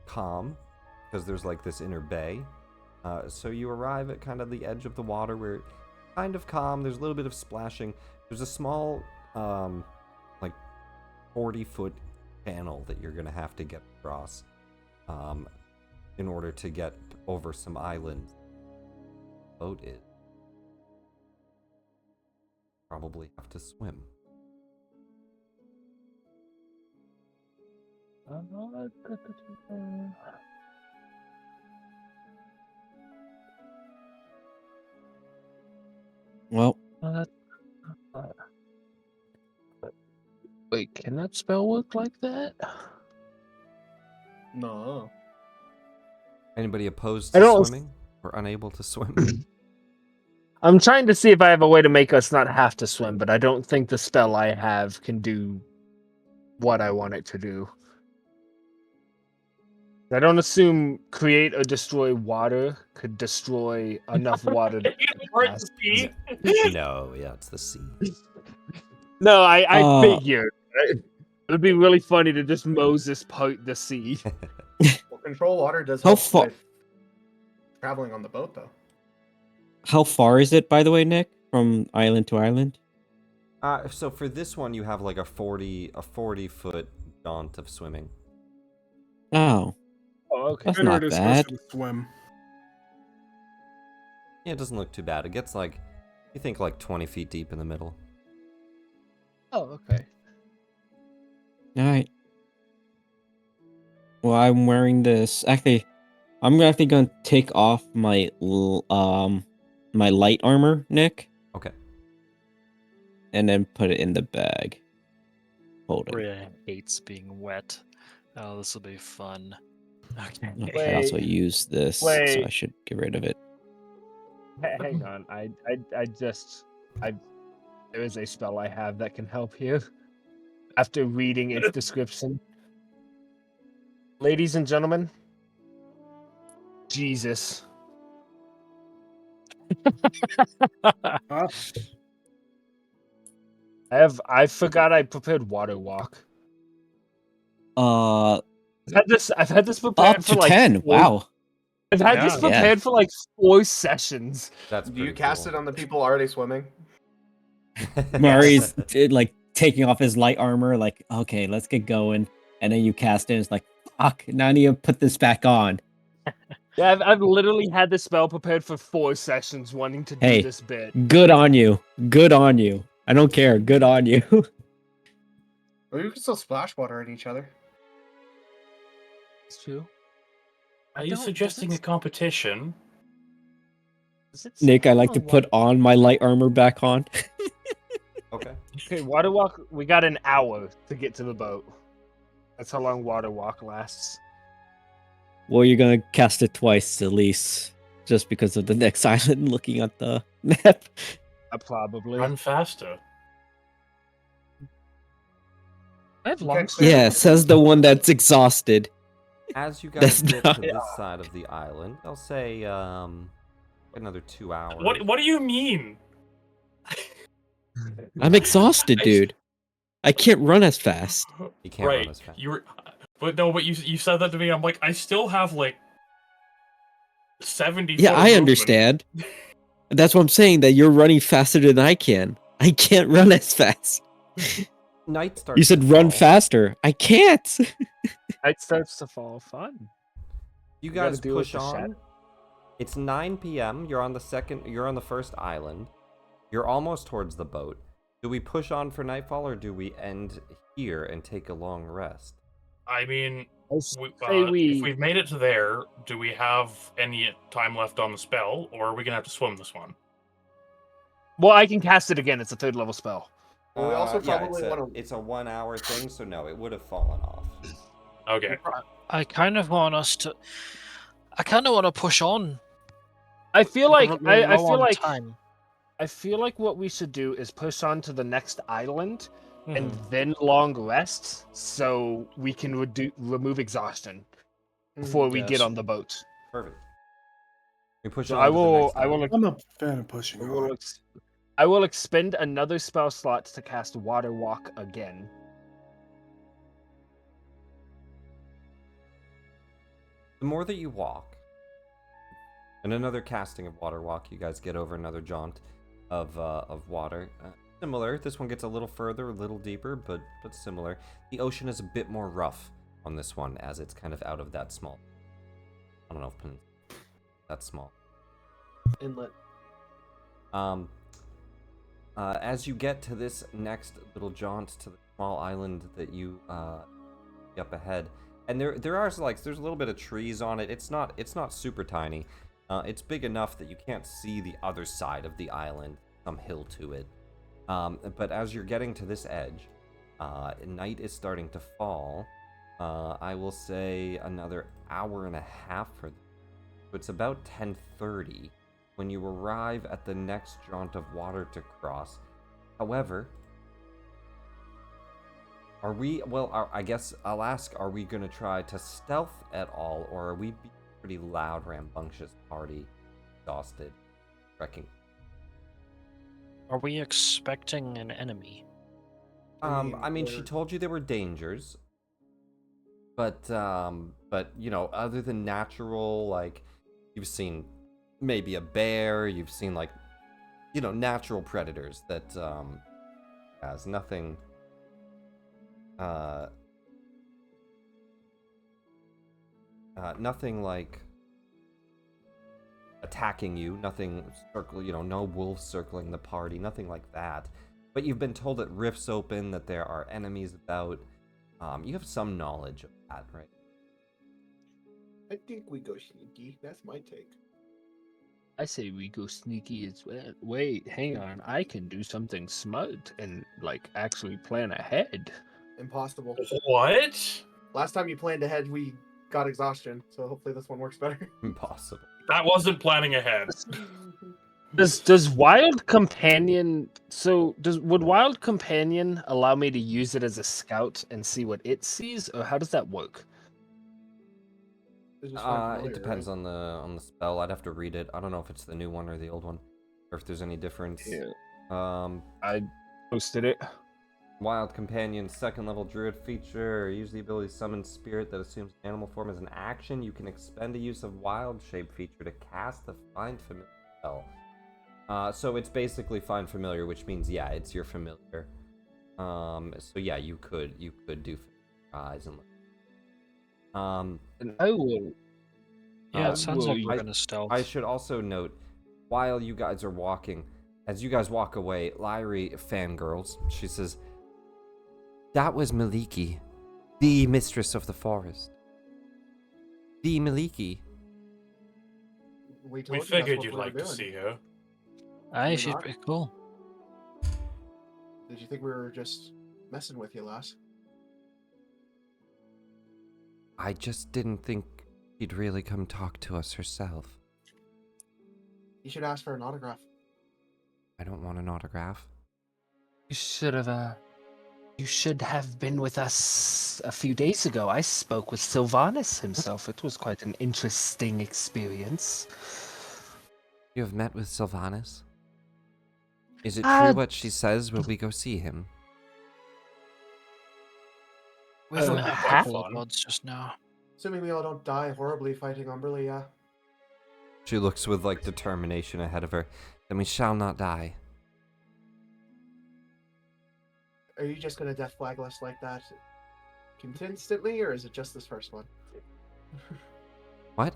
calm because there's like this inner bay. So you arrive at kind of the edge of the water where it's kind of calm. There's a little bit of splashing. There's a small like 40-foot channel that you're gonna have to get across in order to get over some islands. Boat is probably have to swim. Well, Wait, can that spell work like that? No. Anybody opposed I to don't- swimming or unable to swim? I'm trying to see if I have a way to make us not have to swim, but I don't think the spell I have can do what I want it to do. I don't assume create or destroy water could destroy enough water. No, yeah, it's the sea. No, I Uh, figured. It'd be really funny to just Moses part the sea. Well, control water does How help far- with traveling on the boat, though. how far is it, by the way, Nick, from island to island? So for this one, you have like a 40-foot jaunt of swimming. Oh, Oh, okay. that's Better not it is bad. to swim. Yeah, it doesn't look too bad. It gets like, you think like 20 feet deep in the middle. Oh, okay. All right. Well, I'm wearing this. Actually, I'm actually gonna take off my my light armor, Nick, Okay. and then put it in the bag. Hold it. Rhea hates being wet. Oh, this will be fun. Okay. Okay, I also Wait. use this, so I Wait. should get rid of it. Hang on. I there is a spell I have that can help you. After reading its description. Ladies and gentlemen, Jesus. Huh? I forgot I prepared water walk. Uh, I've had this prepared up for to like 10. Wow. I've had this Yeah. prepared for like 4 sessions. That's Do you pretty cast cool. it on the people already swimming? Mari's like taking off his light armor, like, okay, let's get going. And then you cast it, and it's like, fuck, now I need to put this back on. Yeah, I've literally had this spell prepared for 4 sessions wanting to do Hey. this bit. Good on you. Good on you. I don't care. Good on you. Well, you can still splash water at each other. It's true. Are you don't- suggesting a doesn't- competition? Nick, I like to put on my light armor back on. Okay. Okay, water walk. We got an hour to get to the boat. That's how long water walk lasts. Well, you're gonna cast it twice at least, just because of the next island looking at the map. Probably. Run faster. I have You long can't speed. Yeah, says the one that's exhausted. As you That's guys get not- to this side of the island, I'll say another 2 hours. What do you mean? I'm exhausted, dude. I can't run as fast. You can't right. run as fast. You were, but you said that to me. I'm like, I still have like 70. Yeah, foot of I movement. understand. That's what I'm saying, that you're running faster than I can. I can't run as fast. Night starts. You said to run fall. faster. I can't. Night starts to fall. Fun. You gotta guys deal with push the on. shadow. It's 9 p.m. You're on the first island. You're almost towards the boat. Do we push on for nightfall, or do we end here and take a long rest? I mean, I say if we've made it to there, do we have any time left on the spell, or are we gonna have to swim this one? Well, I can cast it again. It's a 3rd level spell. Well, we also Yeah, probably want to. it's a 1 hour thing, so no, it would have fallen off. Okay. I kind of want us to. I kind of want to push on. I feel like We're I low feel on like time. I feel like what we should do is push on to the next island and Mhm. then long rest, so we can remove exhaustion before we get Yes. on the boat. Perfect. We push So on to the next I will island. I'm a fan of pushing I will, on. I will expend another spell slot to cast Water Walk again. The more that you walk, and another casting of Water Walk, you guys get over another jaunt of water. Similar. This one gets a little further, a little deeper, but similar. The ocean is a bit more rough on this one, as it's kind of out of that small. I don't know if that's small. Inlet. As you get to this next little jaunt to the small island that you see up ahead, and there are like there's a little bit of trees on it. It's not super tiny. It's big enough that you can't see the other side of the island, some hill to it. But as you're getting to this edge, night is starting to fall. I will say another hour and a half for this. So it's about 10:30 when you arrive at the next jaunt of water to cross. However, I guess I'll ask, are we going to try to stealth at all, or are we being a pretty loud, rambunctious party, exhausted, wrecking? Are we expecting an enemy? I mean, she told you there were dangers, but you know, other than natural, like, you've seen maybe a bear, you've seen, like, you know, natural predators that has nothing nothing like attacking you, nothing no wolves circling the party, nothing like that. But you've been told that rifts open, that there are enemies about. You have some knowledge of that, right? I think we go sneaky. That's my take. I say we go sneaky as well. Wait, hang on. I can do something smart and like actually plan ahead. Impossible. What? Last time you planned ahead, we got exhaustion, so hopefully this one works better. Impossible. That wasn't planning ahead. Does Wild Companion would Wild Companion allow me to use it as a scout and see what it sees, or how does that work? It depends on the spell. I'd have to read it. I don't know if it's the new one or the old one, or if there's any difference. Yeah. I posted it. Wild Companion, 2nd level druid feature. Use the ability to summon spirit that assumes animal form as an action. You can expend a use of wild shape feature to cast the Find Familiar spell. So it's basically Find Familiar, which means yeah, it's your familiar. So yeah, you could do eyes and. And I will. Yeah, it sounds like will- we're gonna stealth. I should also note, while you guys are walking, as you guys walk away, Lyrie fangirls. She says, "That was Maliki, the mistress of the forest. The Maliki." We figured you'd like to see her. Aye, We're she's not. pretty cool. Did you think we were just messing with you, lass? I just didn't think she'd really come talk to us herself. You should ask for an autograph. I don't want an autograph. You should have. You should have been with us a few days ago. I spoke with Sylvanas himself. It was quite an interesting experience. You have met with Sylvanas? Is it Uh, true what she says when we go see him? We've met a have couple of fun. mods just now. Assuming we all don't die horribly fighting Umberly, yeah. She looks with, like, determination ahead of her. Then we shall not die. Are you just gonna death flag us like that consistently, or is it just this first one? What?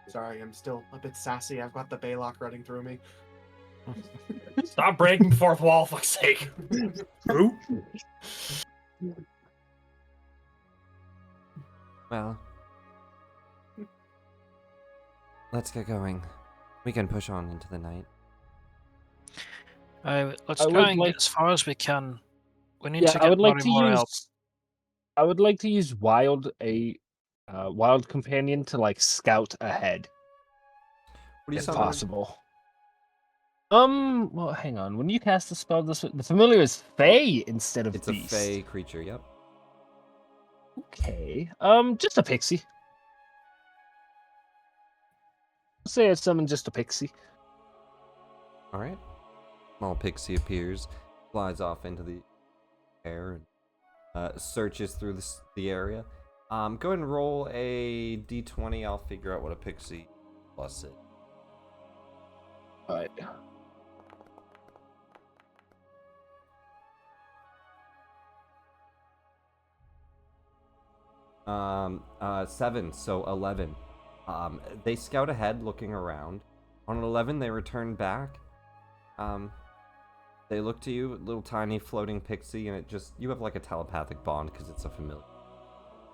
Sorry, I'm still a bit sassy. I've got the Baylock running through me. Stop breaking the fourth wall, fuck's sake. True. Well, let's get going. We can push on into the night. Let's I try would and like- get as far as we can. We need Yeah, to I get would like to more help. use. I would like to use wild companion to like scout ahead, What do you if summon? possible. Well, hang on. When you cast a spell, the familiar is Fey instead of It's beast. a Fey creature. Yep. Okay. Just a pixie. Say I summon just a pixie. All right. Small pixie appears, flies off into the air, and searches through the area. Go ahead and roll a d20. I'll figure out what a pixie plus is. All right. Seven, so 11. They scout ahead, looking around. On an 11, they return back. They look to you, little tiny floating pixie, and you have like a telepathic bond because it's a familiar.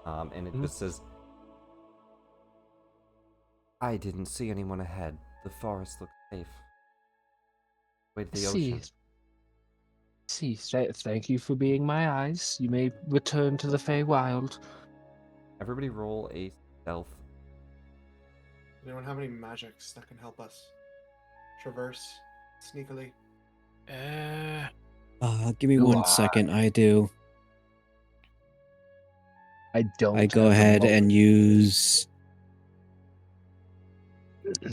And it just says, I didn't see anyone ahead. The forest looks safe. Way to the ocean. Thank you for being my eyes. You may return to the Feywild. Everybody roll a stealth. Anyone have any magics that can help us traverse sneakily? Give me Do 1 I? second. I do. I don't. I go at the ahead moment. and use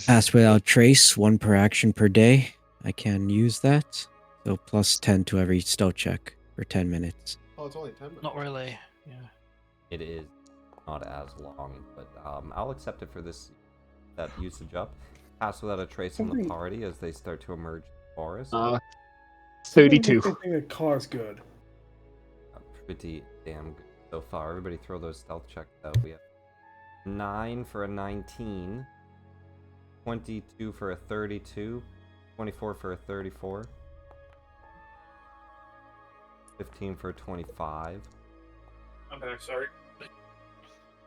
Pass Without Trace, 1 per action per day. I can use that. So plus 10 to every stealth check for 10 minutes. Oh, it's only 10 minutes. Not really. Yeah. It is not as long, but I'll accept it for that usage up. Pass without a trace in the party as they start to emerge in the forest. 32. I think a car's good. Pretty damn good so far. Everybody throw those stealth checks out. We have 9 for a 19, 22 for a 32, 24 for a 34, 15 for a 25, I'm back, sorry.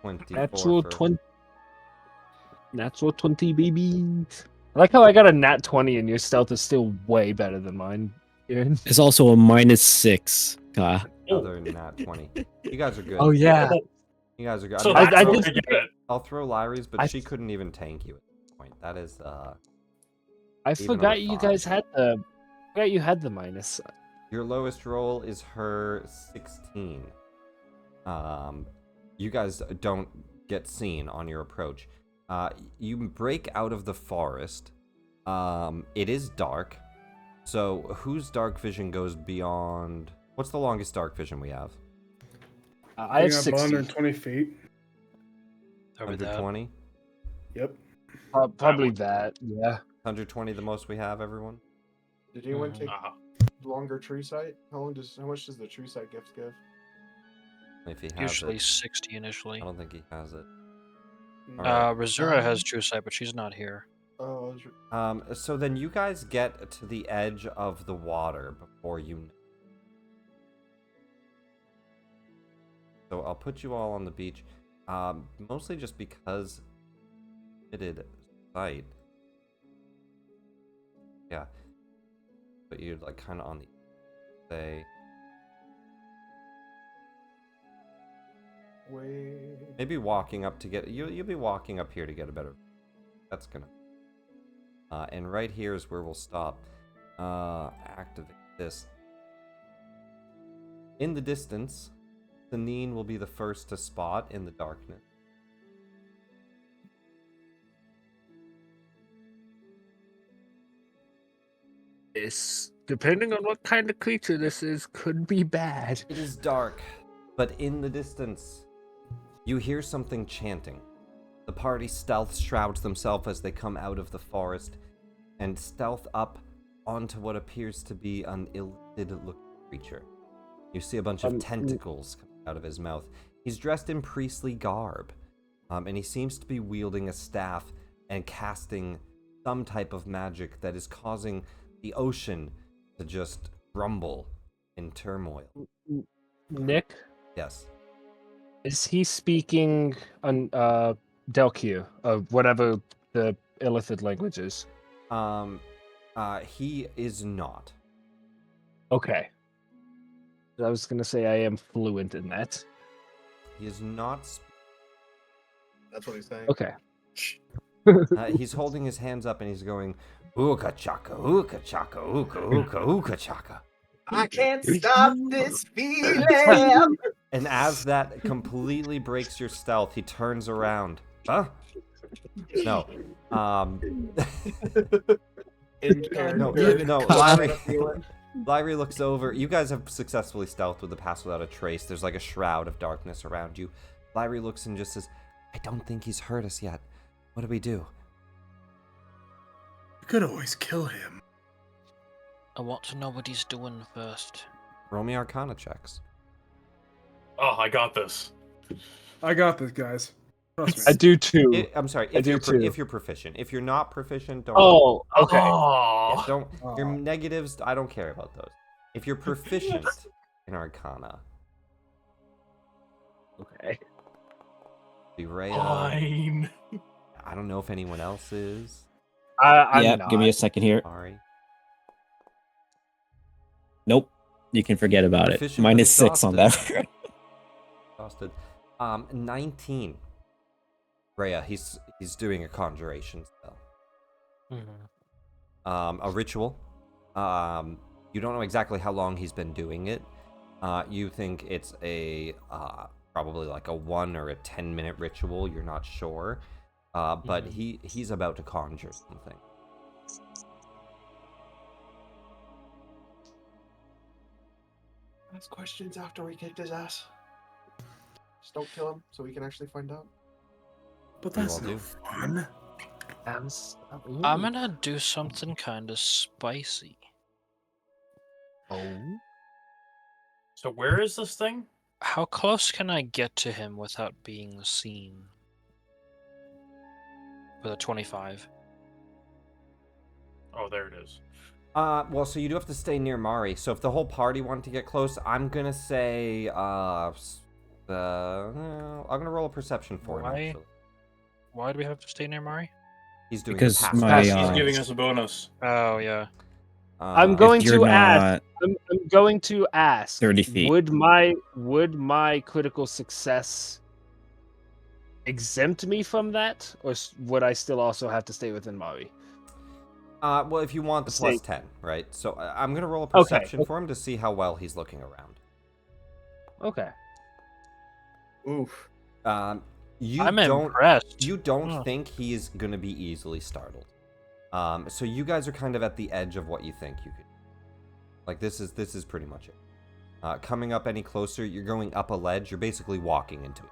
24 Natural for 20. Natural 20, baby. I like how I got a nat 20 and your stealth is still way better than mine. Kieran. It's also a -6. another nat 20. You guys are good. Oh, yeah. You guys are good. So I mean, that's I where just- we get it. I'll throw Lyrie's, but I- she couldn't even tank you at this point. That is, I Even forgot with you five. guys had the. I forgot you had the minus. your lowest roll is her 16. You guys don't get seen on your approach. You break out of the forest. It is dark. So whose dark vision goes beyond? What's the longest dark vision we have? I have think 60. 120 feet. Over that. 120. Yep. Probably that. Yeah. 120 the most we have, everyone. Did anyone take Uh-huh. longer true sight? How much does the true sight gift give? If he has Usually it. 60 initially. I don't think he has it. Mm. Alright. Razura has true sight, but she's not here. Oh, I was So then you guys get to the edge of the water before you. So I'll put you all on the beach, mostly just because limited sight. Yeah, but you're like kind of on the say way. maybe walking up to get you'll be walking up here to get a better. That's gonna. And right here is where we'll stop. Activate this. In the distance, Sanine will be the first to spot in the darkness. This, depending on what kind of creature this is, could be bad. It is dark, but in the distance, you hear something chanting. The party stealth shrouds themselves as they come out of the forest and stealth up onto what appears to be an illithid-looking creature. You see a bunch of tentacles coming out of his mouth. He's dressed in priestly garb, and he seems to be wielding a staff and casting some type of magic that is causing the ocean to just rumble in turmoil. Nick, Yes. is he speaking on Delq, whatever the illithid language is? He is not. Okay. I was gonna say I am fluent in that. He is not. That's what he's saying. Okay. He's holding his hands up and he's going, ooka chaka, ooka chaka, ooka, ooka, ooka chaka. I can't stop this feeling. And as that completely breaks your stealth, he turns around. Huh? No. No. Lyrie looks over. You guys have successfully stealthed with the pass without a trace. There's like a shroud of darkness around you. Lyrie looks and just says, I don't think he's hurt us yet. What do we do? We could always kill him. I want to know what he's doing first. Roll me Arcana checks. Oh, I got this. I got this, guys. Trust me. I do too. I'm sorry. I If do you're too. if you're proficient. If you're not proficient, don't. Oh, okay. Oh. Don't. Your negatives. I don't care about those. If you're proficient in Arcana, Okay. Rhea. Fine. I don't know if anyone else is. I'm Yeah, not. give me a second here. Sorry. Nope. You can forget about it. Proficient Minus but 6 on that. Exhausted. 19. Rhea, he's doing a conjuration spell. Mm-hmm. A ritual. You don't know exactly how long he's been doing it. You think it's a probably like a 1 or a 10-minute ritual. You're not sure. But he's about to conjure something. Ask questions after we kicked his ass. Just don't kill him so we can actually find out. But You that's all no do. fun. I'm gonna do something kind of spicy. Oh. So where is this thing? How close can I get to him without being seen? With a 25. Oh, there it is. Well, so you do have to stay near Mari. So if the whole party want to get close, I'm gonna say, I'm gonna roll a perception for him. Why? Actually, Why do we have to stay near Mari? he's doing Because a passive. my, He's uh, giving us a bonus. Oh, yeah. I'm Uh, going If you're to ask. not I'm going to ask. 30 feet. Would my critical success exempt me from that, or would I still also have to stay within Mari? well, if you want the Stay- plus 10, right? So I'm gonna roll a Okay. perception for him to see how well he's looking around. Okay. Oof. You I'm don't. impressed. You don't Huh. think he's gonna be easily startled. So you guys are kind of at the edge of what you think you could. Like this is pretty much it. Coming up any closer, you're going up a ledge. You're basically walking into it.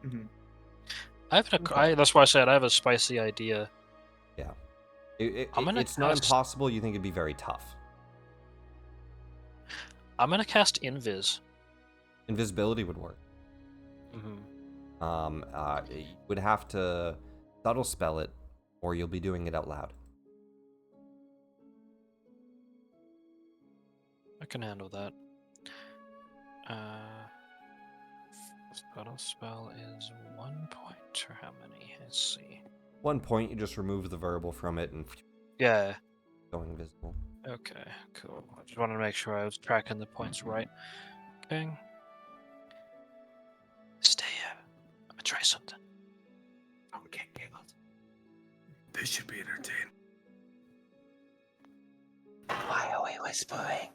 Mm-hmm. That's why I said I have a spicy idea. Yeah. I'm gonna It's not cast- impossible. You think it'd be very tough. I'm gonna cast Invis. Invisibility would work. Mm-hmm. You would have to subtle spell it, or you'll be doing it out loud. I can handle that. Subtle spell is 1 point, or how many? Let's see. 1 point, you just remove the verbal from it and Yeah. go invisible. Okay, cool. I just wanted to make sure I was tracking the points right. Okay. Stay here. I'm gonna try something. Oh, we can't get out. This should be entertaining. Why are we whispering?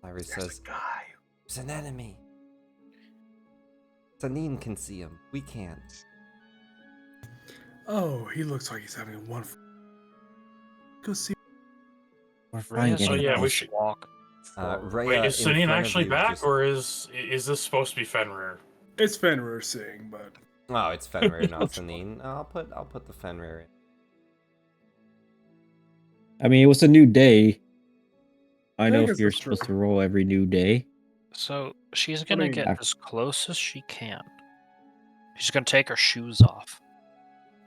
Iris There's says, a guy. "There's an enemy. Sanine can see him. We can't." Oh, he looks like he's having a wonderful. Go see. We're fine Rhea, So getting yeah, we close. should. walk. Rhea, Wait, is in Sanine front of actually you back, just- or is this supposed to be Fenrir? It's Fenrir saying, but Oh, it's Fenrir, not Sanine. I'll put the Fenrir in. I mean, it was a new day. I know guess if you're that's true. supposed to roll every new day. So she's gonna mean- get as close as she can. She's gonna take her shoes off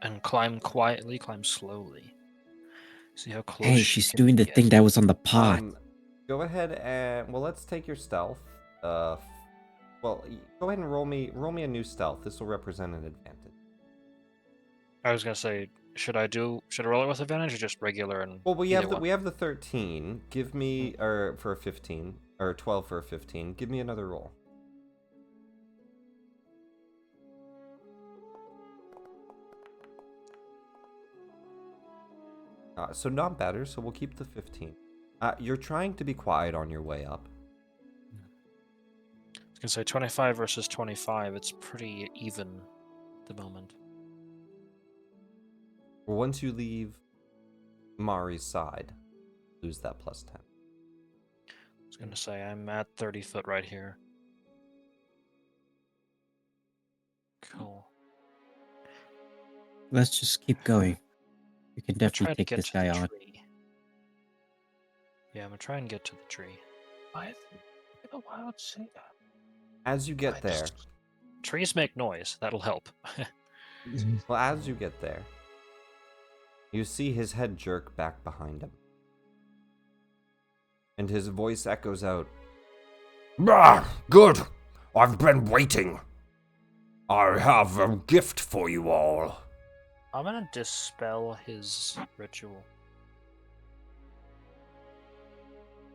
and climb quietly, climb slowly. See how close. Hey, she she's can doing the get. thing that was on the pot. Go ahead and let's take your stealth. Well, go ahead and roll me a new stealth. This will represent an advantage. I was gonna say, should I roll it with advantage or just regular and? Well, we either one? have the 13. Give me or for a 15 or 12 for a 15. Give me another roll. So not better, so we'll keep the 15. You're trying to be quiet on your way up. I was gonna say 25 versus 25. It's pretty even at the moment. Once you leave Mari's side, lose that +10. I was gonna say I'm at 30 foot right here. Cool. Let's just keep going. We can I'm gonna definitely try to take get this to guy the on. tree. Yeah, I'm gonna try and get to the tree. As you get there, Trees make noise. That'll help. well, as you get there, you see his head jerk back behind him. And his voice echoes out, Good! I've been waiting. I have a gift for you all. I'm gonna dispel his ritual.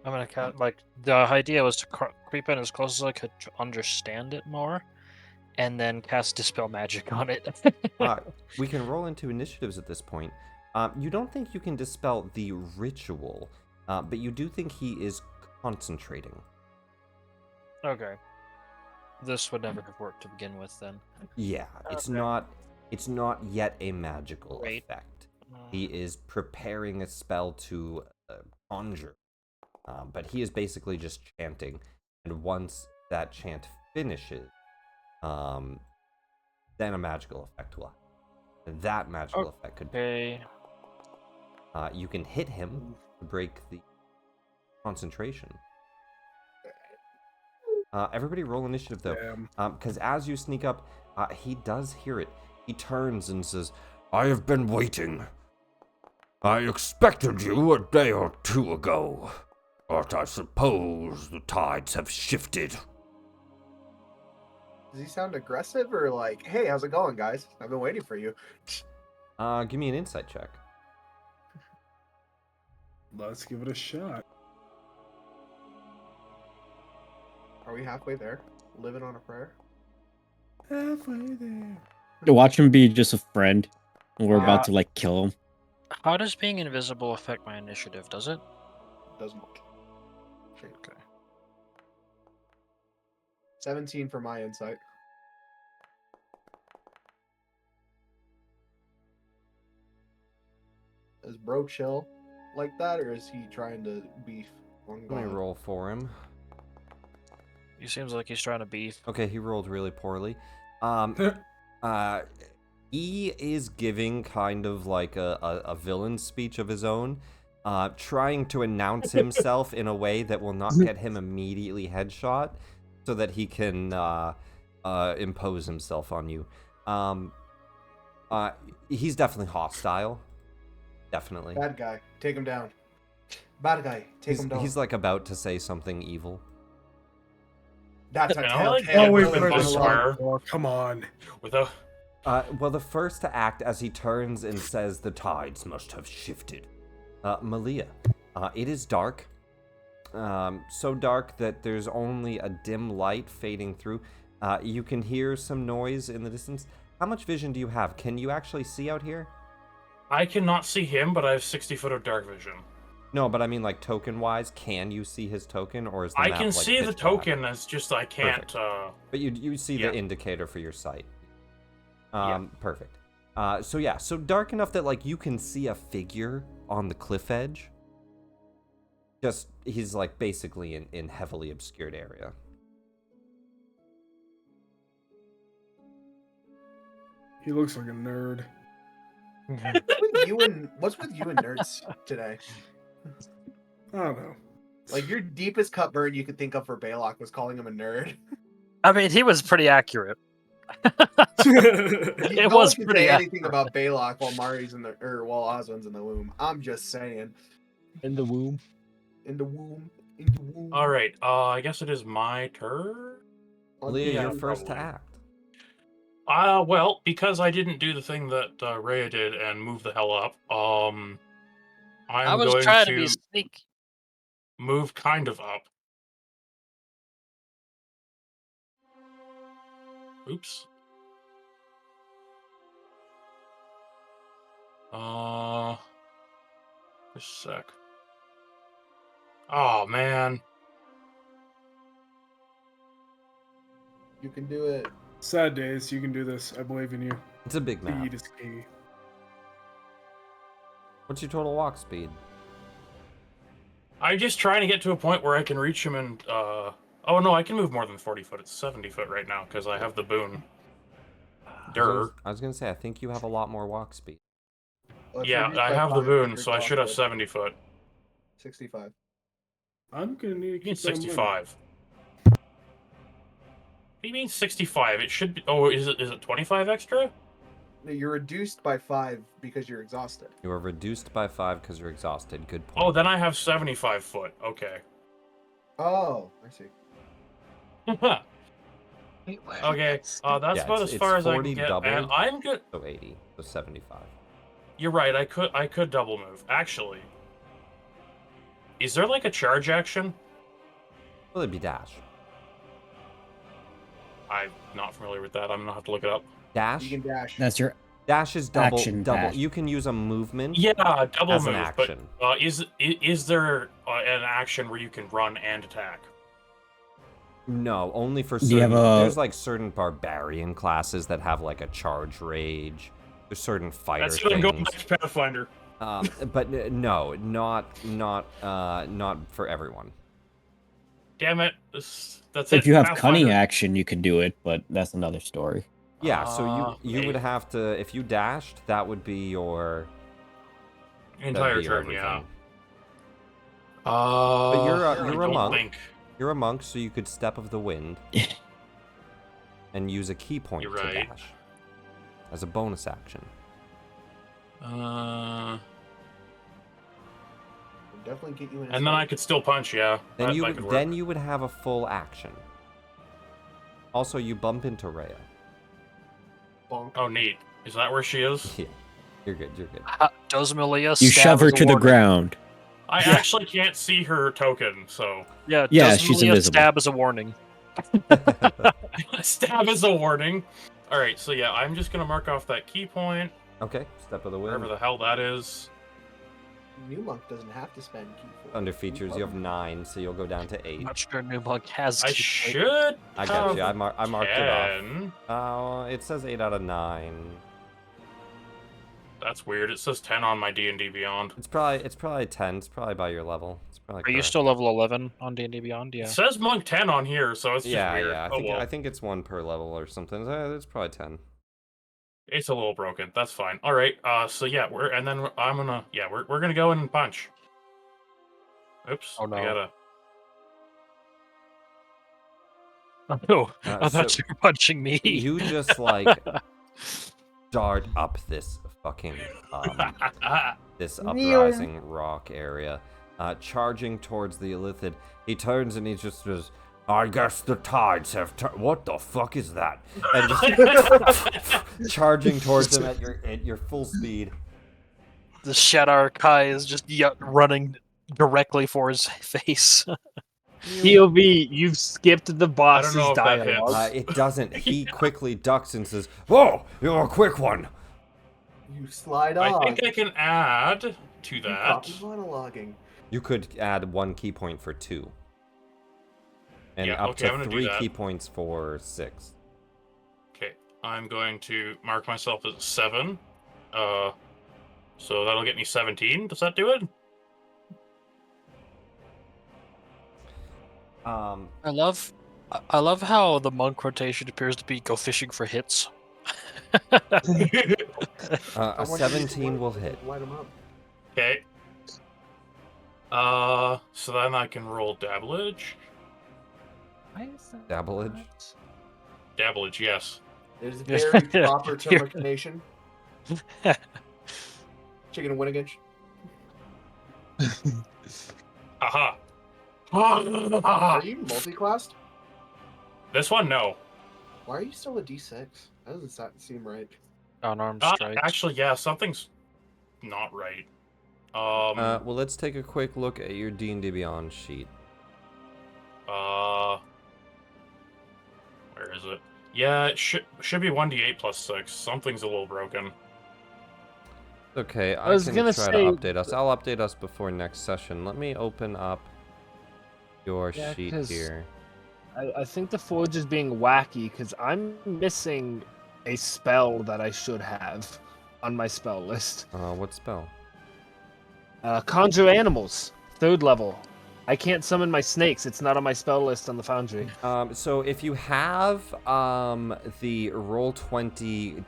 I'm gonna the idea was to creep in as close as I could to understand it more, and then cast dispel magic on it. we can roll into initiatives at this point. You don't think you can dispel the ritual, but you do think he is concentrating. Okay. This would never have worked to begin with, then. Yeah, it's not yet a magical effect. He is preparing a spell to conjure, but he is basically just chanting, and once that chant finishes, then a magical effect will happen. And that magical effect could be... you can hit him to break the concentration. Everybody roll initiative, though. Because as you sneak up, he does hear it. He turns and says, I have been waiting. I expected you a day or two ago, but I suppose the tides have shifted. Does he sound aggressive or like, hey, how's it going, guys? I've been waiting for you. Give me an insight check. Let's give it a shot. Are we halfway there? Living on a prayer? Halfway there. To watch him be just a friend, and we're about to like kill him. How does being invisible affect my initiative? Does it? Doesn't. Okay. 17 for my insight. Is Bro chill like that, or is he trying to beef on Let me God? roll for him. He seems like he's trying to beef. Okay, he rolled really poorly. He is giving kind of like a villain speech of his own, trying to announce himself in a way that will not get him immediately headshot, so that he can impose himself on you. He's definitely hostile. Definitely. Bad guy, take him down. Bad guy, take him down. He's like about to say something evil. That's a like telltale. that. Oh, wait, With for a the swear. Come on. With a Well, the first to act as he turns and says the tides must have shifted. Malia, it is dark. So dark that there's only a dim light fading through. You can hear some noise in the distance. How much vision do you have? Can you actually see out here? I cannot see him, but I have 60 foot of dark vision. No, but I mean like token-wise, can you see his token, or is the I map, can like, see the pitch black? token. It's just I can't. But you see yeah. the indicator for your sight. Yeah. Perfect. So dark enough that like you can see a figure on the cliff edge. Just he's like basically in heavily obscured area. He looks like a nerd. What's with you and nerds today? I don't know. Like your deepest cut burn you could think of for Baylock was calling him a nerd. I mean, he was pretty accurate. It was can pretty say anything about Baylock while Mari's in the while Oswin's in the womb. I'm just saying. In the womb. In the womb. In the womb. All right. I guess it is my turn. Leah, Yeah, you're first to probably. act. Well, because I didn't do the thing that Rhea did and move the hell up, I'm I was going trying to to be sneaky. move kind of up. Oops. Just a sec. Oh man. You can do it. Sad days. You can do this. I believe in you. It's a big map. Speed is key. What's your total walk speed? I'm just trying to get to a point where I can reach him and oh no, I can move more than 40 foot. It's 70 foot right now because I have the boon. Durr. I was gonna say, I think you have a lot more walk speed. Well, it's Yeah, reduced I by have the 5 boon, meters so I off should have it. 70 foot. 65. I'm gonna need to You mean keep that in mind. 65? What do you mean 65? It should be. Oh, is it 25 extra? No, you're reduced by 5 because you're exhausted. You are reduced by 5 because you're exhausted. Good point. Oh, then I have 75 foot. Okay. Oh, I see. Okay. That's Yeah, about it's- as it's far as I 40 can get, doubled. and I'm good. So 80. So 75. You're right. I could double move. Actually, is there like a charge action? Well, it'd be dash. I'm not familiar with that. I'm gonna have to look it up. Dash? You can dash. That's your Dash is double. Action double. dash. You can use a movement. Yeah, double As move. an action. But is there an action where you can run and attack? No, only for Do you certain. have a- There's like certain barbarian classes that have like a charge rage. There's certain fighter That's what I'm going things. back to Pathfinder. No, not for everyone. Damn it! That's it. if you have Pathfinder. cunning action, you can do it, but that's another story. Yeah, so you would maybe. have to, if you dashed, that would be your Entire that'd be your turn, yeah. everything. But you're I a don't monk. think. You're a monk, so you could step of the wind and use a key point You're to right. dash as a bonus action. It'll definitely get you in. And then I could still punch, yeah. Then That you could work. then you would have a full action. Also, you bump into Rhea. bonk. Oh, neat. Is that where she is? Yeah, you're good. You're good. Does Malia You stab shove her as a to the warning? ground. I actually can't see her token, so Yeah, Yeah, does she's Malia invisible. stab as a warning? stab is a warning. All right, so yeah, I'm just gonna mark off that key point, Okay, step of the wherever wind. the hell that is. New monk doesn't have to spend key for Under features, you have 9, so you'll go down to 8. I'm not sure New Monk has. I key should. I got you. have I marked it off. 10. It says 8 out of 9. That's weird. It says 10 on my D&D Beyond. It's probably 10. It's probably by your level. It's probably. Are you correct. still level 11 on D&D Beyond? Yeah. It says monk 10 on here, so it's just Yeah, weird. yeah. Oh, well. I think it's 1 per level or something. It's probably 10. It's a little broken. That's fine. All right. So yeah, we're gonna go in and punch. Oops. Oh, no. I gotta. Oh, Uh, I thought so you were punching me. You just like dart up this fucking this uprising rock area, charging towards the Illithid. He turns and he just says, "I guess the tides have turned. What the fuck is that?" And just charging towards him at your full speed. The Shadar Kai is just running directly for his face. POV, you've skipped the I boss's don't know if that hits. dialogue. It doesn't. He quickly ducks and says, "Whoa, you're a quick one." You slide I on. think I can add to You that. copy monologuing. You could add 1 key point for 2. And Yeah, up okay, I'm to gonna do 3 that. key points for 6. Okay, I'm going to mark myself as 7. So that'll get me 17. Does that do it? I love how the monk rotation appears to be go fishing for hits. A Someone 17 will hit. Light him up. Okay. So then I can roll dabblage. Dabblage. Dabblage, yes. It is a very proper termination. Chicken and Winnigage. Aha. Are you multi-classed? This one, no. Why are you still a D6? That doesn't seem right. Unarmed strikes. Actually, yeah, something's not right. Well, let's take a quick look at your D&D Beyond sheet. Where is it? Yeah, it should be 1d8 plus 6. Something's a little broken. Okay, I was can gonna try to say- update us. I'll update us before next session. Let me open up your Yeah, sheet 'cause here. I think the forge is being wacky because I'm missing a spell that I should have on my spell list. What spell? Conjure animals, 3rd level. I can't summon my snakes. It's not on my spell list on the Foundry. So if you have the Roll20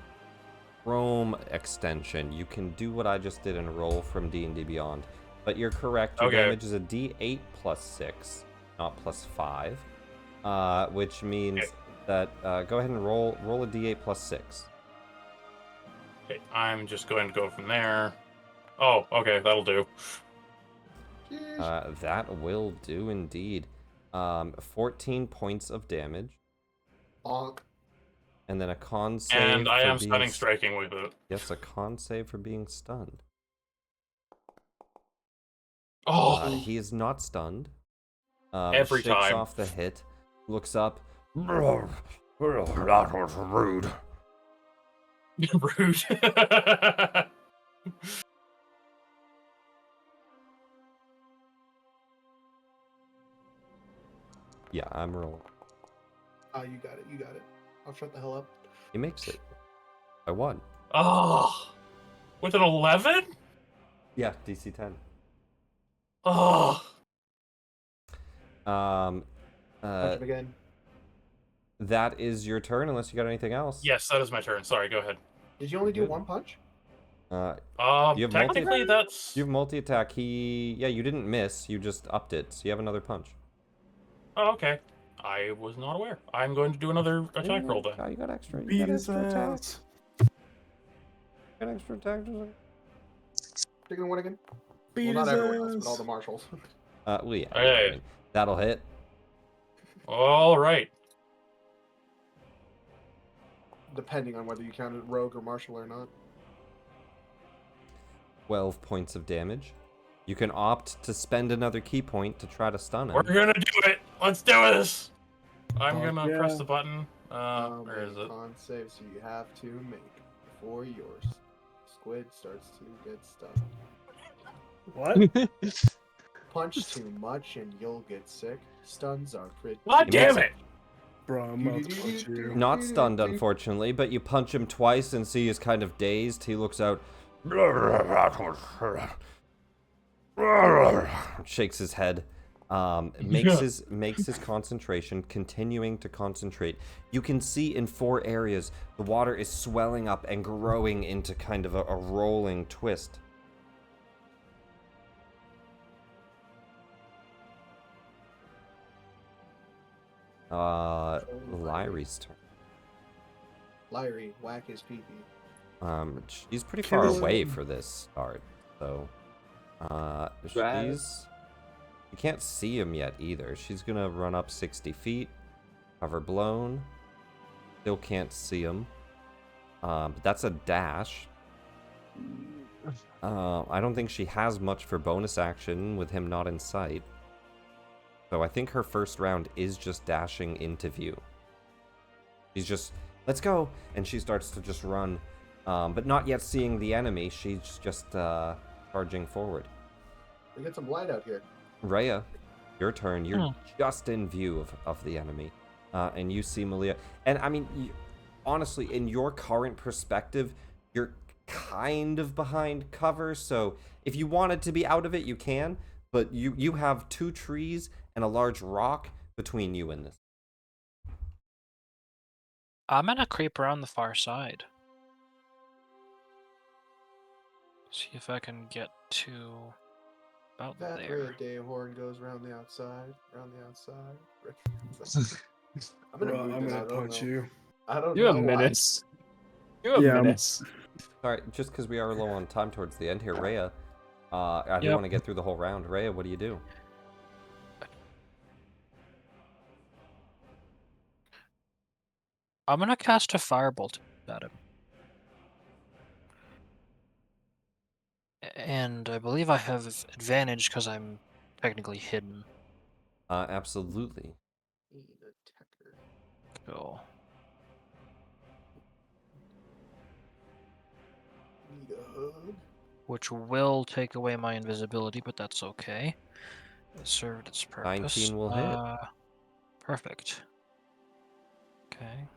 Chrome extension, you can do what I just did and roll from D&D Beyond. But you're correct. Your damage is a D8 plus 6, not plus 5. Which means that go ahead and roll a D8 plus 6. Okay, I'm just going to go from there. Oh, okay, that'll do. That will do indeed. 14 points of damage. Bonk. And then a con save. And I for am being stunning striking with it. Yes, a con save for being stunned. Oh, He is not stunned. Every shakes time. off the hit, looks up. Well, that was rude. rude. Yeah, I'm rolling. Oh, you got it. You got it. I'll shut the hell up. He makes it. I won. Oh, with an 11? Yeah, DC 10. Oh, Punch him again. That is your turn, unless you got anything else. yes, that is my turn. Sorry, go ahead. Did you only do one punch? You have Technically, multi- that's. You have multi-attack. Yeah, you didn't miss. You just upped it, so you have another punch. Oh, okay. I was not aware. I'm going to do another attack roll then. Oh, you got extra. Beat You got his extra attack. ass. You got extra attack. Chicken and Winnigan? Beat Well, not his everyone else, ass. but all the marshals. Well, yeah. Hey. I mean, that'll hit. All right. Depending on whether you count it rogue or marshal or not. 12 points of damage. You can opt to spend another key point to try to stun him. We're gonna do it. Let's do this. I'm Fuck gonna yeah. press the button. Where is it? Con save, so you have to make before your squid starts to get stunned. What? Punch too much and you'll get sick. Stuns are pretty. God damn it! Bro, I'm about to punch you. Not stunned, unfortunately, but you punch him twice and see he's kind of dazed. He looks out, shakes his head, makes his concentration, continuing to concentrate. You can see in 4 areas the water is swelling up and growing into kind of a rolling twist. Lyri's turn. Lyrie, whack his pee-pee. She's pretty far away for this start, so you can't see him yet either. She's gonna run up 60 feet, cover blown. Still can't see him. But that's a dash. I don't think she has much for bonus action with him not in sight. So I think her first round is just dashing into view. She's just, let's go! And she starts to just run. But not yet seeing the enemy, she's just charging forward. We get some light out here. Rhea, your turn. You're just in view of the enemy. And you see Malia. And I mean, honestly, in your current perspective, you're kind of behind cover. So if you wanted to be out of it, you can. But you have 2 trees and a large rock between you and this. I'm gonna creep around the far side. See if I can get to about That there. red day horn goes round the outside, round the outside. I'm in a Bruh, mood I'm this, gonna I don't punch know. you. I don't You're a know why. menace. You're a Yeah, I'm- menace. Sorry, just because we are low on time towards the end here, Rhea. I do Yep. want to get through the whole round. Rhea, what do you do? I'm gonna cast a firebolt at him. And I believe I have advantage because I'm technically hidden. Absolutely. Cool. Need a hug? Which will take away my invisibility, but that's okay. It served its purpose. 19 will hit. Perfect. Okay.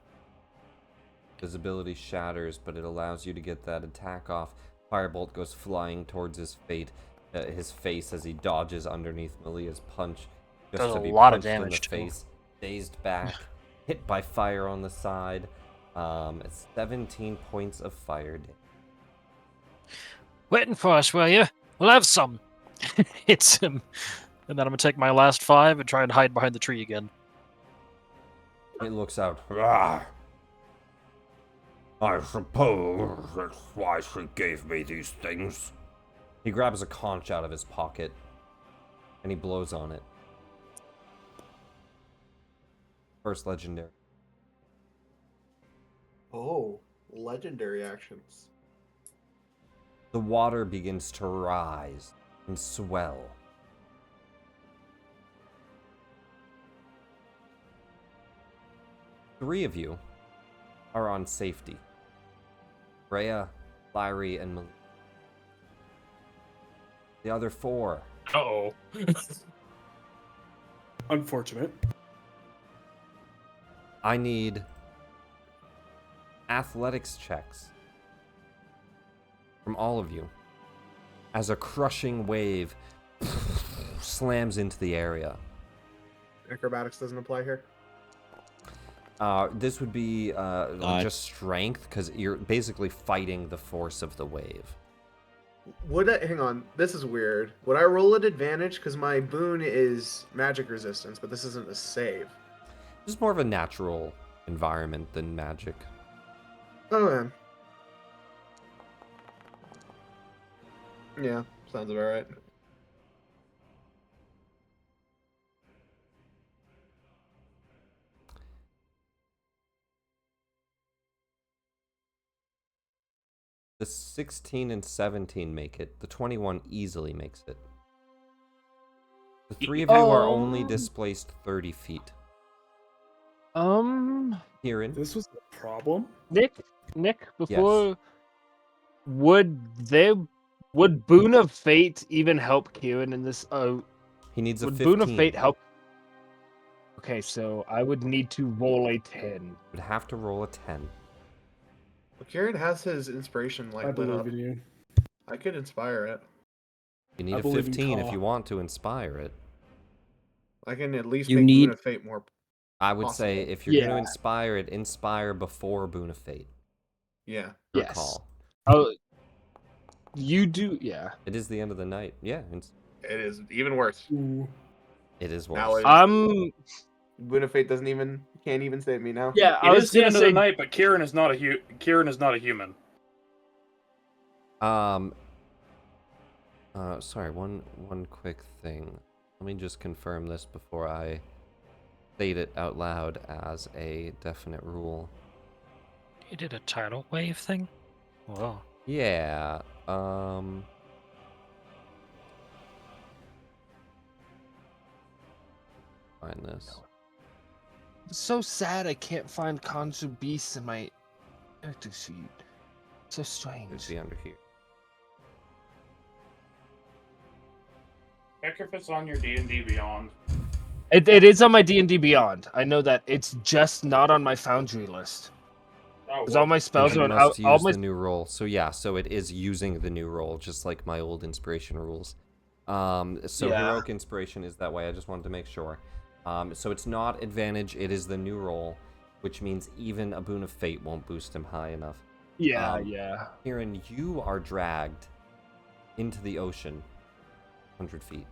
Visibility shatters, but it allows you to get that attack off. Firebolt goes flying towards his face as he dodges underneath Malia's punch. Just Does to a be lot of punched in the damage, too. face, dazed back, hit by fire on the side. It's 17 points of fire damage. Waiting for us, will you? We'll have some. Hits him. And then I'm gonna take my last 5 and try and hide behind the tree again. It looks out. Ah, I suppose that's why she gave me these things. He grabs a conch out of his pocket and he blows on it. First legendary. Oh, legendary actions. The water begins to rise and swell. Three of you are on safety. Rhea, Lyrie, and Malia. The other 4. Uh-oh. Unfortunate. I need athletics checks from all of you as a crushing wave slams into the area. Acrobatics doesn't apply here. This would be just strength, because you're basically fighting the force of the wave. Hang on, this is weird. Would I roll at advantage? Because my boon is magic resistance, but this isn't a save. It's more of a natural environment than magic. Oh, man. Yeah, sounds about right. The 16 and 17 make it. The 21 easily makes it. The 3 of you are only displaced 30 feet. Kieran? This was the problem. Nick, before would Boon of Fate even help Kieran in this? He needs a Would 15. Boon of Fate help? Okay, so I would need to roll a 10. Would have to roll a 10. Well, Kieran has his inspiration I lit up. believe in you. I could inspire it. You need I a believe in 15 if Kaw. you want to inspire it. I can at least You make need- Boon of Fate more. I would Possible. say if you're going to Yeah. inspire it, inspire before Boon of Fate. Yeah. Your Yes. call. Oh, you do, yeah. It is the end of the night. Yeah, It is even worse. Ooh. it is Now worse. Boon of Fate can't even save me now. Yeah, I It was is the gonna end say. of the night, but Kieran is not a human. Sorry, one quick thing. Let me just confirm this before I state it out loud as a definite rule. You did a tidal wave thing? Whoa. Yeah, find this. It's so sad I can't find Kanzu Beast in my character sheet. So It'd strange. be under here. Check if it's on your D&D Beyond. It is on my D&D Beyond. I know that. It's just not on my Foundry list. Oh, Because all my spells You are on must all use my. the new roll. So yeah, so it is using the new roll, just like my old inspiration rules. So Yeah. heroic inspiration is that way. I just wanted to make sure. So it's not advantage. It is the new roll. which means even a Boon of Fate won't boost him high enough. Yeah, yeah. Kieran, you are dragged into the ocean 100 feet.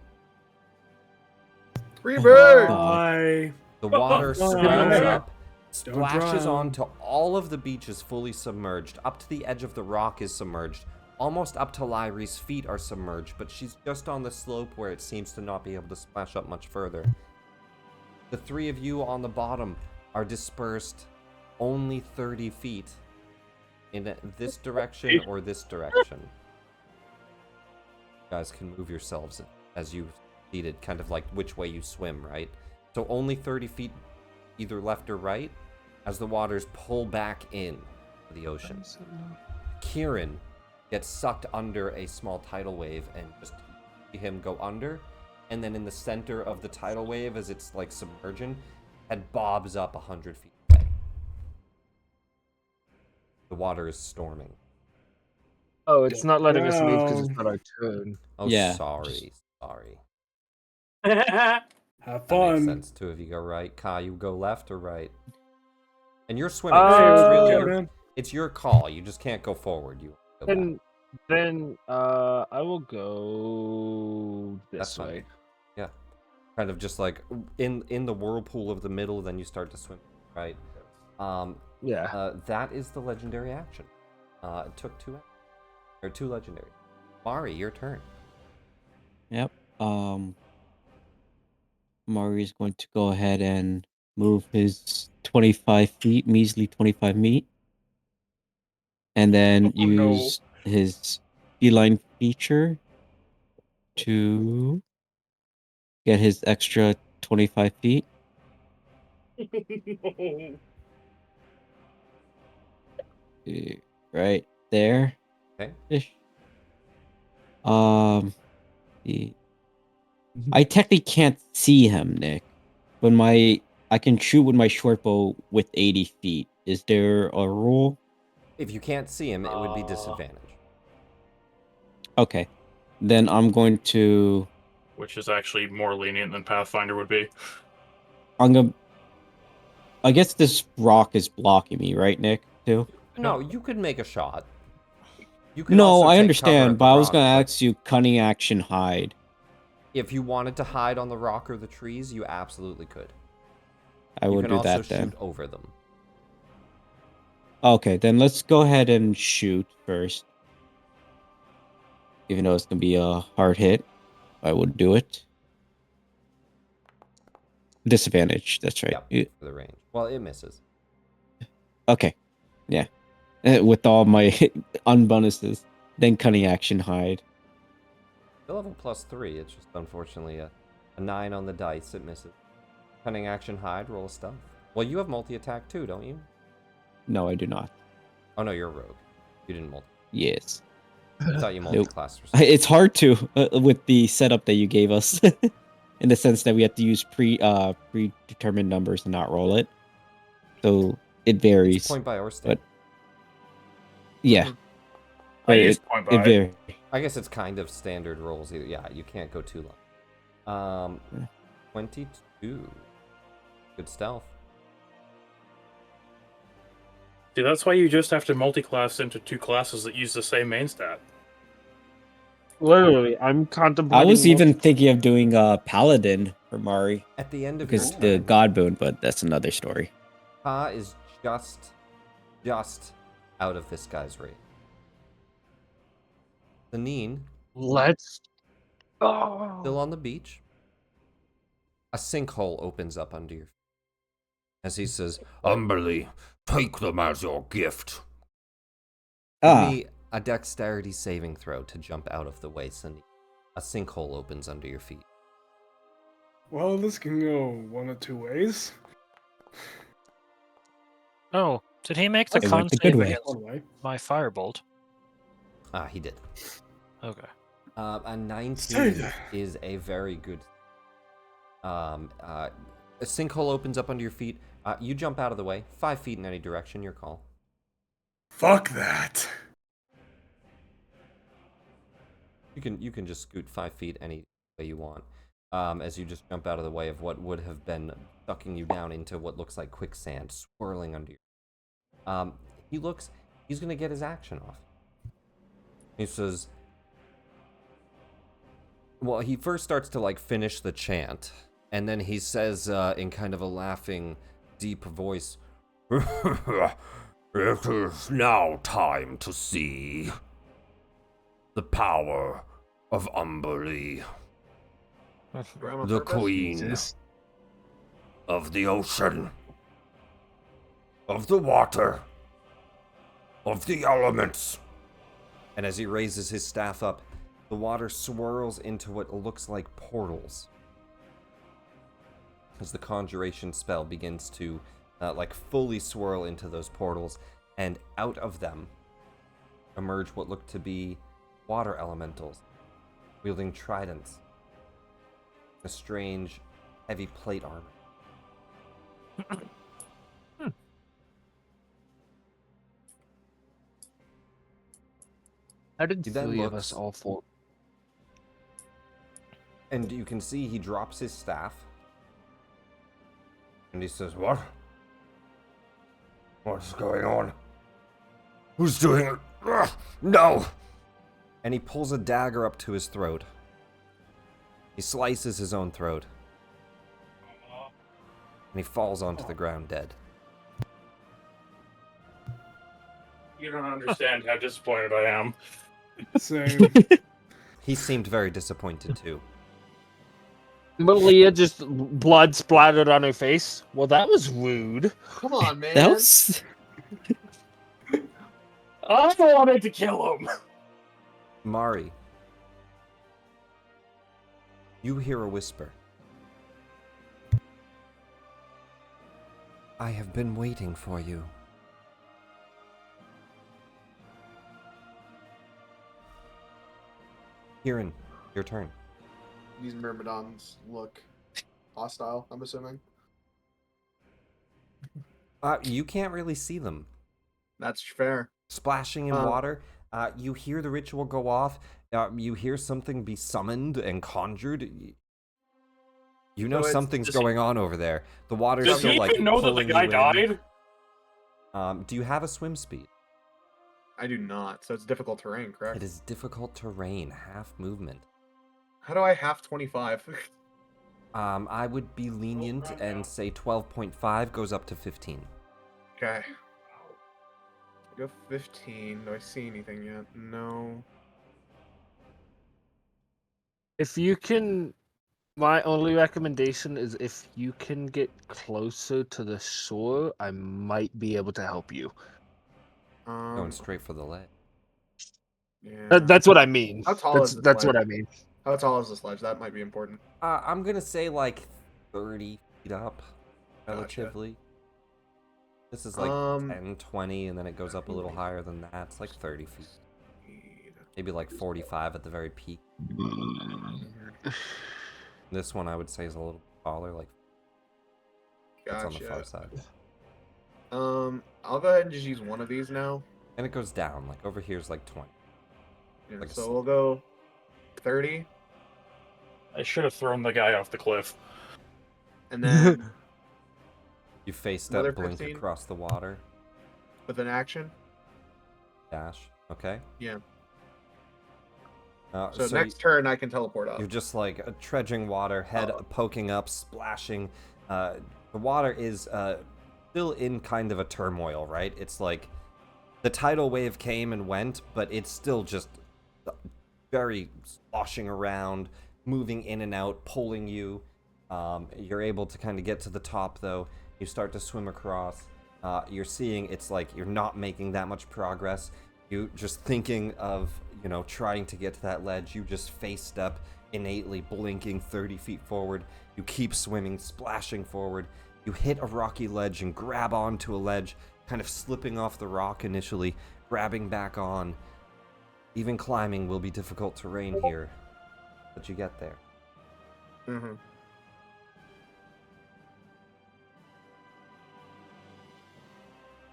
Rebirth! Bye. The water Don't swells drown. up, splashes drown. onto all of the beaches fully submerged. Up to the edge of the rock is submerged. Almost up to Lyrie's feet are submerged, but she's just on the slope where it seems to not be able to splash up much further. The three of you on the bottom are dispersed only 30 feet in this direction or this direction. You guys can move yourselves as you seated, kind of like which way you swim, right? So only 30 feet either left or right as the waters pull back in to the ocean. Kieran gets sucked under a small tidal wave and just see him go under. And then in the center of the tidal wave, as it's like submerging, it bobs up 100 feet away. The water is storming. Oh, it's not letting us move because it's Drown. not our turn. Oh, Yeah. sorry. Have That makes fun. sense. Two of you go right. Kai, you go left or right? And you're swimming, Hey, so it's what's really good, man? it's your call. You just can't go forward. You go back. Then I will go That's this fine. way. Yeah. Kind of just like in the whirlpool of the middle, then you start to swim, right? Yeah. That is the legendary action. It took two legendary. Mari, your turn. Yep. Mari's going to go ahead and move his 25 feet, measly 25 feet, and then Oh, no. use his feline feature to get his extra 25 feet. Right there. Okay. Ish. The- I technically can't see him, Nick, but I can shoot with my short bow with 80 feet. Is there a rule? If you can't see him, it would be disadvantage. Okay, then I'm going to. Which is actually more lenient than Pathfinder would be. I guess this rock is blocking me, right, Nick? Too. No, you could make a shot. You could No, also I take cover understand, at the but I was rock, gonna but ask you cunning action hide. if you wanted to hide on the rock or the trees, you absolutely could. I You will can do also that then. shoot over them. Okay, then let's go ahead and shoot first. Even though it's gonna be a hard hit, I will do it. Disadvantage. That's right. Yep, for the range. Well, it misses. Okay. Yeah. With all my unbonuses, then cunning action hide. Still level +3. It's just unfortunately a 9 on the dice. It misses. Cunning action hide. Roll a stealth. Well, you have multi-attack too, don't you? No, I do not. Oh no, you're a rogue. You didn't multi. Yes. I thought you multi-classed or Nope. something. It's hard to with the setup that you gave us, in the sense that we have to use predetermined numbers and not roll it. So it varies. It's point by or state. But yeah, I but use it, point it by. varies. I guess it's kind of standard rolls. Either. Yeah, you can't go too long. 22. Good stealth. See, that's why you just have to multi-class into two classes that use the same main stat. Literally, I'm contemplating. I was even thinking of doing paladin for Mari At the end of because your the turn, god boon, but that's another story. Ka is just out of this guy's range. Sanine, Let's. still on the beach. A sinkhole opens up under your feet. As he says, Umberly, take them as your gift. give me a dexterity saving throw to jump out of the way, Sanine. A sinkhole opens under your feet. Well, this can go one of two ways. Oh, did he make the It con went the good save way. against One way. my firebolt? He did. Okay. A 19 Save. is a very good. A sinkhole opens up under your feet. You jump out of the way, 5 feet in any direction. Your call. Fuck that. You can just scoot 5 feet any way you want. as you just jump out of the way of what would have been sucking you down into what looks like quicksand, swirling under you. He's gonna get his action off. He says, well, he first starts to like finish the chant, and then he says in kind of a laughing, deep voice, It is now time to see the power of Umberly, the queen Jesus. of the ocean, of the water, of the elements. and as he raises his staff up, the water swirls into what looks like portals. As the conjuration spell begins to like fully swirl into those portals, and out of them emerge what look to be water elementals, wielding tridents, a strange, heavy plate armor. How did He then 3 of looks- us all four? And you can see he drops his staff, and he says, What? What's going on? Who's doing it? Ugh, no! and he pulls a dagger up to his throat. He slices his own throat, and he falls onto the ground dead. You don't understand how disappointed I am. Same. He seemed very disappointed too. Malia just blood splattered on her face. Well, that was rude. Come on, man. That was. I wanted to kill him. Mari, you hear a whisper. I have been waiting for you. Kieran, your turn. These myrmidons look hostile, I'm assuming. You can't really see them. That's fair. Splashing in water, you hear the ritual go off. You hear something be summoned and conjured. You know So it's- something's does he- going on over there. The water's Does still he like even know that the pulling guy you in. died? Do you have a swim speed? I do not, so it's difficult terrain, correct? It is difficult terrain, half movement. How do I have 25? I would be lenient and say 12.5 goes up to 15. Okay. Go 15. Do I see anything yet? No. If you can, my only recommendation is if you can get closer to the shore, I might be able to help you. Going straight for the ledge. Yeah. That's what I mean. How tall that's is this that's what ledge? I mean. How tall is this ledge? That might be important. I'm gonna say like 30 feet up, Gotcha. relatively. This is like 10, 20, and then it goes up a little higher than that. It's like 30 feet. Maybe like 45 at the very peak. This one I would say is a little taller, like it's on the far Gotcha. side. I'll go ahead and just use one of these now. And it goes down, like over here is like 20. Yeah, Like a so slope. we'll go 30, I should have thrown the guy off the cliff. and then You face Another step, blink 15? across the water, with an action. dash. Okay. Yeah. So next turn I can teleport up. you're just like trudging water, head poking up, splashing. The water is still in kind of a turmoil, right? It's like the tidal wave came and went, but it's still just very sloshing around, moving in and out, pulling you. You're able to kind of get to the top, though. You start to swim across. You're seeing it's like you're not making that much progress. You just thinking of, trying to get to that ledge. You just face step, innately blinking 30 feet forward. You keep swimming, splashing forward. You hit a rocky ledge and grab onto a ledge, kind of slipping off the rock initially, grabbing back on. Even climbing will be difficult terrain here, but you get there. Mm-hmm.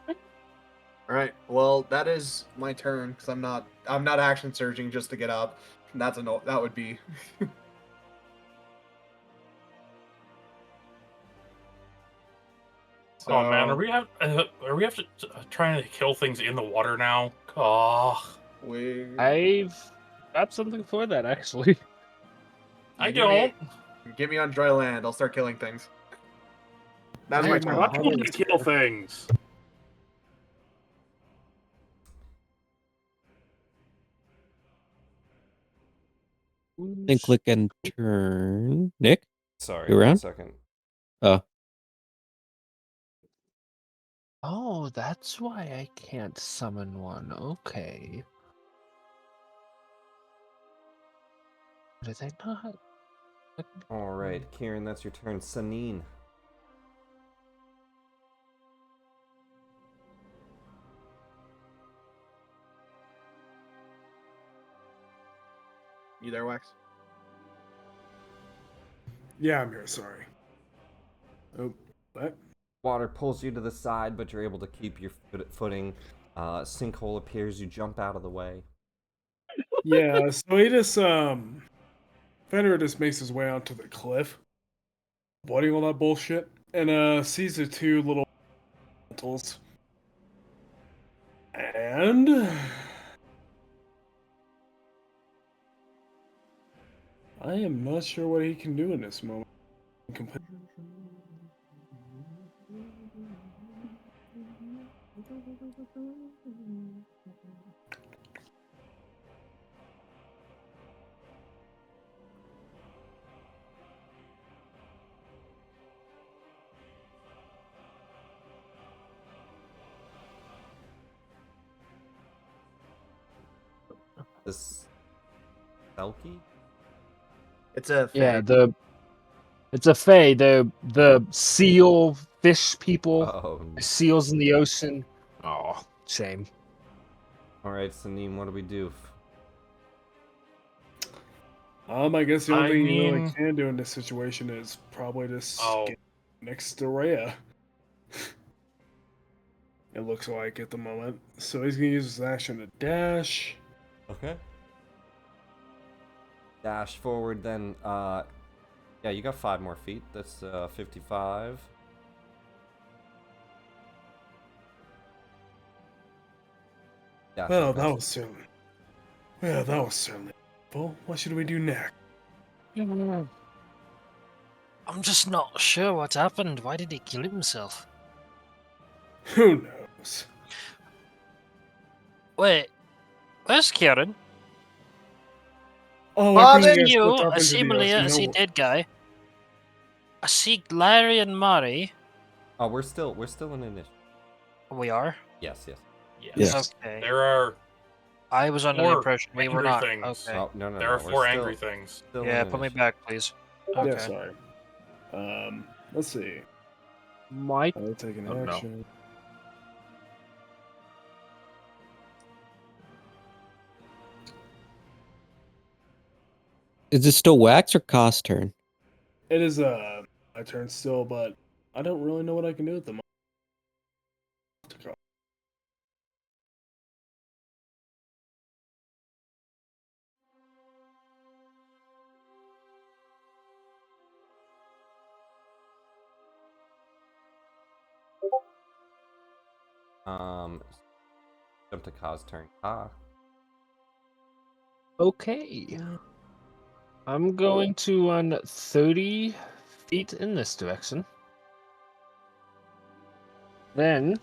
All right. Well, that is my turn because I'm not action surging just to get up. That would be. Oh man, So- are we have to trying to kill things in the water now? Oh, I've got something for that actually. I Give me- don't. Get me on dry land. I'll start killing things. That's my I'm turn. Not on trying to kill things. Then click and turn. Nick? Sorry, You 1 around? second. Oh, that's why I can't summon one. Okay. Did they not? All right, Kieran, that's your turn. Sanine. You there, Wax? Yeah, I'm here. Sorry. Oh, what? Water pulls you to the side, but you're able to keep your footing. Sinkhole appears. You jump out of the way. Yeah, so he just Fenrir just makes his way onto the cliff, avoiding all that bullshit, and sees the two little elementals. And I am not sure what he can do in this moment. This Selkie? It's a Yeah, fey. it's a fae. The seal fish people. Oh. Seals in the ocean. Oh, shame. All right, Sanine, what do we do? I guess the only I thing you really mean- can do in this situation is probably just Oh. get next to Rhea. It looks like at the moment. So he's gonna use his action to dash. Okay. Dash forward, then. Yeah, you got 5 more feet. That's 55. Dash Well, across. that was certainly. Well, what should we do next? I'm just not sure what happened. Why did he kill himself? Who knows? Wait, where's Kieran? Oh, Bob, I think I I see slipped you, off I into see the Malia, I ocean. see No- dead guy. I see Larry and Mari. Oh, we're still in initiative. We are? Yes, yes. Yes. Okay. There are I was under the 4 impression we were angry not. things. Okay. Oh, no, no, There no. are we're 4 still- angry things. still Yeah, in put me initiative. back, please. Okay. Yeah, sorry. Let's see. Might. I'll take an Oh, no. action. Is it still Wax or Cost turn? It is my turn still, but I don't really know what I can do at the moment. Jump to Ka's turn. Ah. Okay. I'm going to run 30 feet in this direction. Then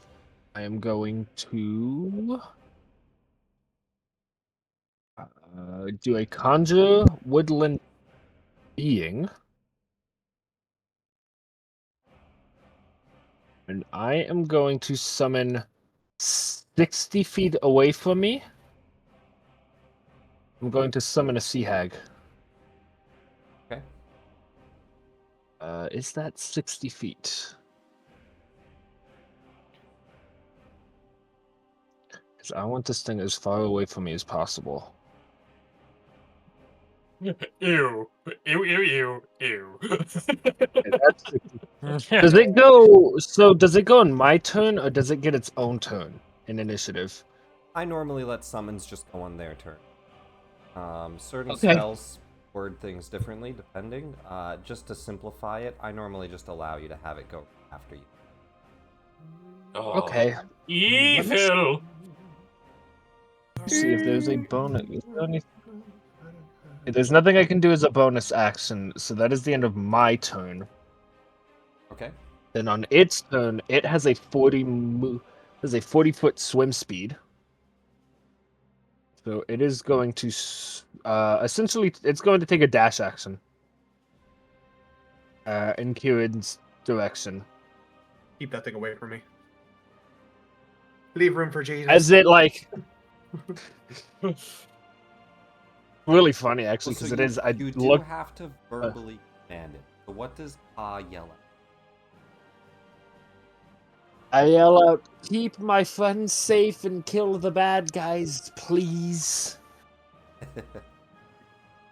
I am going to do a conjure woodland being. And I am going to summon 60 feet away from me. I'm going to summon a sea hag. Okay. Is that 60 feet? Because I want this thing as far away from me as possible. Ew. Ew, ew, ew, ew. That's 60. Does it go? So does it go on my turn, or does it get its own turn in initiative? I normally let summons just go on their turn. Certain Okay. spells word things differently depending. Just to simplify it, I normally just allow you to have it go after you. Oh, Okay. evil. See if there's a bonus. There's nothing I can do as a bonus action, so that is the end of my turn. Okay. Then on its turn, it has a 40-foot swim speed. So it is going to essentially it's going to take a dash action. In Kieran's direction. Keep that thing away from me. Leave room for Jesus. As it like really funny actually, So because it is. I You do look. have to verbally command it. So what does Pa yell at? I yell out, "Keep my friends safe and kill the bad guys, please."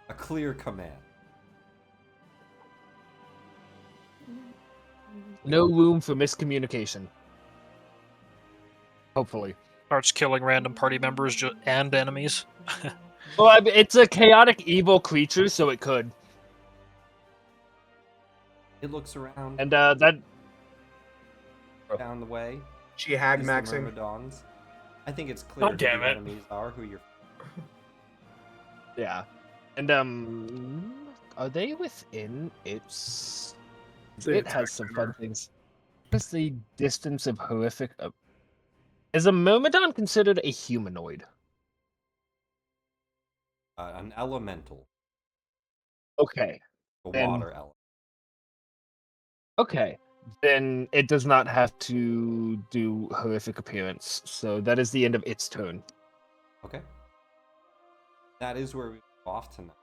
A clear command. No room for miscommunication. Hopefully. Starts killing random party members and enemies. Well, I mean, it's a chaotic evil creature, so it could. It looks around And that down the way. She hag sees the maxing. Myrmidons. I think it's clear who damn the it. enemies are, who you're. yeah. And are they within its? It has some fun things. What's the distance of horrific? Is a Myrmidon considered a humanoid? An elemental. Okay. A Then- water element. Okay. Then it does not have to do horrific appearance. So that is the end of its turn. Okay. That is where we go off tonight.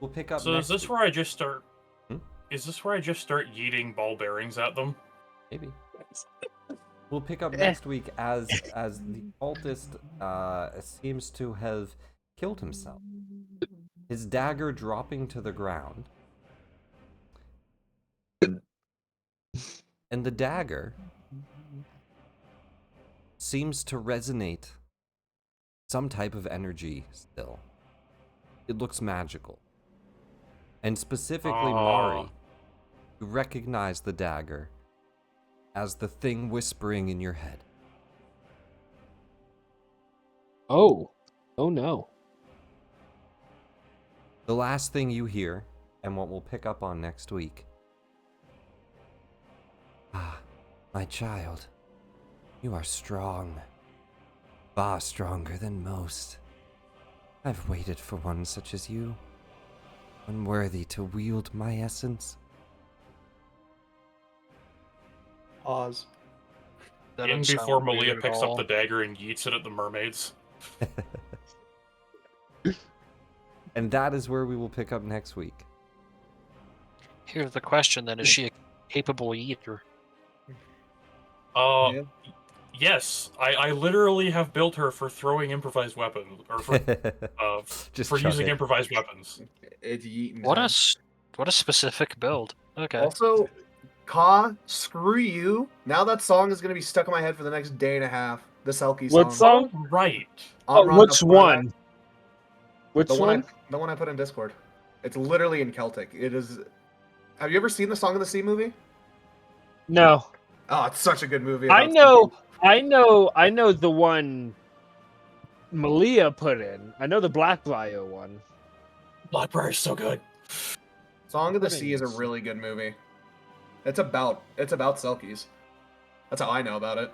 We'll pick up So next is this week. where I just start? Hmm? Is this where I just start yeeting ball bearings at them? Maybe. We'll pick up next week as the cultist seems to have killed himself. His dagger dropping to the ground. And the dagger seems to resonate some type of energy still. It looks magical. And specifically, Mari, you recognize the dagger as the thing whispering in your head. Oh. Oh no. The last thing you hear, and what we'll pick up on next week. Ah, my child, you are strong. Far stronger than most. I've waited for one such as you. Unworthy to wield my essence. Pause. That In doesn't before sound weird Malia at picks up all. the dagger and yeets it at the mermaids. And that is where we will pick up next week. Here's the question then: is she a capable eater? Yeah. Yes, I literally have built her for throwing improvised weapons, or for Just for chuck using it. improvised weapons. It's yeeting. What time. what a specific build. Okay. Also, Ka, screw you. Now that song is gonna be stuck in my head for the next day and a half. The Selkie song. What song? Right. Which one? Which The one? one I put in Discord. It's literally in Celtic. It is. Have you ever seen the Song of the Sea movie? No. Oh, it's such a good movie. I about know. Selkies. I know the one Malia put in. I know the Blackbriar one. Blackbriar's so good. Song of the Putting Sea is a is- really good movie. It's about Selkies. That's how I know about it.